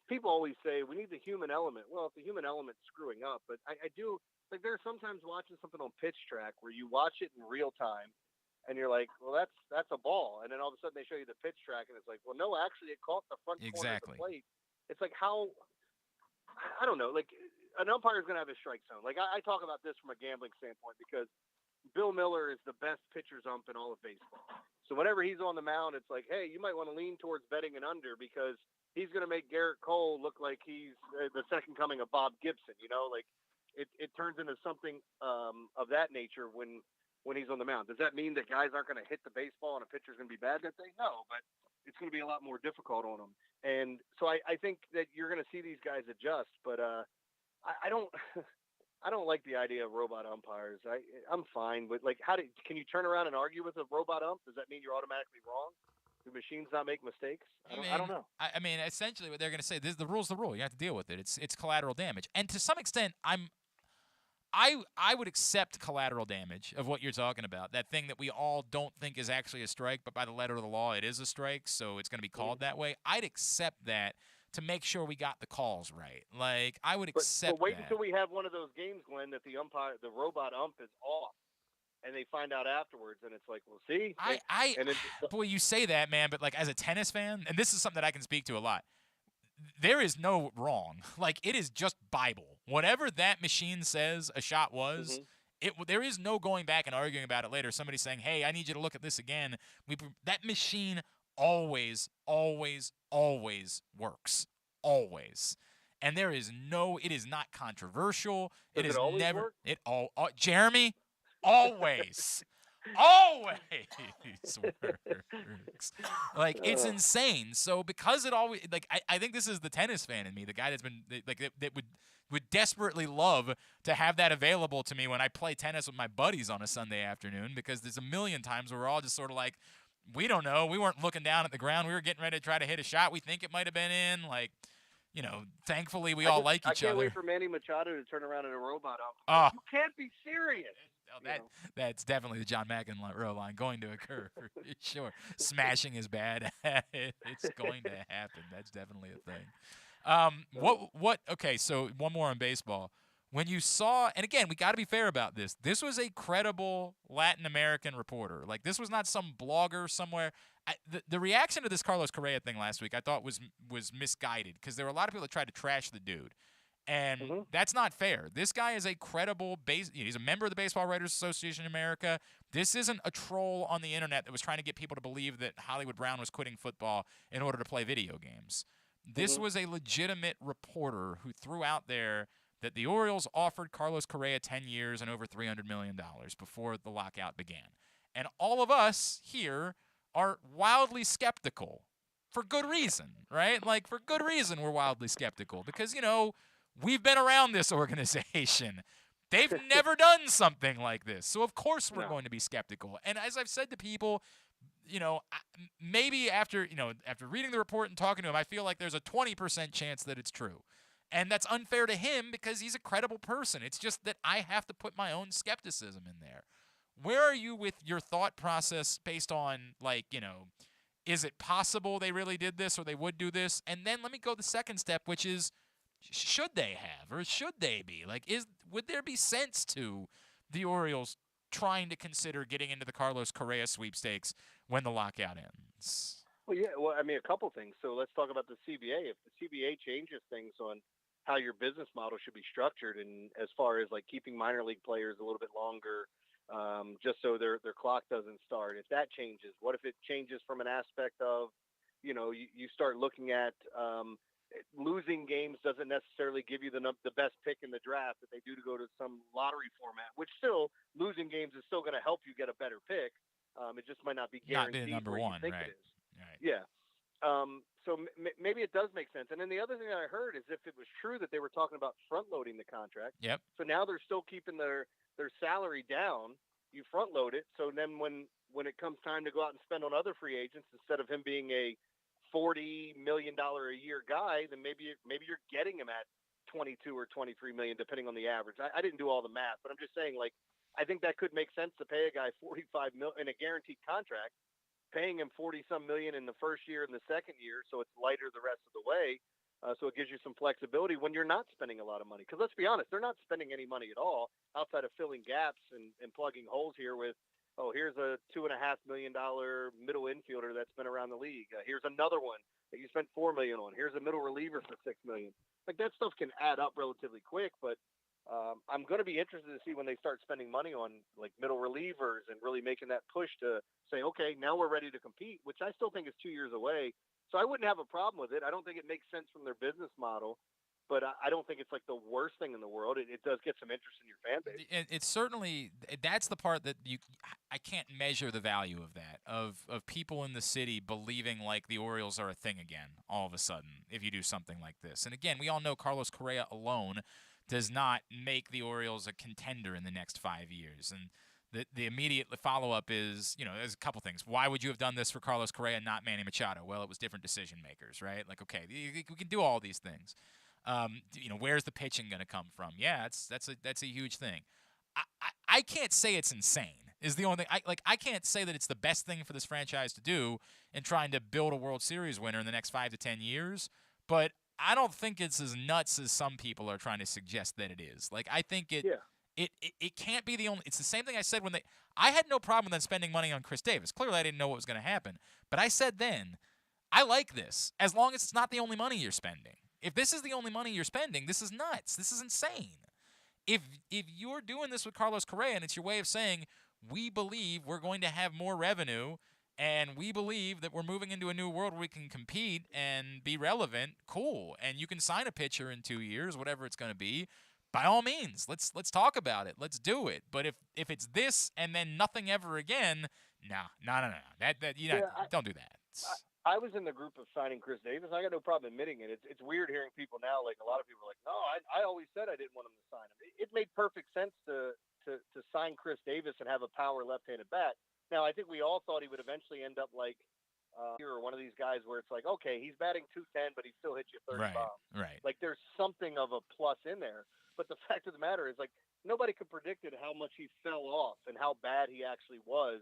people always say we need the human element. Well, if the human element's screwing up, but I do. Like, there's sometimes watching something on Pitch Track where you watch it in real time, and you're like, well, that's a ball, and then all of a sudden they show you the Pitch Track, and it's like, well, no, actually, it caught the front corner of the plate. It's like, how? I don't know. Like, an umpire is going to have a strike zone. Like, I talk about this from a gambling standpoint because Bill Miller is the best pitcher's ump in all of baseball. So whenever he's on the mound, it's like, hey, you might want to lean towards betting an under because he's going to make Garrett Cole look like he's the second coming of Bob Gibson. Like, it turns into something of that nature when he's on the mound. Does that mean that guys aren't going to hit the baseball and a pitcher's going to be bad that day? No, but it's going to be a lot more difficult on them. And so I think that you're going to see these guys adjust, but I don't I don't like the idea of robot umpires. I'm fine, but like, can you turn around and argue with a robot ump? Does that mean you're automatically wrong? Do machines not make mistakes? I don't know. I mean, essentially, what they're going to say, the rule's the rule. You have to deal with it. It's collateral damage, and to some extent, I would accept collateral damage of what you're talking about. That thing that we all don't think is actually a strike, but by the letter of the law, it is a strike, so it's going to be called that way. I'd accept that to make sure we got the calls right. Like, I would accept but wait that. until we have one of those games, Glenn, that the robot ump is off, and they find out afterwards, and it's like, well, see? Boy, you say that, man, but like as a tennis fan, and this is something that I can speak to a lot, there is no wrong. Like, it is just Bible. Whatever that machine says a shot was, there is no going back and arguing about it later. Somebody saying, hey, I need you to look at this again. That machine always, always, always works. Always. And it is not controversial. Does it always work? Jeremy, always. Always works. Like, it's insane. So because it always, like, I think this is the tennis fan in me, the guy that's been like that would desperately love to have that available to me when I play tennis with my buddies on a Sunday afternoon, because there's a million times where we're all just sort of like, we don't know, we weren't looking down at the ground, we were getting ready to try to hit a shot we think it might have been in, like, you know, thankfully we all like each other. I can't wait for Manny Machado to turn around in a robot ump. You can't be serious. That's definitely the John McEnroe line going to occur for sure. Smashing is bad. It's going to happen. That's definitely a thing. Okay, so one more on baseball. When you saw, and again, we got to be fair about this. This was a credible Latin American reporter. Like, this was not some blogger somewhere. The reaction to this Carlos Correa thing last week, I thought was misguided, because there were a lot of people that tried to trash the dude. And that's not fair. This guy is a credible he's a member of the Baseball Writers Association in America. This isn't a troll on the internet that was trying to get people to believe that Hollywood Brown was quitting football in order to play video games. This was a legitimate reporter who threw out there that the Orioles offered Carlos Correa 10 years and over $300 million before the lockout began. And all of us here are wildly skeptical for good reason, right? Like, for good reason we're wildly skeptical, because, you know, we've been around this organization. They've never done something like this. So, of course, we're going to be skeptical. And as I've said to people, you know, maybe after reading the report and talking to him, I feel like there's a 20% chance that it's true. And that's unfair to him because he's a credible person. It's just that I have to put my own skepticism in there. Where are you with your thought process based on, like, you know, is it possible they really did this or they would do this? And then let me go the second step, which is, should they have, or should they be? Like, would there be sense to the Orioles trying to consider getting into the Carlos Correa sweepstakes when the lockout ends? Well, yeah. Well, I mean, a couple things. So let's talk about the CBA. If the CBA changes things on how your business model should be structured, and as far as like keeping minor league players a little bit longer, just so their clock doesn't start, if that changes, what if it changes from an aspect of, you know, you start looking at losing games doesn't necessarily give you the best pick in the draft that they do to go to some lottery format, which still, losing games is still going to help you get a better pick. It just might not be guaranteed number one, think right? It is. Right. Yeah. So maybe it does make sense. And then the other thing that I heard is if it was true that they were talking about front loading the contract. Yep. So now they're still keeping their salary down. You front load it. So then when it comes time to go out and spend on other free agents, instead of him being a $40 million a year guy, then maybe you're getting him at 22 or 23 million, depending on the average. I didn't do all the math, but I'm just saying, like, I think that could make sense to pay a guy $45 million in a guaranteed contract, paying him 40-some million in the first year and the second year, so it's lighter the rest of the way. So it gives you some flexibility when you're not spending a lot of money. Because let's be honest, they're not spending any money at all outside of filling gaps and plugging holes here with, oh, here's a $2.5 million middle infielder that's been around the league. Here's another one that you spent $4 million on. Here's a middle reliever for $6 million. Like, that stuff can add up relatively quick, but I'm going to be interested to see when they start spending money on, like, middle relievers and really making that push to say, okay, now we're ready to compete, which I still think is 2 years away. So I wouldn't have a problem with it. I don't think it makes sense from their business model, but I don't think it's like the worst thing in the world. It does get some interest in your fan base. It's certainly, that's the part that I can't measure the value of that, of people in the city believing like the Orioles are a thing again all of a sudden if you do something like this. And again, we all know Carlos Correa alone does not make the Orioles a contender in the next 5 years. And the immediate follow-up is, there's a couple things. Why would you have done this for Carlos Correa and not Manny Machado? Well, it was different decision makers, right? Like, okay, we can do all these things. Where's the pitching going to come from? Yeah, that's a huge thing. I can't say it's insane. Is the only thing. I can't say that it's the best thing for this franchise to do in trying to build a World Series winner in the next 5 to 10 years, but I don't think it's as nuts as some people are trying to suggest that it is. Like, I think it can't be the only. It's the same thing I said when I had no problem with them spending money on Chris Davis. Clearly, I didn't know what was going to happen, but I said then, I like this as long as it's not the only money you're spending. If this is the only money you're spending, this is nuts. This is insane. If you're doing this with Carlos Correa and it's your way of saying, we believe we're going to have more revenue and we believe that we're moving into a new world where we can compete and be relevant, cool. And you can sign a pitcher in 2 years, whatever it's going to be. By all means, let's talk about it. Let's do it. But if it's this and then nothing ever again, no. Don't do that. I was in the group of signing Chris Davis. I got no problem admitting it. It's weird hearing people now, like a lot of people are like, no, I always said I didn't want him to sign him. It made perfect sense to sign Chris Davis and have a power left-handed bat. Now, I think we all thought he would eventually end up like or one of these guys where it's like, okay, he's batting .210, but he still hits you 30 bombs. Right. Like there's something of a plus in there. But the fact of the matter is, like, nobody could predict how much he fell off and how bad he actually was,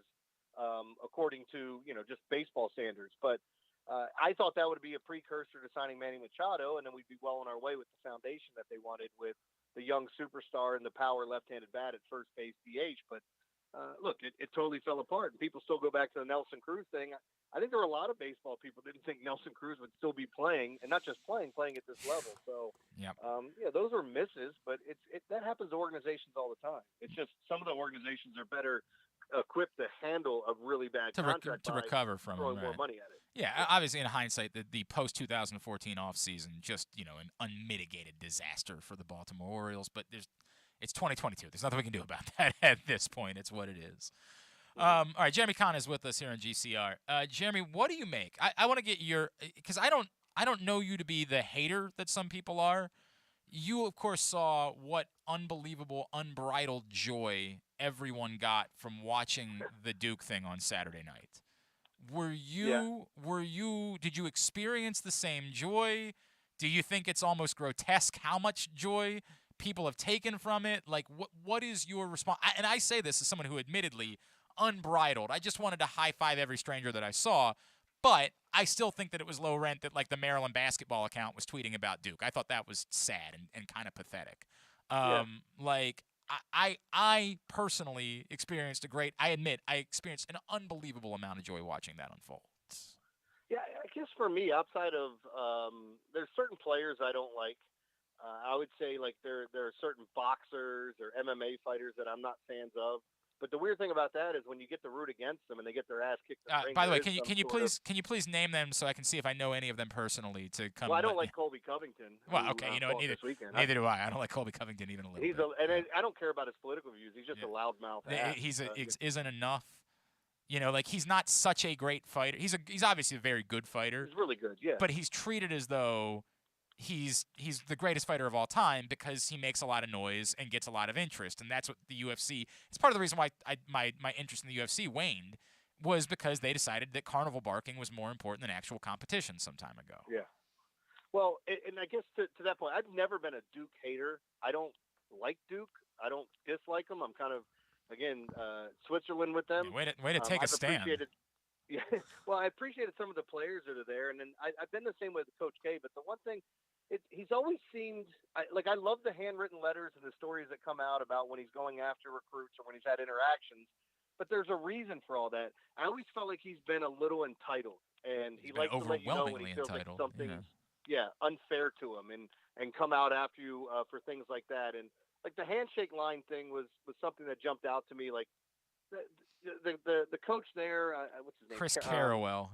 according to, just baseball standards. But I thought that would be a precursor to signing Manny Machado, and then we'd be well on our way with the foundation that they wanted with the young superstar and the power left-handed bat at first base DH. But look, it totally fell apart, and people still go back to the Nelson Cruz thing. I think there were a lot of baseball people who didn't think Nelson Cruz would still be playing, and not just playing at this level. So, those are misses, but that happens to organizations all the time. It's just some of the organizations are better equipped to handle a really bad contract to recover from throwing them, more money at it. Yeah, obviously in hindsight, the post-2014 offseason, just, an unmitigated disaster for the Baltimore Orioles. But it's 2022. There's nothing we can do about that at this point. It's what it is. All right, Jeremy Conn is with us here on GCR. Jeremy, what do you make? I want to get your – because I don't know you to be the hater that some people are. You, of course, saw what unbelievable, unbridled joy everyone got from watching the Duke thing on Saturday night. Did you experience the same joy? Do you think it's almost grotesque how much joy people have taken from it? Like, what is your response? And I say this as someone who admittedly unbridled. I just wanted to high-five every stranger that I saw, but I still think that it was low rent that, like, the Maryland basketball account was tweeting about Duke. I thought that was sad and kind of pathetic. Like, I personally experienced I experienced an unbelievable amount of joy watching that unfold. Yeah, I guess for me, outside of there's certain players I don't like. I would say, like, there are certain boxers or MMA fighters that I'm not fans of. But the weird thing about that is when you get to root against them and they get their ass kicked in the ring. By the way, can you please name them so I can see if I know any of them personally to come? Well, I don't like Colby Covington. Well, okay, neither do I. I don't like Colby Covington even a little bit. I don't care about his political views. He's just a loudmouth ass. Isn't enough. Like, he's not such a great fighter. He's obviously a very good fighter. He's really good, yeah. But he's treated as though he's the greatest fighter of all time because he makes a lot of noise and gets a lot of interest, and that's what the UFC. It's part of the reason why my interest in the UFC waned, was because they decided that carnival barking was more important than actual competition some time ago. Yeah. Well, and I guess to that point, I've never been a Duke hater. I don't like Duke. I don't dislike them. I'm kind of, again, Switzerland with them. Yeah, way to take a stand. Yeah, well, I appreciated some of the players that are there, and then I've been the same way with Coach K. But the one thing, he's always seemed I love the handwritten letters and the stories that come out about when he's going after recruits or when he's had interactions. But there's a reason for all that. I always felt like he's been a little entitled, and he likes to let you know when he feels like something's unfair to him, and come out after you for things like that. And like the handshake line thing was something that jumped out to me. Like the coach there, what's his name? Chris Carrawell,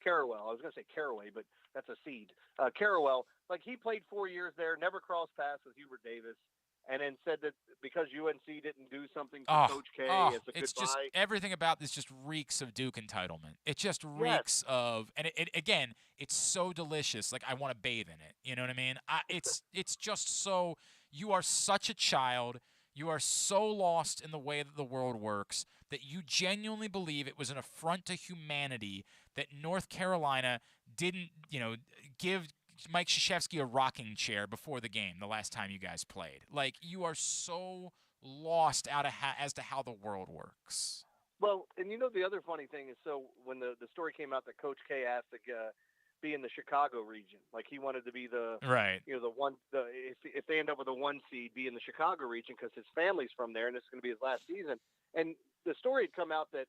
Carrawell. I was going to say Caraway, but that's a seed. Carrawell, like, he played 4 years there, never crossed paths with Hubert Davis, and then said that because UNC didn't do something for Coach K as a it's goodbye. Just everything about this just reeks of Duke entitlement. It just reeks of, and it again, it's so delicious. Like, I want to bathe in it. You know what I mean? It's just so. You are such a child. You are so lost in the way that the world works that you genuinely believe it was an affront to humanity that North Carolina didn't, give Mike Krzyzewski a rocking chair before the game the last time you guys played. Like, you are so lost as to how the world works. Well, and the other funny thing is, so when the story came out that Coach K asked to be in the Chicago region, like he wanted to be the if they end up with a 1 seed, be in the Chicago region because his family's from there and this is going to be his last season. And the story had come out that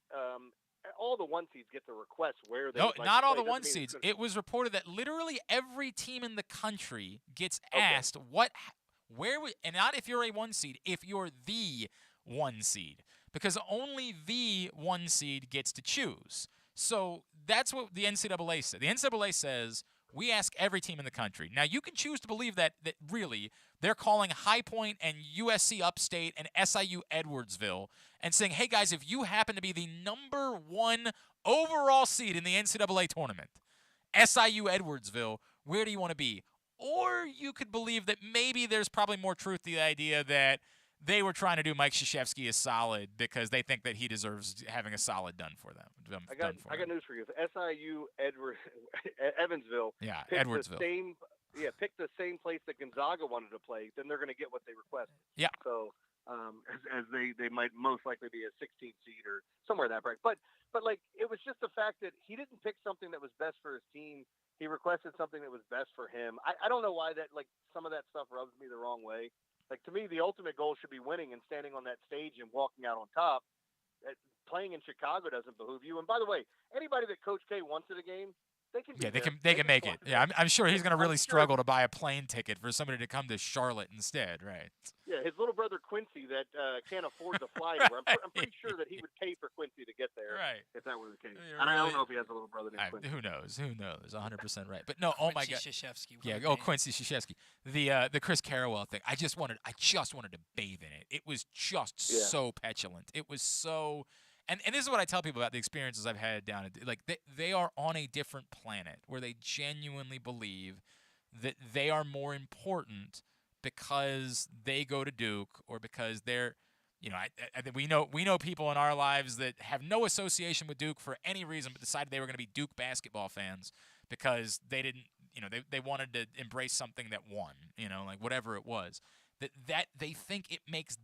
all the 1 seeds get to request where they. No, not all the 1 seeds. It was reported that literally every team in the country gets asked and not if you're a 1 seed, if you're the 1 seed, because only the 1 seed gets to choose. So that's what the NCAA said. The NCAA says we ask every team in the country. Now, you can choose to believe that really they're calling High Point and USC Upstate and SIU Edwardsville and saying, hey, guys, if you happen to be the number 1 overall seed in the NCAA tournament, SIU Edwardsville, where do you want to be? Or you could believe that maybe there's probably more truth to the idea that they were trying to do Mike Krzyzewski a solid because they think that he deserves having a solid done for them. I got news for you. If SIU Evansville Edwardsville. Pick the same place that Gonzaga wanted to play, then they're going to get what they requested. Yeah. So as they might most likely be a 16 seed or somewhere in that bracket. But like it was just the fact that he didn't pick something that was best for his team. He requested something that was best for him. I don't know why that some of that stuff rubs me the wrong way. Like, to me, the ultimate goal should be winning and standing on that stage and walking out on top. Playing in Chicago doesn't behoove you. And by the way, anybody that Coach K wants at a game, they can be they can make it. Yeah, I'm sure he's going to really struggle to buy a plane ticket for somebody to come to Charlotte instead, right? Yeah, his little brother Quincy that can't afford to fly anywhere. I'm pretty sure that he would pay for Quincy to get there, right? If that were the case. And I don't know if he has a little brother named Quincy. Who knows? 100% right. But no, oh my God. Krzyzewski. Yeah, Quincy Krzyzewski. The Chris Carrawell thing. I just wanted to bathe in it. It was just so petulant. It was so. And this is what I tell people about the experiences I've had down at, like, they are on a different planet where they genuinely believe that they are more important because they go to Duke or because they're, I think we know people in our lives that have no association with Duke for any reason but decided they were going to be Duke basketball fans because they didn't, they wanted to embrace something that won, like whatever it was. That they think it makes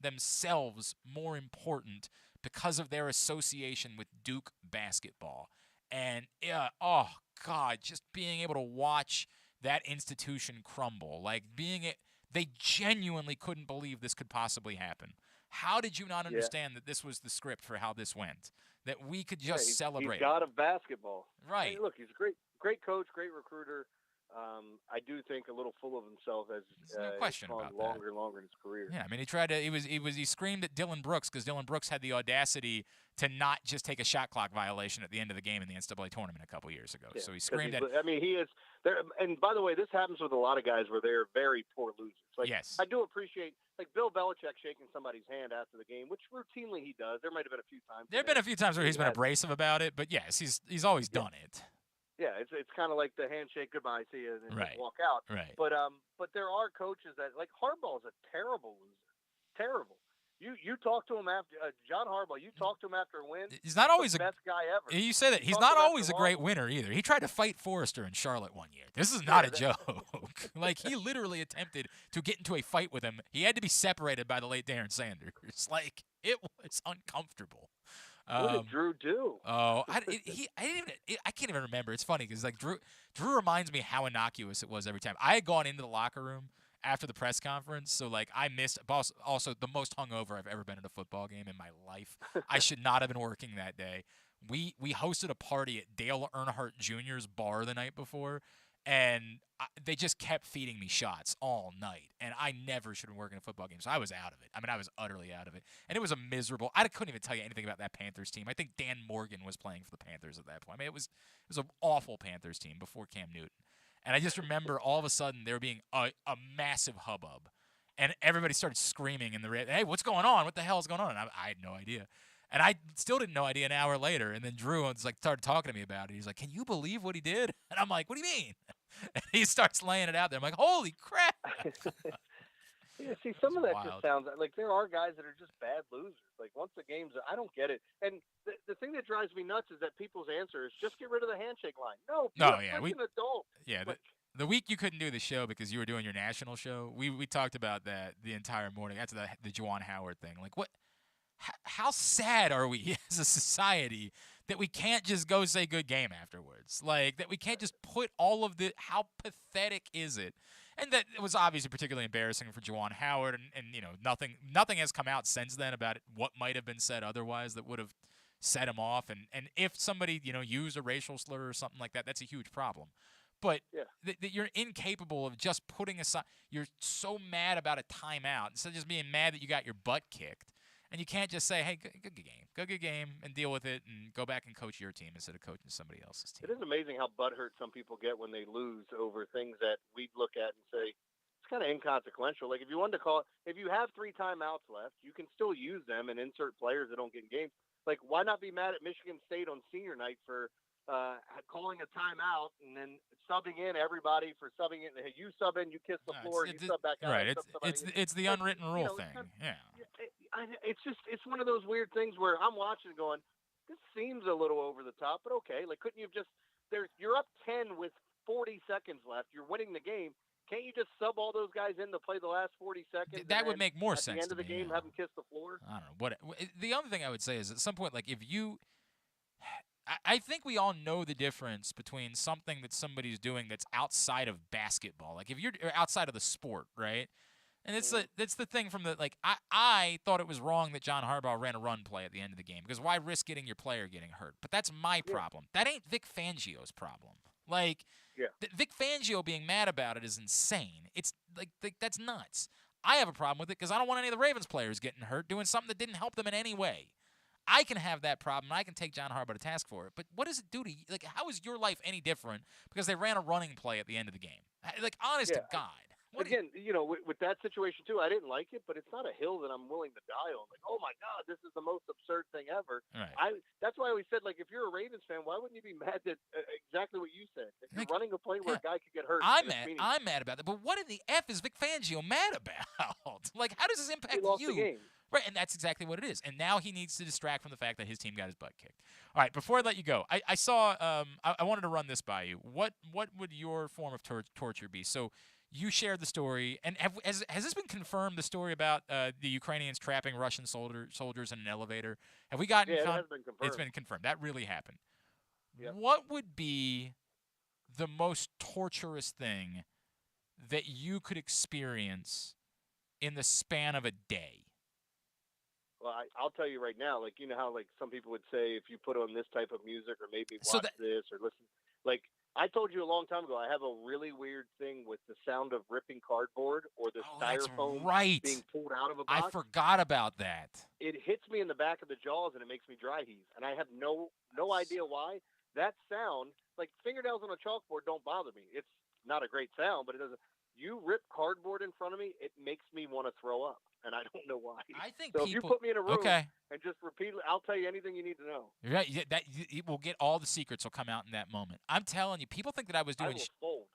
themselves more important because of their association with Duke basketball. And, oh, God, just being able to watch that institution crumble, they genuinely couldn't believe this could possibly happen. How did you not understand that this was the script for how this went? That we could just celebrate. He's God of basketball. Right. I mean, look, he's a great coach, great recruiter. I do think a little full of himself as no question he's about longer and longer in his career. Yeah, I mean, he screamed at Dylan Brooks because Dylan Brooks had the audacity to not just take a shot clock violation at the end of the game in the NCAA tournament a couple years ago. Yeah, so he screamed at. I mean, he is there. And by the way, this happens with a lot of guys where they're very poor losers. Like, yes. I do appreciate Bill Belichick shaking somebody's hand after the game, which routinely he does. There might have been a few times. There have been a few times where he's been abrasive about it, but yes, he's always done it. Yeah, it's kind of like the handshake, goodbye, see you, and then right. walk out. Right. But there are coaches that, like, Harbaugh is a terrible loser. Terrible. You talk to him after John Harbaugh. You talk to him after a win. He's not always the best guy ever. You say that he's not always a great winner either. He tried to fight Forrester in Charlotte one year. This is not a joke. Like, he literally attempted to get into a fight with him. He had to be separated by the late Darren Sanders. Like, it was uncomfortable. What did Drew do? Oh, I can't even remember. It's funny because Drew reminds me how innocuous it was every time. I had gone into the locker room after the press conference, so I missed. Also, the most hungover I've ever been at a football game in my life. I should not have been working that day. We hosted a party at Dale Earnhardt Jr.'s bar the night before, and they just kept feeding me shots all night, and I never should have been working a football game, so I was out of it. I mean, I was utterly out of it, and it was a miserable. I couldn't even tell you anything about that Panthers team. I think Dan Morgan was playing for the Panthers at that point. I mean, it was an awful Panthers team before Cam Newton, and I just remember all of a sudden there being a massive hubbub, and everybody started screaming in the hey, what's going on? What the hell is going on? And I had no idea. And I still didn't know idea an hour later. And then Drew was started talking to me about it. He's like, "Can you believe what he did?" And I'm like, "What do you mean?" And he starts laying it out there. I'm like, "Holy crap!" Yeah, see, some of that wild. just sounds like there are guys that are just bad losers. Like, once the game's, I don't get it. And the thing that drives me nuts is that people's answer is just get rid of the handshake line. No, you're a freaking adult. Yeah, like, the week you couldn't do the show because you were doing your national show, we talked about that the entire morning. That's the Juwan Howard thing. Like, what? How sad are we as a society that we can't just go say good game afterwards? Like, that we can't just put all of the – how pathetic is it? And that it was obviously particularly embarrassing for Juwan Howard, and you know, nothing has come out since then about what might have been said otherwise that would have set him off. And if somebody, you know, used a racial slur or something like that, that's a huge problem. But that you're incapable of just putting aside – you're so mad about a timeout instead of just being mad that you got your butt kicked. And you can't just say, hey, good game, and deal with it and go back and coach your team instead of coaching somebody else's team. It is amazing how butthurt some people get when they lose over things that we look at and say, it's kind of inconsequential. Like, if you wanted to if you have 3 timeouts left, you can still use them and insert players that don't get in games. Like, why not be mad at Michigan State on senior night for calling a timeout and then subbing in everybody for subbing in? Hey, you sub in, you kiss the floor, you sub back out. Right, it's the unwritten rule thing. It's one of those weird things where I'm watching and going, this seems a little over the top, but okay. Like, couldn't you just you're up 10 with 40 seconds left. You're winning the game. Can't you just sub all those guys in to play the last 40 seconds? That would make more sense. At the end of the game, have them kiss the floor. I don't know. The other thing I would say is at some point, like, if you – I think we all know the difference between something that somebody's doing that's outside of basketball. Like, if you're outside of the sport, right? And it's the thing from the, like, I thought it was wrong that John Harbaugh ran a run play at the end of the game because why risk getting your player getting hurt? But that's my problem. That ain't Vic Fangio's problem. Like, Vic Fangio being mad about it is insane. It's like that's nuts. I have a problem with it because I don't want any of the Ravens players getting hurt doing something that didn't help them in any way. I can have that problem. I can take John Harbaugh to task for it. But what does it do to you? Like, how is your life any different because they ran a running play at the end of the game? Like, honest to God. Again, you know, with that situation, too, I didn't like it, but it's not a hill that I'm willing to die on. Like, oh, my God, this is the most absurd thing ever. Right. That's why I always said, like, if you're a Ravens fan, why wouldn't you be mad that exactly what you said? If you're running a play where a guy could get hurt. I'm mad about that. But what in the F is Vic Fangio mad about? Like, how does this impact he lost you? The game. Right, and that's exactly what it is. And now he needs to distract from the fact that his team got his butt kicked. All right, before I let you go, I saw I wanted to run this by you. What would your form of torture be? So you shared the story, and has this been confirmed, the story about the Ukrainians trapping Russian soldiers in an elevator? Have we gotten it has been confirmed. It's been confirmed. That really happened. Yep. What would be the most torturous thing that you could experience in the span of a day? Well, I'll tell you right now, like, you know how, like, some people would say if you put on this type of music or maybe watch this or listen. Like, I told you a long time ago, I have a really weird thing with the sound of ripping cardboard or the styrofoam being pulled out of a box. I forgot about that. It hits me in the back of the jaws and it makes me dry heave. And I have no idea why. That sound, like fingernails on a chalkboard don't bother me. It's not a great sound, but it doesn't. You rip cardboard in front of me, it makes me want to throw up, and I don't know why. I think so. If you put me in a room and just repeatedly, I'll tell you anything you need to know. Right, it will get all the secrets will come out in that moment. I'm telling you, people think that I was doing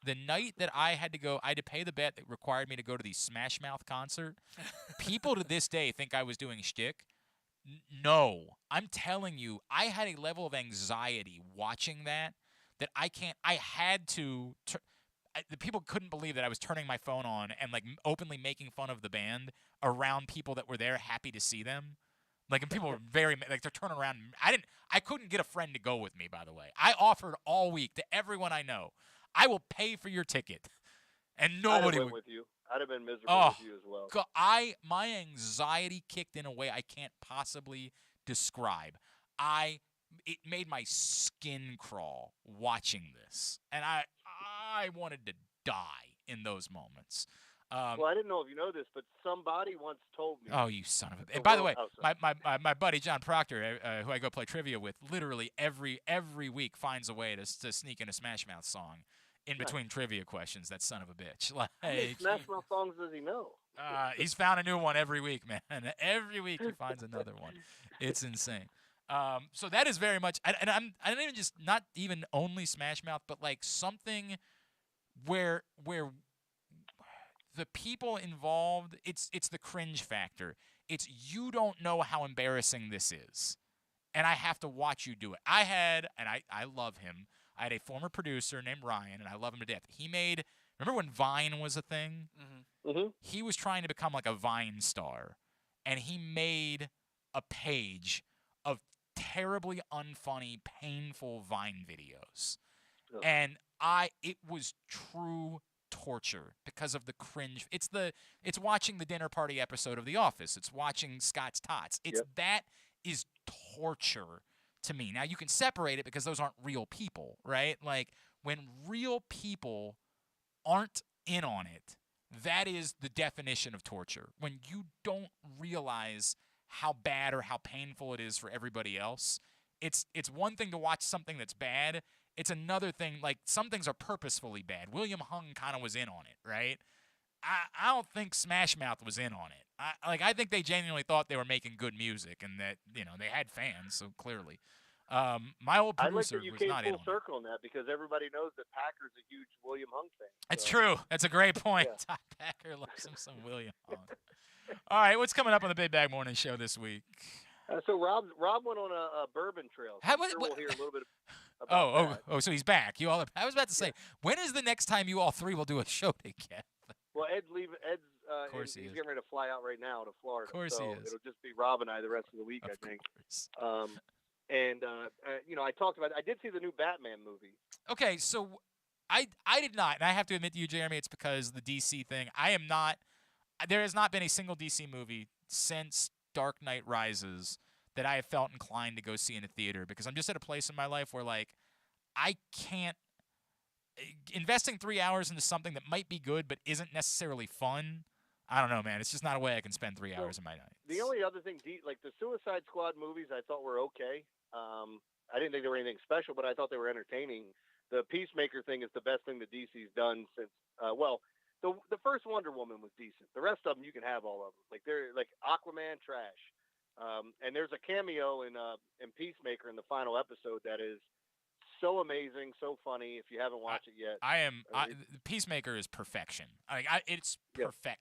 the night that I had to pay the bet that required me to go to the Smash Mouth concert. People to this day think I was doing shtick. No, I'm telling you, I had a level of anxiety watching that I can't. I had to. The people couldn't believe that I was turning my phone on and like openly making fun of the band around people that were there, happy to see them. Like, and people were very like they're turning around. I couldn't get a friend to go with me. By the way, I offered all week to everyone I know, I will pay for your ticket, and nobody would. With you. I'd have been miserable with you as well. My anxiety kicked in a way I can't possibly describe. It made my skin crawl watching this, and I wanted to die in those moments. Well, I didn't know if you know this, but somebody once told me. Oh, you son of a! And by the way, my buddy John Proctor, who I go play trivia with, literally every week finds a way to sneak in a Smash Mouth song in between trivia questions. That son of a bitch! Like, how many Smash Mouth songs does he know? He's found a new one every week, man. Every week he finds another one. It's insane. So that is very much, I don't even just not even only Smash Mouth, but like something where the people involved, it's the cringe factor. It's you don't know how embarrassing this is, and I have to watch you do it. I love him. I had a former producer named Ryan, and I love him to death. Remember when Vine was a thing? Mm-hmm. He was trying to become like a Vine star, and he made a page of terribly unfunny, painful Vine videos. Ugh. And it was true torture because of the cringe. It's watching the dinner party episode of The Office. It's watching Scott's Tots. That is torture to me. Now you can separate it because those aren't real people, right? Like when real people aren't in on it, that is the definition of torture. When you don't realize how bad or how painful it is for everybody else. It's one thing to watch something that's bad. It's another thing, like some things are purposefully bad. William Hung kind of was in on it, right? I don't think Smash Mouth was in on it. I think they genuinely thought they were making good music and that, they had fans, so clearly. My old producer I like that you was came not in full on it. circle on that because everybody knows that Packer's a huge William Hung fan. It's true. That's a great point. Yeah. Todd Packer loves him some William Hung. All right, what's coming up on the Big Bag Morning Show this week? So Rob went on a bourbon trail. So we'll hear a little bit about that. So he's back. I was about to say, when is the next time you all three will do a show together? Well, Ed's Of course he's he is. getting ready to fly out right now to Florida. Of course so he is. It'll just be Rob and I the rest of the week, I think. Course. I talked about. I did see the new Batman movie. Okay, so I did not, and I have to admit to you, Jeremy, it's because the DC thing. There has not been a single DC movie since Dark Knight Rises that I have felt inclined to go see in a theater because I'm just at a place in my life where I can't. Investing 3 hours into something that might be good but isn't necessarily fun, I don't know, man. It's just not a way I can spend 3 hours of my night. The only other thing, like the Suicide Squad movies, I thought were okay. I didn't think they were anything special, but I thought they were entertaining. The Peacemaker thing is the best thing that DC's done since. The first Wonder Woman was decent. The rest of them, you can have all of them. Like they're like Aquaman, trash. And there's a cameo in Peacemaker in the final episode that is so amazing, so funny. If you haven't watched it yet, Peacemaker is perfection. It's perfect.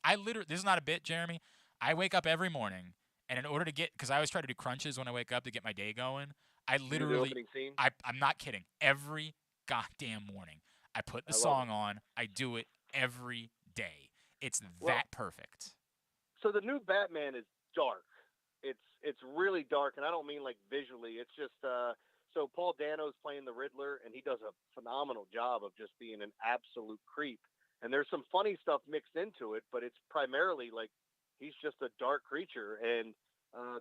This is not a bit, Jeremy. I wake up every morning, and in order to because I always try to do crunches when I wake up to get my day going. The opening scene? I'm not kidding. Every goddamn morning, I put the song on. I do it every day. It's that perfect. So the new Batman is dark. It's really dark, and I don't mean like visually. It's just so Paul Dano's playing the Riddler, and he does a phenomenal job of just being an absolute creep. And there's some funny stuff mixed into it, but it's primarily like he's just a dark creature. And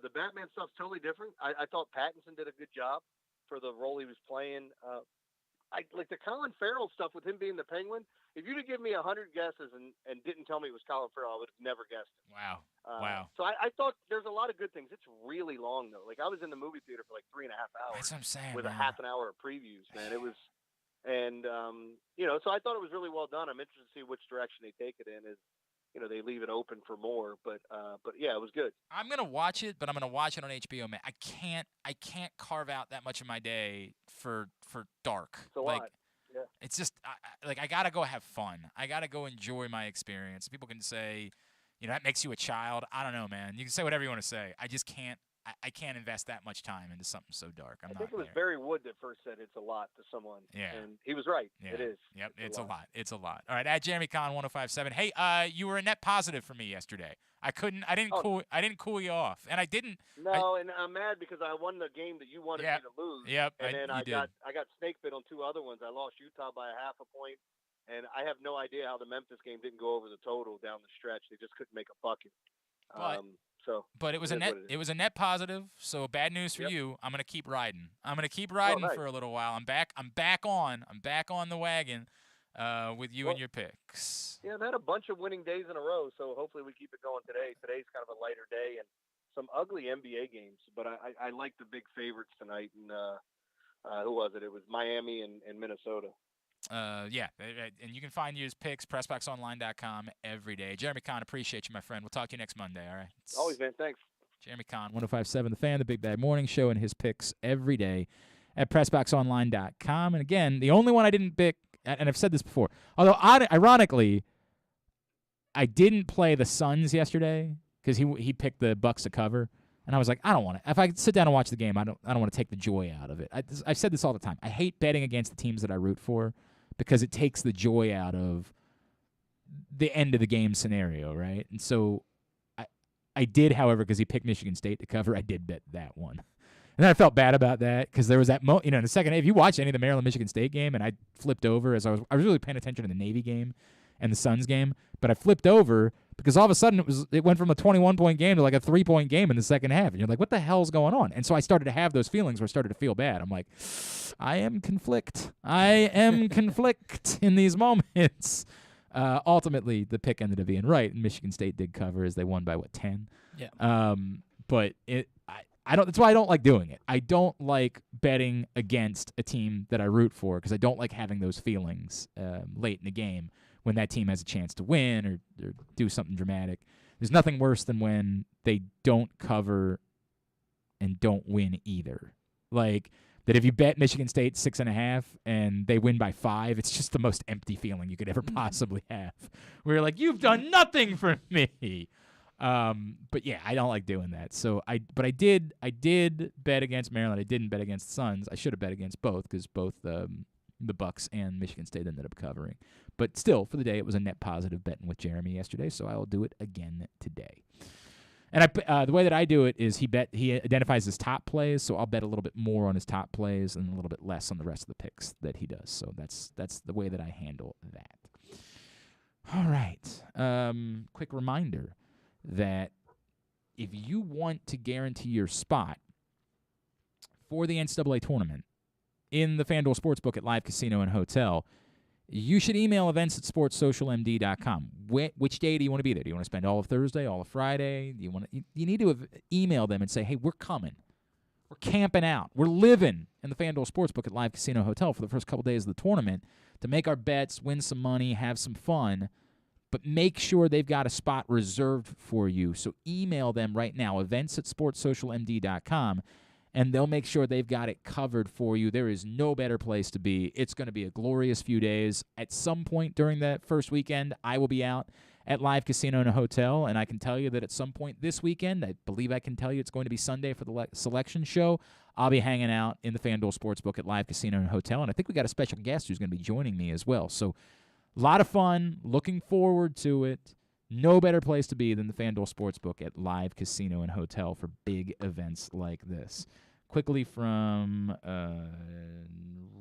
the Batman stuff's totally different. I thought Pattinson did a good job for the role he was playing. I like the Colin Farrell stuff with him being the Penguin. If you'd have given me 100 guesses and didn't tell me it was Colin Farrell, I would have never guessed it. Wow. So I thought there's a lot of good things. It's really long though. Like I was in the movie theater for like 3.5 hours. That's what I'm saying. With a half an hour of previews, man. It was, and so I thought it was really well done. I'm interested to see which direction they take it in. They leave it open for more, but yeah, it was good. I'm gonna watch it, but I'm gonna watch it on HBO Max. I can't carve out that much of my day for dark. It's a lot. Yeah. It's just I gotta go have fun. I gotta go enjoy my experience. People can say, that makes you a child. I don't know, man. You can say whatever you want to say. I just can't. I can't invest that much time into something so dark. I think it was Barry Wood that first said it's a lot to someone. Yeah. And he was right. Yeah. It is. Yep. It's a lot. It's a lot. All right. At Jeremy Conn 1057. Hey, you were a net positive for me yesterday. I didn't cool you off. And I didn't. No, and I'm mad because I won the game that you wanted me to lose. Yep. And then I got snake bit on two other ones. I lost Utah by a half a point. And I have no idea how the Memphis game didn't go over the total down the stretch. They just couldn't make a bucket. But it was a net positive. So bad news for you. I'm gonna keep riding. For a little while. I'm back on the wagon with you and your picks. Yeah, I've had a bunch of winning days in a row, so hopefully we keep it going today. Today's kind of a lighter day and some ugly NBA games, but I like the big favorites tonight. And who was it? It was Miami and Minnesota. And you can find his picks, PressBoxOnline.com every day. Jeremy Conn, appreciate you, my friend. We'll talk to you next Monday, all right? Always, man. Thanks. Jeremy Conn, 1057 The Fan, the Big Bad Morning Show, and his picks every day at PressBoxOnline.com. And again, the only one I didn't pick, and I've said this before, although ironically, I didn't play the Suns yesterday because he picked the Bucks to cover, and I was like, I don't want to. If I sit down and watch the game, I don't want to take the joy out of it. I've said this all the time. I hate betting against the teams that I root for because it takes the joy out of the end of the game scenario, right? And so I did, however, because he picked Michigan State to cover, I did bet that one. And then I felt bad about that because there was that in the second half. If you watch any of the Maryland-Michigan State game, and I flipped over as I was really paying attention to the Navy game and the Suns game, but I flipped over because all of a sudden it went from a 21-point game to like a 3-point game in the second half. And you're like, what the hell's going on? And so I started to have those feelings where I started to feel bad. I'm like, I am conflict in these moments. Ultimately, the pick ended up being right, and Michigan State did cover as they won by 10. Yeah. But I don't. That's why I don't like doing it. I don't like betting against a team that I root for because I don't like having those feelings late in the game when that team has a chance to win or do something dramatic. There's nothing worse than when they don't cover and don't win either. Like that if you bet Michigan State 6.5 and they win by 5, it's just the most empty feeling you could ever possibly have. Where you're like, you've done nothing for me. But yeah, I don't like doing that. So I did bet against Maryland. I didn't bet against the Suns. I should have bet against both because both the Bucks and Michigan State ended up covering. But still, for the day, it was a net positive betting with Jeremy yesterday, so I will do it again today. And the way that I do it is he identifies his top plays, so I'll bet a little bit more on his top plays and a little bit less on the rest of the picks that he does. So that's the way that I handle that. All right. Quick reminder that if you want to guarantee your spot for the NCAA tournament in the FanDuel Sportsbook at Live Casino and Hotel, you should email events@sportssocialmd.com. Which day do you want to be there? Do you want to spend all of Thursday, all of Friday? You need to email them and say, hey, we're coming. We're camping out. We're living in the FanDuel Sportsbook at Live Casino Hotel for the first couple days of the tournament to make our bets, win some money, have some fun, but make sure they've got a spot reserved for you. So email them right now, events@sportssocialmd.com, and they'll make sure they've got it covered for you. There is no better place to be. It's going to be a glorious few days. At some point during that first weekend, I will be out at Live Casino and Hotel, and I can tell you that at some point this weekend, I believe I can tell you it's going to be Sunday for the selection show, I'll be hanging out in the FanDuel Sportsbook at Live Casino and Hotel, and I think we got a special guest who's going to be joining me as well. So a lot of fun, looking forward to it. No better place to be than the FanDuel Sportsbook at Live Casino and Hotel for big events like this. Quickly from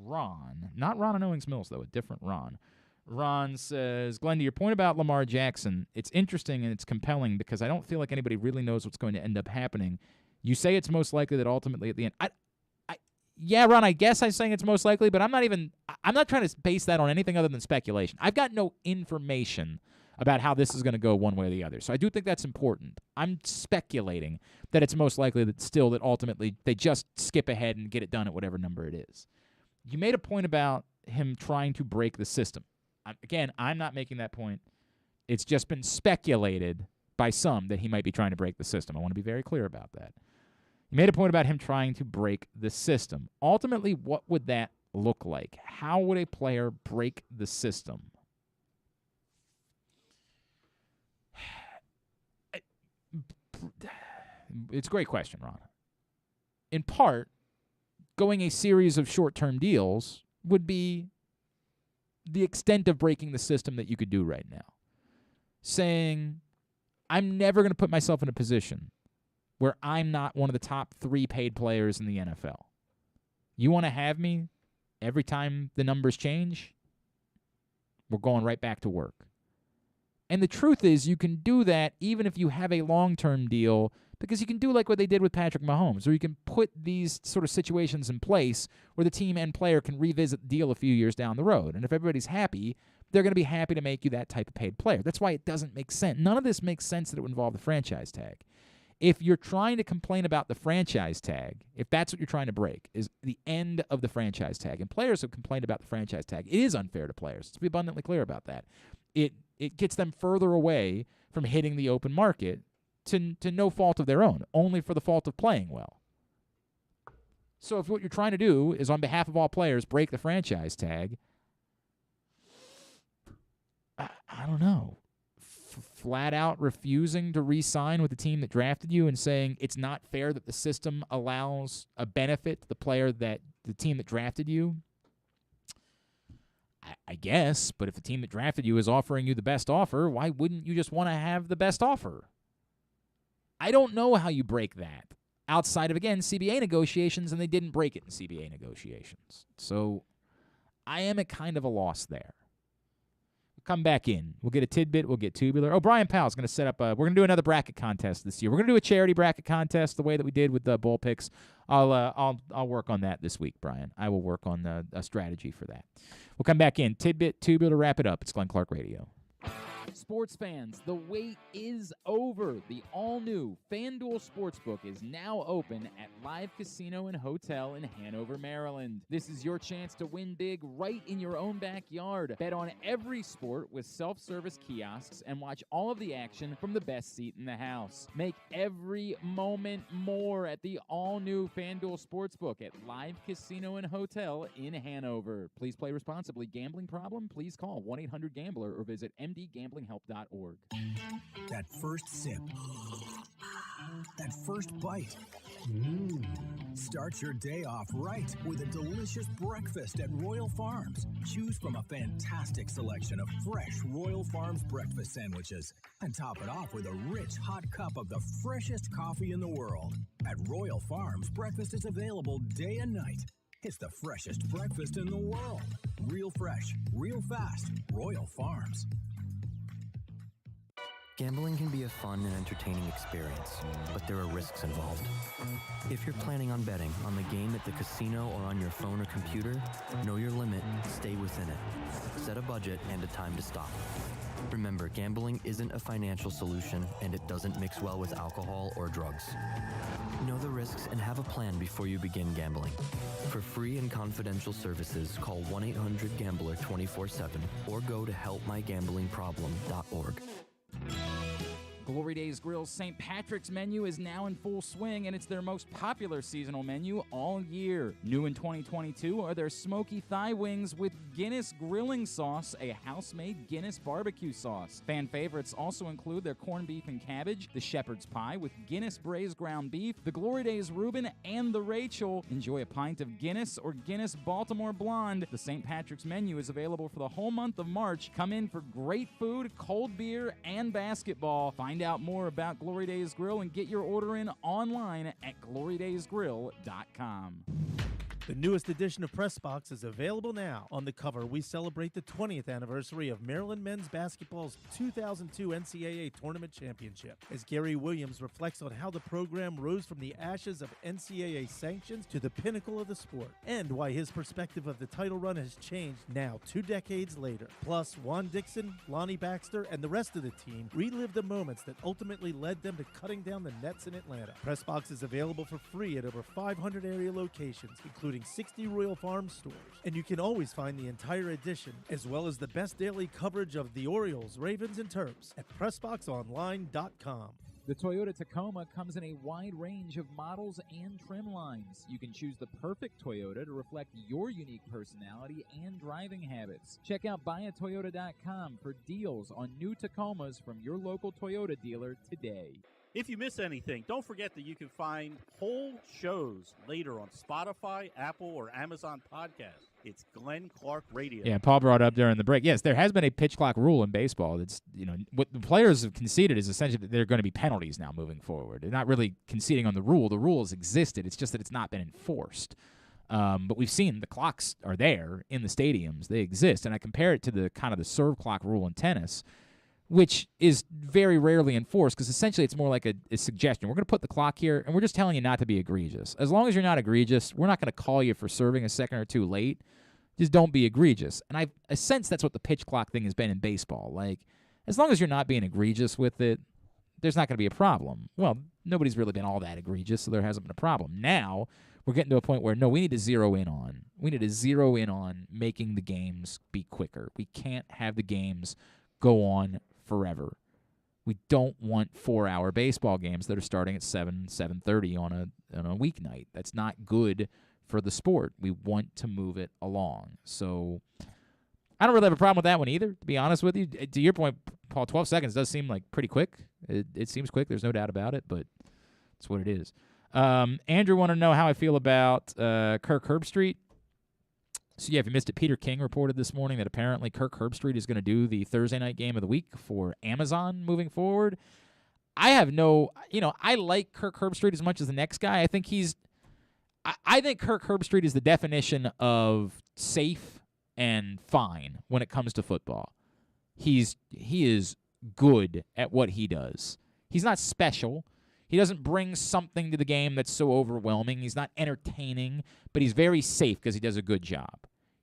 Ron. Not Ron in Owings Mills, though, a different Ron. Ron says, Glenn, to your point about Lamar Jackson, it's interesting and it's compelling because I don't feel like anybody really knows what's going to end up happening. You say it's most likely that ultimately at the end. Yeah, Ron, I guess I'm saying it's most likely, but I'm not trying to base that on anything other than speculation. I've got no information about how this is going to go one way or the other. So I do think that's important. I'm speculating that it's most likely that ultimately they just skip ahead and get it done at whatever number it is. You made a point about him trying to break the system. Again, I'm not making that point. It's just been speculated by some that he might be trying to break the system. I want to be very clear about that. You made a point about him trying to break the system. Ultimately, what would that look like? How would a player break the system? It's a great question, Ron. In part, going a series of short-term deals would be the extent of breaking the system that you could do right now. Saying, I'm never going to put myself in a position where I'm not one of the top 3 paid players in the NFL. You want to have me every time the numbers change? We're going right back to work. And the truth is, you can do that even if you have a long-term deal, because you can do like what they did with Patrick Mahomes, where you can put these sort of situations in place where the team and player can revisit the deal a few years down the road. And if everybody's happy, they're going to be happy to make you that type of paid player. That's why it doesn't make sense. None of this makes sense that it would involve the franchise tag. If you're trying to complain about the franchise tag, if that's what you're trying to break, is the end of the franchise tag, and players have complained about the franchise tag, it is unfair to players. Let's be abundantly clear about that. It gets them further away from hitting the open market to no fault of their own, only for the fault of playing well. So if what you're trying to do is, on behalf of all players, break the franchise tag, I don't know. flat out refusing to re-sign with the team that drafted you and saying it's not fair that the system allows a benefit to the player that the team that drafted you? I guess, but if the team that drafted you is offering you the best offer, why wouldn't you just want to have the best offer? I don't know how you break that outside of, again, CBA negotiations, and they didn't break it in CBA negotiations. So I am at kind of a loss there. We'll come back in. We'll get a tidbit. We'll get tubular. Oh, Brian Powell's going to set up we're going to do another bracket contest this year. We're going to do a charity bracket contest the way that we did with the bowl picks. I'll work on that this week, Brian. I will work on a strategy for that. We'll come back in. Tidbit, tubular, wrap it up. It's Glenn Clark Radio. Sports fans, the wait is over. The all-new FanDuel Sportsbook is now open at Live Casino and Hotel in Hanover, Maryland. This is your chance to win big right in your own backyard. Bet on every sport with self-service kiosks and watch all of the action from the best seat in the house. Make every moment more at the all-new FanDuel Sportsbook at Live Casino and Hotel in Hanover. Please play responsibly. Gambling problem? Please call 1-800-GAMBLER or visit mdgamblinghelp.org. That first sip. That first bite. Start your day off right with a delicious breakfast at Royal Farms. Choose from a fantastic selection of fresh Royal Farms breakfast sandwiches and top it off with a rich hot cup of the freshest coffee in the world. At Royal Farms, breakfast is available day and night. It's the freshest breakfast in the world. Real fresh, real fast. Royal Farms. Gambling can be a fun and entertaining experience, but there are risks involved. If you're planning on betting on the game at the casino or on your phone or computer, know your limit, stay within it. Set a budget and a time to stop. Remember, gambling isn't a financial solution, and it doesn't mix well with alcohol or drugs. Know the risks and have a plan before you begin gambling. For free and confidential services, call 1-800-GAMBLER 24/7 or go to helpmygamblingproblem.org. Glory Days Grill's St. Patrick's menu is now in full swing, and it's their most popular seasonal menu all year. New in 2022 are their smoky thigh wings with Guinness grilling sauce, a house-made Guinness barbecue sauce. Fan favorites also include their corned beef and cabbage, the shepherd's pie with Guinness braised ground beef, the Glory Days Reuben, and the Rachel. Enjoy a pint of Guinness or Guinness Baltimore Blonde. The St. Patrick's menu is available for the whole month of March. Come in for great food, cold beer, and basketball. Find out more about Glory Days Grill and get your order in online at glorydaysgrill.com. The newest edition of Press Box is available now. On the cover, we celebrate the 20th anniversary of Maryland men's basketball's 2002 NCAA Tournament Championship, as Gary Williams reflects on how the program rose from the ashes of NCAA sanctions to the pinnacle of the sport, and why his perspective of the title run has changed now 2 decades later. Plus, Juan Dixon, Lonnie Baxter, and the rest of the team relive the moments that ultimately led them to cutting down the nets in Atlanta. Press Box is available for free at over 500 area locations, including 60 Royal Farms stores. And you can always find the entire edition, as well as the best daily coverage of the Orioles, Ravens, and Terps at PressBoxOnline.com. The Toyota Tacoma comes in a wide range of models and trim lines. You can choose the perfect Toyota to reflect your unique personality and driving habits. Check out buyatoyota.com for deals on new Tacomas from your local Toyota dealer today. If you miss anything, don't forget that you can find whole shows later on Spotify, Apple, or Amazon Podcasts. It's Glenn Clark Radio. Yeah, Paul brought up during the break. Yes, there has been a pitch clock rule in baseball. That's, what the players have conceded is essentially that there are going to be penalties now moving forward. They're not really conceding on the rule. The rule has existed. It's just that it's not been enforced. But we've seen the clocks are there in the stadiums. They exist. And I compare it to the kind of the serve clock rule in tennis, which is very rarely enforced because essentially it's more like a suggestion. We're going to put the clock here, and we're just telling you not to be egregious. As long as you're not egregious, we're not going to call you for serving a second or two late. Just don't be egregious. And I sense that's what the pitch clock thing has been in baseball. Like, as long as you're not being egregious with it, there's not going to be a problem. Well, nobody's really been all that egregious, so there hasn't been a problem. Now we're getting to a point where, no, we need to zero in on making the games be quicker. We can't have the games go on forever. We don't want 4-hour baseball games that are starting at 7:30 on a weeknight. That's not good for the sport. We want to move it along. So I don't really have a problem with that one either, to be honest with you. To your point, Paul, 12 seconds does seem like pretty quick. It seems quick. There's no doubt about it, but it's what it is. Andrew wanted to know how I feel about Kirk Herbstreit. So, yeah, if you missed it, Peter King reported this morning that apparently Kirk Herbstreit is going to do the Thursday night game of the week for Amazon moving forward. I have no, I like Kirk Herbstreit as much as the next guy. I think I think Kirk Herbstreit is the definition of safe and fine when it comes to football. He is good at what he does. He's not special. He doesn't bring something to the game that's so overwhelming. He's not entertaining, but he's very safe because he does a good job.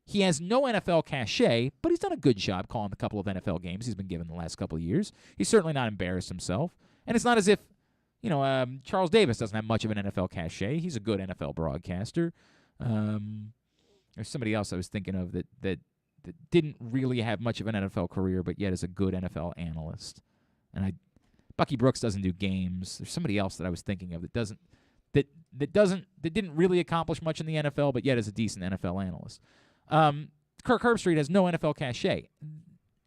He has no NFL cachet, but he's done a good job calling a couple of NFL games he's been given the last couple of years. He's certainly not embarrassed himself. And it's not as if, Charles Davis doesn't have much of an NFL cachet. He's a good NFL broadcaster. There's somebody else I was thinking of that didn't really have much of an NFL career, but yet is a good NFL analyst. And Bucky Brooks doesn't do games. There's somebody else that I was thinking of that didn't really accomplish much in the NFL, but yet is a decent NFL analyst. Kirk Herbstreit has no NFL cachet.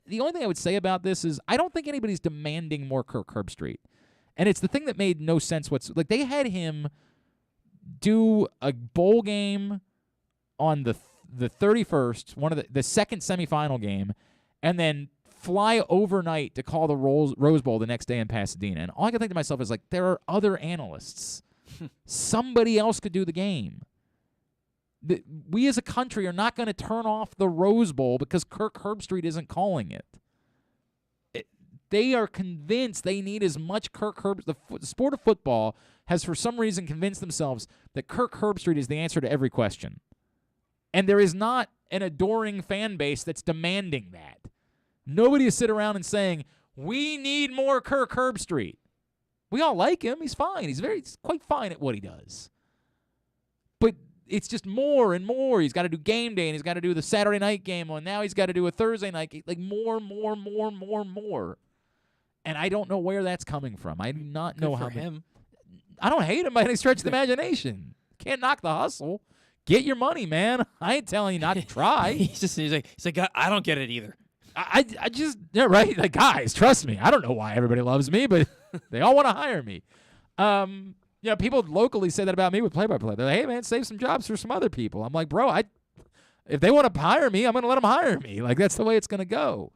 The only thing I would say about this is I don't think anybody's demanding more Kirk Herbstreit. And it's the thing that made no sense like they had him do a bowl game on the 31st, one of the second semifinal game, and then fly overnight to call the Rose Bowl the next day in Pasadena. And all I can think to myself is, like, there are other analysts. Somebody else could do the game. We as a country are not going to turn off the Rose Bowl because Kirk Herbstreit isn't calling it. They are convinced they need as much Kirk Herbstreit. The sport of football has for some reason convinced themselves that Kirk Herbstreit is the answer to every question. And there is not an adoring fan base that's demanding that. Nobody is sitting around and saying, we need more Kirk Herbstreit. We all like him. He's fine. He's quite fine at what he does. But it's just more and more. He's got to do game day, and he's got to do the Saturday night game, and now he's got to do a Thursday night game. Like more. And I don't know where that's coming from. I do not know how. Him. I don't hate him by any stretch of the imagination. Can't knock the hustle. Get your money, man. I ain't telling you not to try. he's like, I don't get it either. I just, yeah, right? Like, guys, trust me. I don't know why everybody loves me, but they all want to hire me. People locally say that about me with play-by-play. They're like, hey, man, save some jobs for some other people. I'm like, bro, if they want to hire me, I'm going to let them hire me. Like, that's the way it's going to go.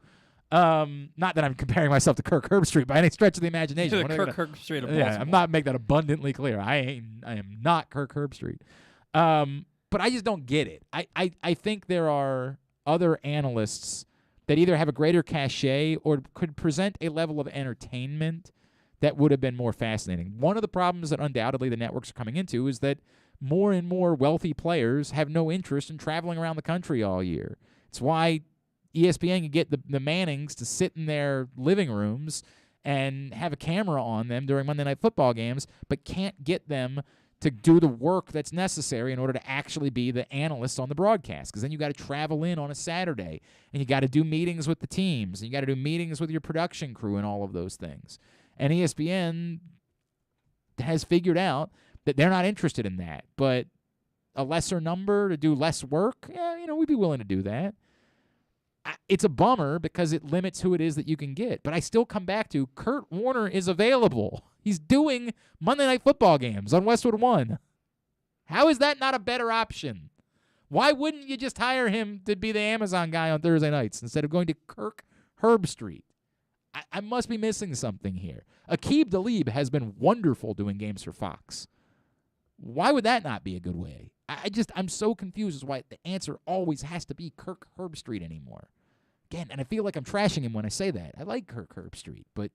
Not that I'm comparing myself to Kirk Herbstreit by any stretch of the imagination. Kirk Herbstreit of Baltimore. Yeah, I'm not making that abundantly clear. I am not Kirk Herbstreit. But I just don't get it. I think there are other analysts that either have a greater cachet or could present a level of entertainment that would have been more fascinating. One of the problems that undoubtedly the networks are coming into is that more and more wealthy players have no interest in traveling around the country all year. It's why ESPN can get the Mannings to sit in their living rooms and have a camera on them during Monday Night Football games, but can't get them to do the work that's necessary in order to actually be the analysts on the broadcast. Because then you got to travel in on a Saturday, and you got to do meetings with the teams, and you got to do meetings with your production crew and all of those things. And ESPN has figured out that they're not interested in that. But a lesser number to do less work, we'd be willing to do that. It's a bummer because it limits who it is that you can get. But I still come back to Kurt Warner is available. He's doing Monday Night Football games on Westwood One. How is that not a better option? Why wouldn't you just hire him to be the Amazon guy on Thursday nights instead of going to Kirk Herbstreit? I must be missing something here. Aqib Talib has been wonderful doing games for Fox. Why would that not be a good way? I'm so confused as why the answer always has to be Kirk Herbstreit anymore. Again, and I feel like I'm trashing him when I say that. I like Kirk Herbstreit, but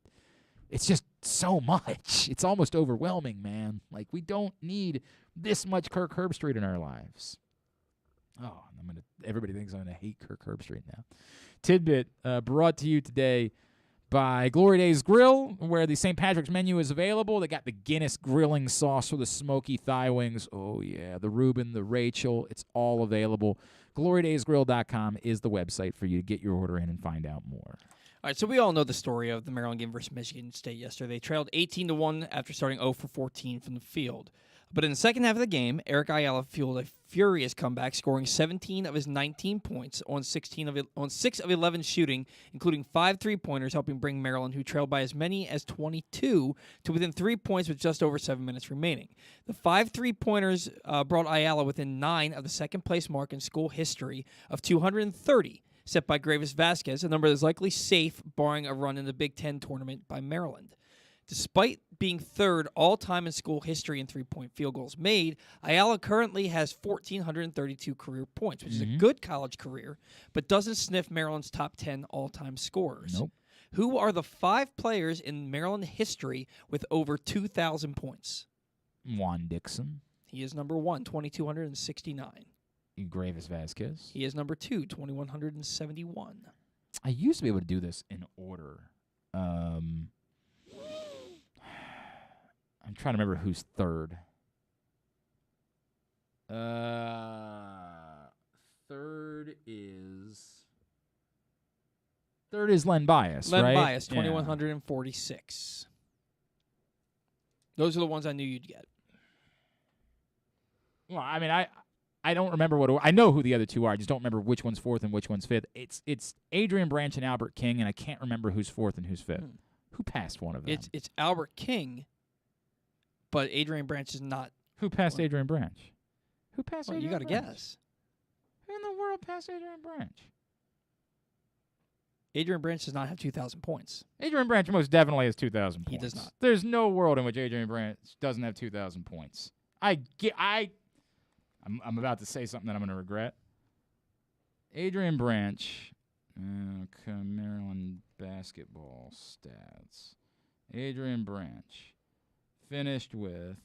it's just so much. It's almost overwhelming, man. Like, we don't need this much Kirk Herbstreit in our lives. Oh, everybody thinks I'm going to hate Kirk Herbstreit now. Tidbit brought to you today by Glory Days Grill, where the St. Patrick's menu is available. They got the Guinness grilling sauce for the smoky thigh wings. Oh, yeah, the Reuben, the Rachel. It's all available. GloryDaysGrill.com is the website for you to get your order in and find out more. All right, so we all know the story of the Maryland game versus Michigan State yesterday. They trailed 18-1 after starting 0 for 14 from the field. But in the second half of the game, Eric Ayala fueled a furious comeback, scoring 17 of his 19 points on 6 of 11 shooting, including 5 3-pointers, helping bring Maryland, who trailed by as many as 22, to within 3 points with just over 7 minutes remaining. The 5 3-pointers brought Ayala within 9 of the second-place mark in school history of 230, set by Gravis Vasquez, a number that is likely safe, barring a run in the Big Ten tournament by Maryland. Despite being third all-time in school history in three-point field goals made, Ayala currently has 1,432 career points, which is a good college career, but doesn't sniff Maryland's top 10 all-time scorers. Nope. Who are the 5 players in Maryland history with over 2,000 points? Juan Dixon. He is number 1, 2,269. Gravis Vasquez. He is number 2, 2,171. I used to be able to do this in order. I'm trying to remember who's third. Third is Len Bias, right? Len Bias, 2,146. Those are the ones I knew you'd get. Well, I mean, I don't remember I know who the other two are. I just don't remember which one's fourth and which one's fifth. It's Adrian Branch and Albert King, and I can't remember who's fourth and who's fifth. Who passed one of them? It's Albert King, but Adrian Branch is not. Who passed Adrian Branch? Who passed Adrian Branch? You got to guess. Who in the world passed Adrian Branch? Adrian Branch does not have 2,000 points. Adrian Branch most definitely has 2,000 points. He does not. There's no world in which Adrian Branch doesn't have 2,000 points. I'm about to say something that I'm going to regret. Adrian Branch, Maryland basketball stats. Adrian Branch finished with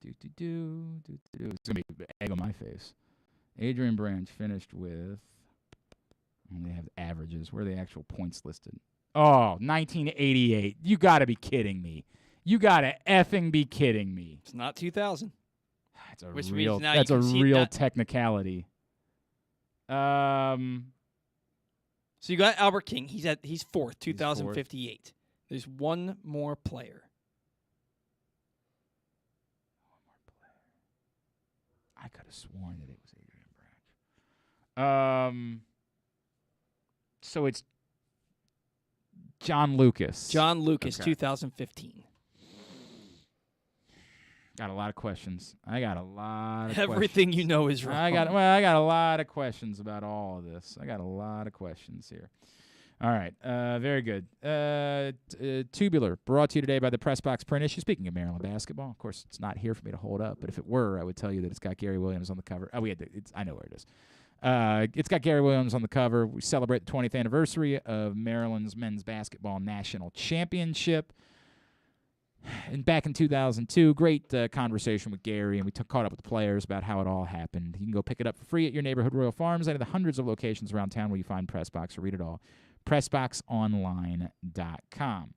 it's going to be egg on my face. Adrian Branch finished with, they have averages. Where are the actual points listed? Oh, 1988. You got to be kidding me. You got to effing be kidding me. It's not 2,000. That's a real technicality. So you got Albert King. He's fourth, 2,058. There's one more player. I could have sworn that it was Adrian Branch. So it's John Lucas. John Lucas, 2015. Got a lot of questions. I got a lot of Everything you know is wrong. I got a lot of questions about all of this. I got a lot of questions here. All right. Very good. Tubular, brought to you today by the Press Box Print Issue. Speaking of Maryland basketball, of course, it's not here for me to hold up, but if it were, I would tell you that it's got Gary Williams on the cover. Oh, I know where it is. It's got Gary Williams on the cover. We celebrate the 20th anniversary of Maryland's men's basketball national championship. And back in 2002, great conversation with Gary, and we caught up with the players about how it all happened. You can go pick it up for free at your neighborhood Royal Farms, any of the hundreds of locations around town where you find Pressbox, or read it all. PressBoxOnline.com.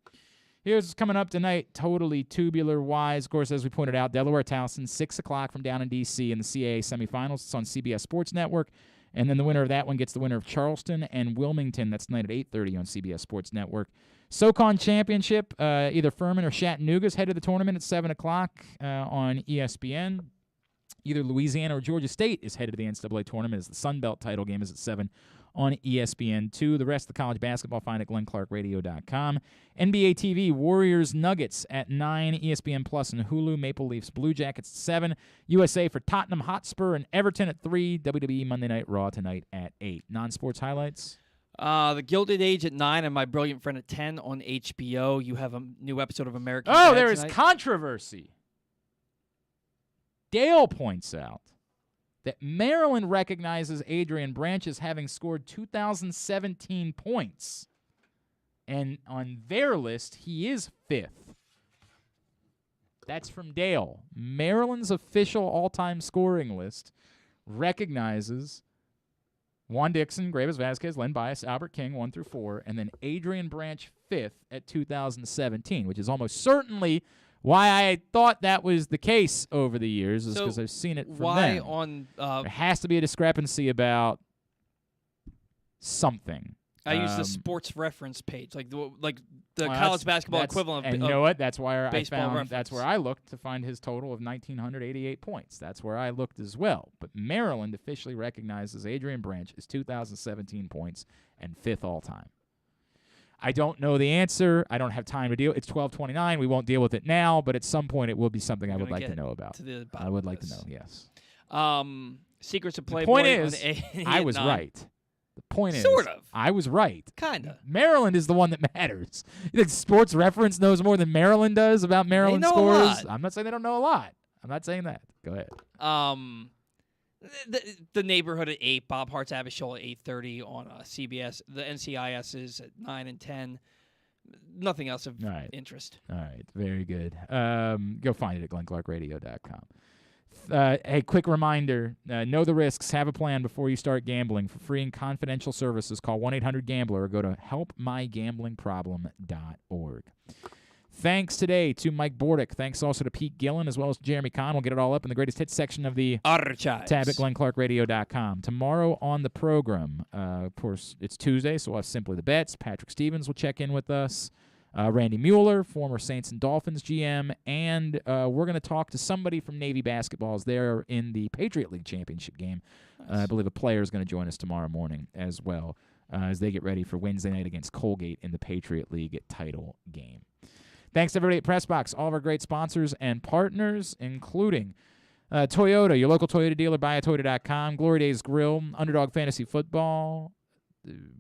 Here's what's coming up tonight, totally tubular-wise. Of course, as we pointed out, Delaware Towson, 6 o'clock from down in D.C. in the CAA semifinals. It's on CBS Sports Network. And then the winner of that one gets the winner of Charleston and Wilmington. That's tonight at 8:30 on CBS Sports Network. SoCon Championship, either Furman or Chattanooga's head of the tournament at 7 o'clock on ESPN. Either Louisiana or Georgia State is headed to the NCAA tournament as the Sun Belt title game is at 7 on ESPN2. The rest of the college basketball find at glennclarkradio.com. NBA TV, Warriors Nuggets at 9, ESPN Plus and Hulu. Maple Leafs Blue Jackets at 7. USA for Tottenham Hotspur and Everton at 3. WWE Monday Night Raw tonight at 8. Non-sports highlights? The Gilded Age at 9 and My Brilliant Friend at 10 on HBO. You have a new episode of American Dad there tonight. Is controversy. Dale points out that Maryland recognizes Adrian Branch as having scored 2,017 points. And on their list, he is 5th. That's from Dale. Maryland's official all-time scoring list recognizes Juan Dixon, Gravis Vasquez, Len Bias, Albert King, 1 through 4, and then Adrian Branch 5th at 2017, which is almost certainly why I thought that was the case over the years, is because I've seen it from them. There has to be a discrepancy about something. I use the sports reference page, like the college basketball equivalent of And you know what? That's where baseball that's where I looked to find his total of 1,988 points. That's where I looked as well. But Maryland officially recognizes Adrian Branch as 2,017 points and 5th all-time. I don't know the answer. I don't have time to deal. It's 12:29. We won't deal with it now, but at some point it will be something I would like to know about. I would like to know, yes. Secrets of Playboy. The point is, I was right. The point is, sort of. I was right. Kind of. Maryland is the one that matters. You think Sports Reference knows more than Maryland does about Maryland scores? A lot. I'm not saying they don't know a lot. I'm not saying that. Go ahead. The neighborhood at 8, Bob Hart's Abishola at 8:30 on CBS. The NCIS is at 9 and 10. Nothing else of interest. All right, very good. Go find it at glennclarkradio.com. Hey, quick reminder, know the risks, have a plan before you start gambling. For free and confidential services, call 1-800-GAMBLER or go to helpmygamblingproblem.org. Thanks today to Mike Bordick. Thanks also to Pete Gillen as well as Jeremy Conn. We'll get it all up in the greatest hits section of the Archives tab at glennclarkradio.com. Tomorrow on the program, of course, it's Tuesday, so we'll have Simply the Bets. Patrick Stevens will check in with us. Randy Mueller, former Saints and Dolphins GM, and we're going to talk to somebody from Navy basketball as they're in the Patriot League championship game. Nice. I believe a player is going to join us tomorrow morning as well as they get ready for Wednesday night against Colgate in the Patriot League title game. Thanks to everybody at PressBox, all of our great sponsors and partners, including Toyota, your local Toyota dealer, buyatoyota.com, Glory Days Grill, Underdog Fantasy Football,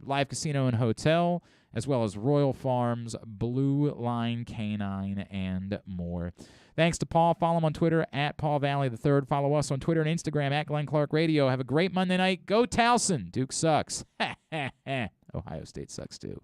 Live Casino and Hotel, as well as Royal Farms, Blue Line Canine, and more. Thanks to Paul. Follow him on Twitter at Paul Valley III. Follow us on Twitter and Instagram at Glenn Clark Radio. Have a great Monday night. Go Towson. Duke sucks. Ohio State sucks too.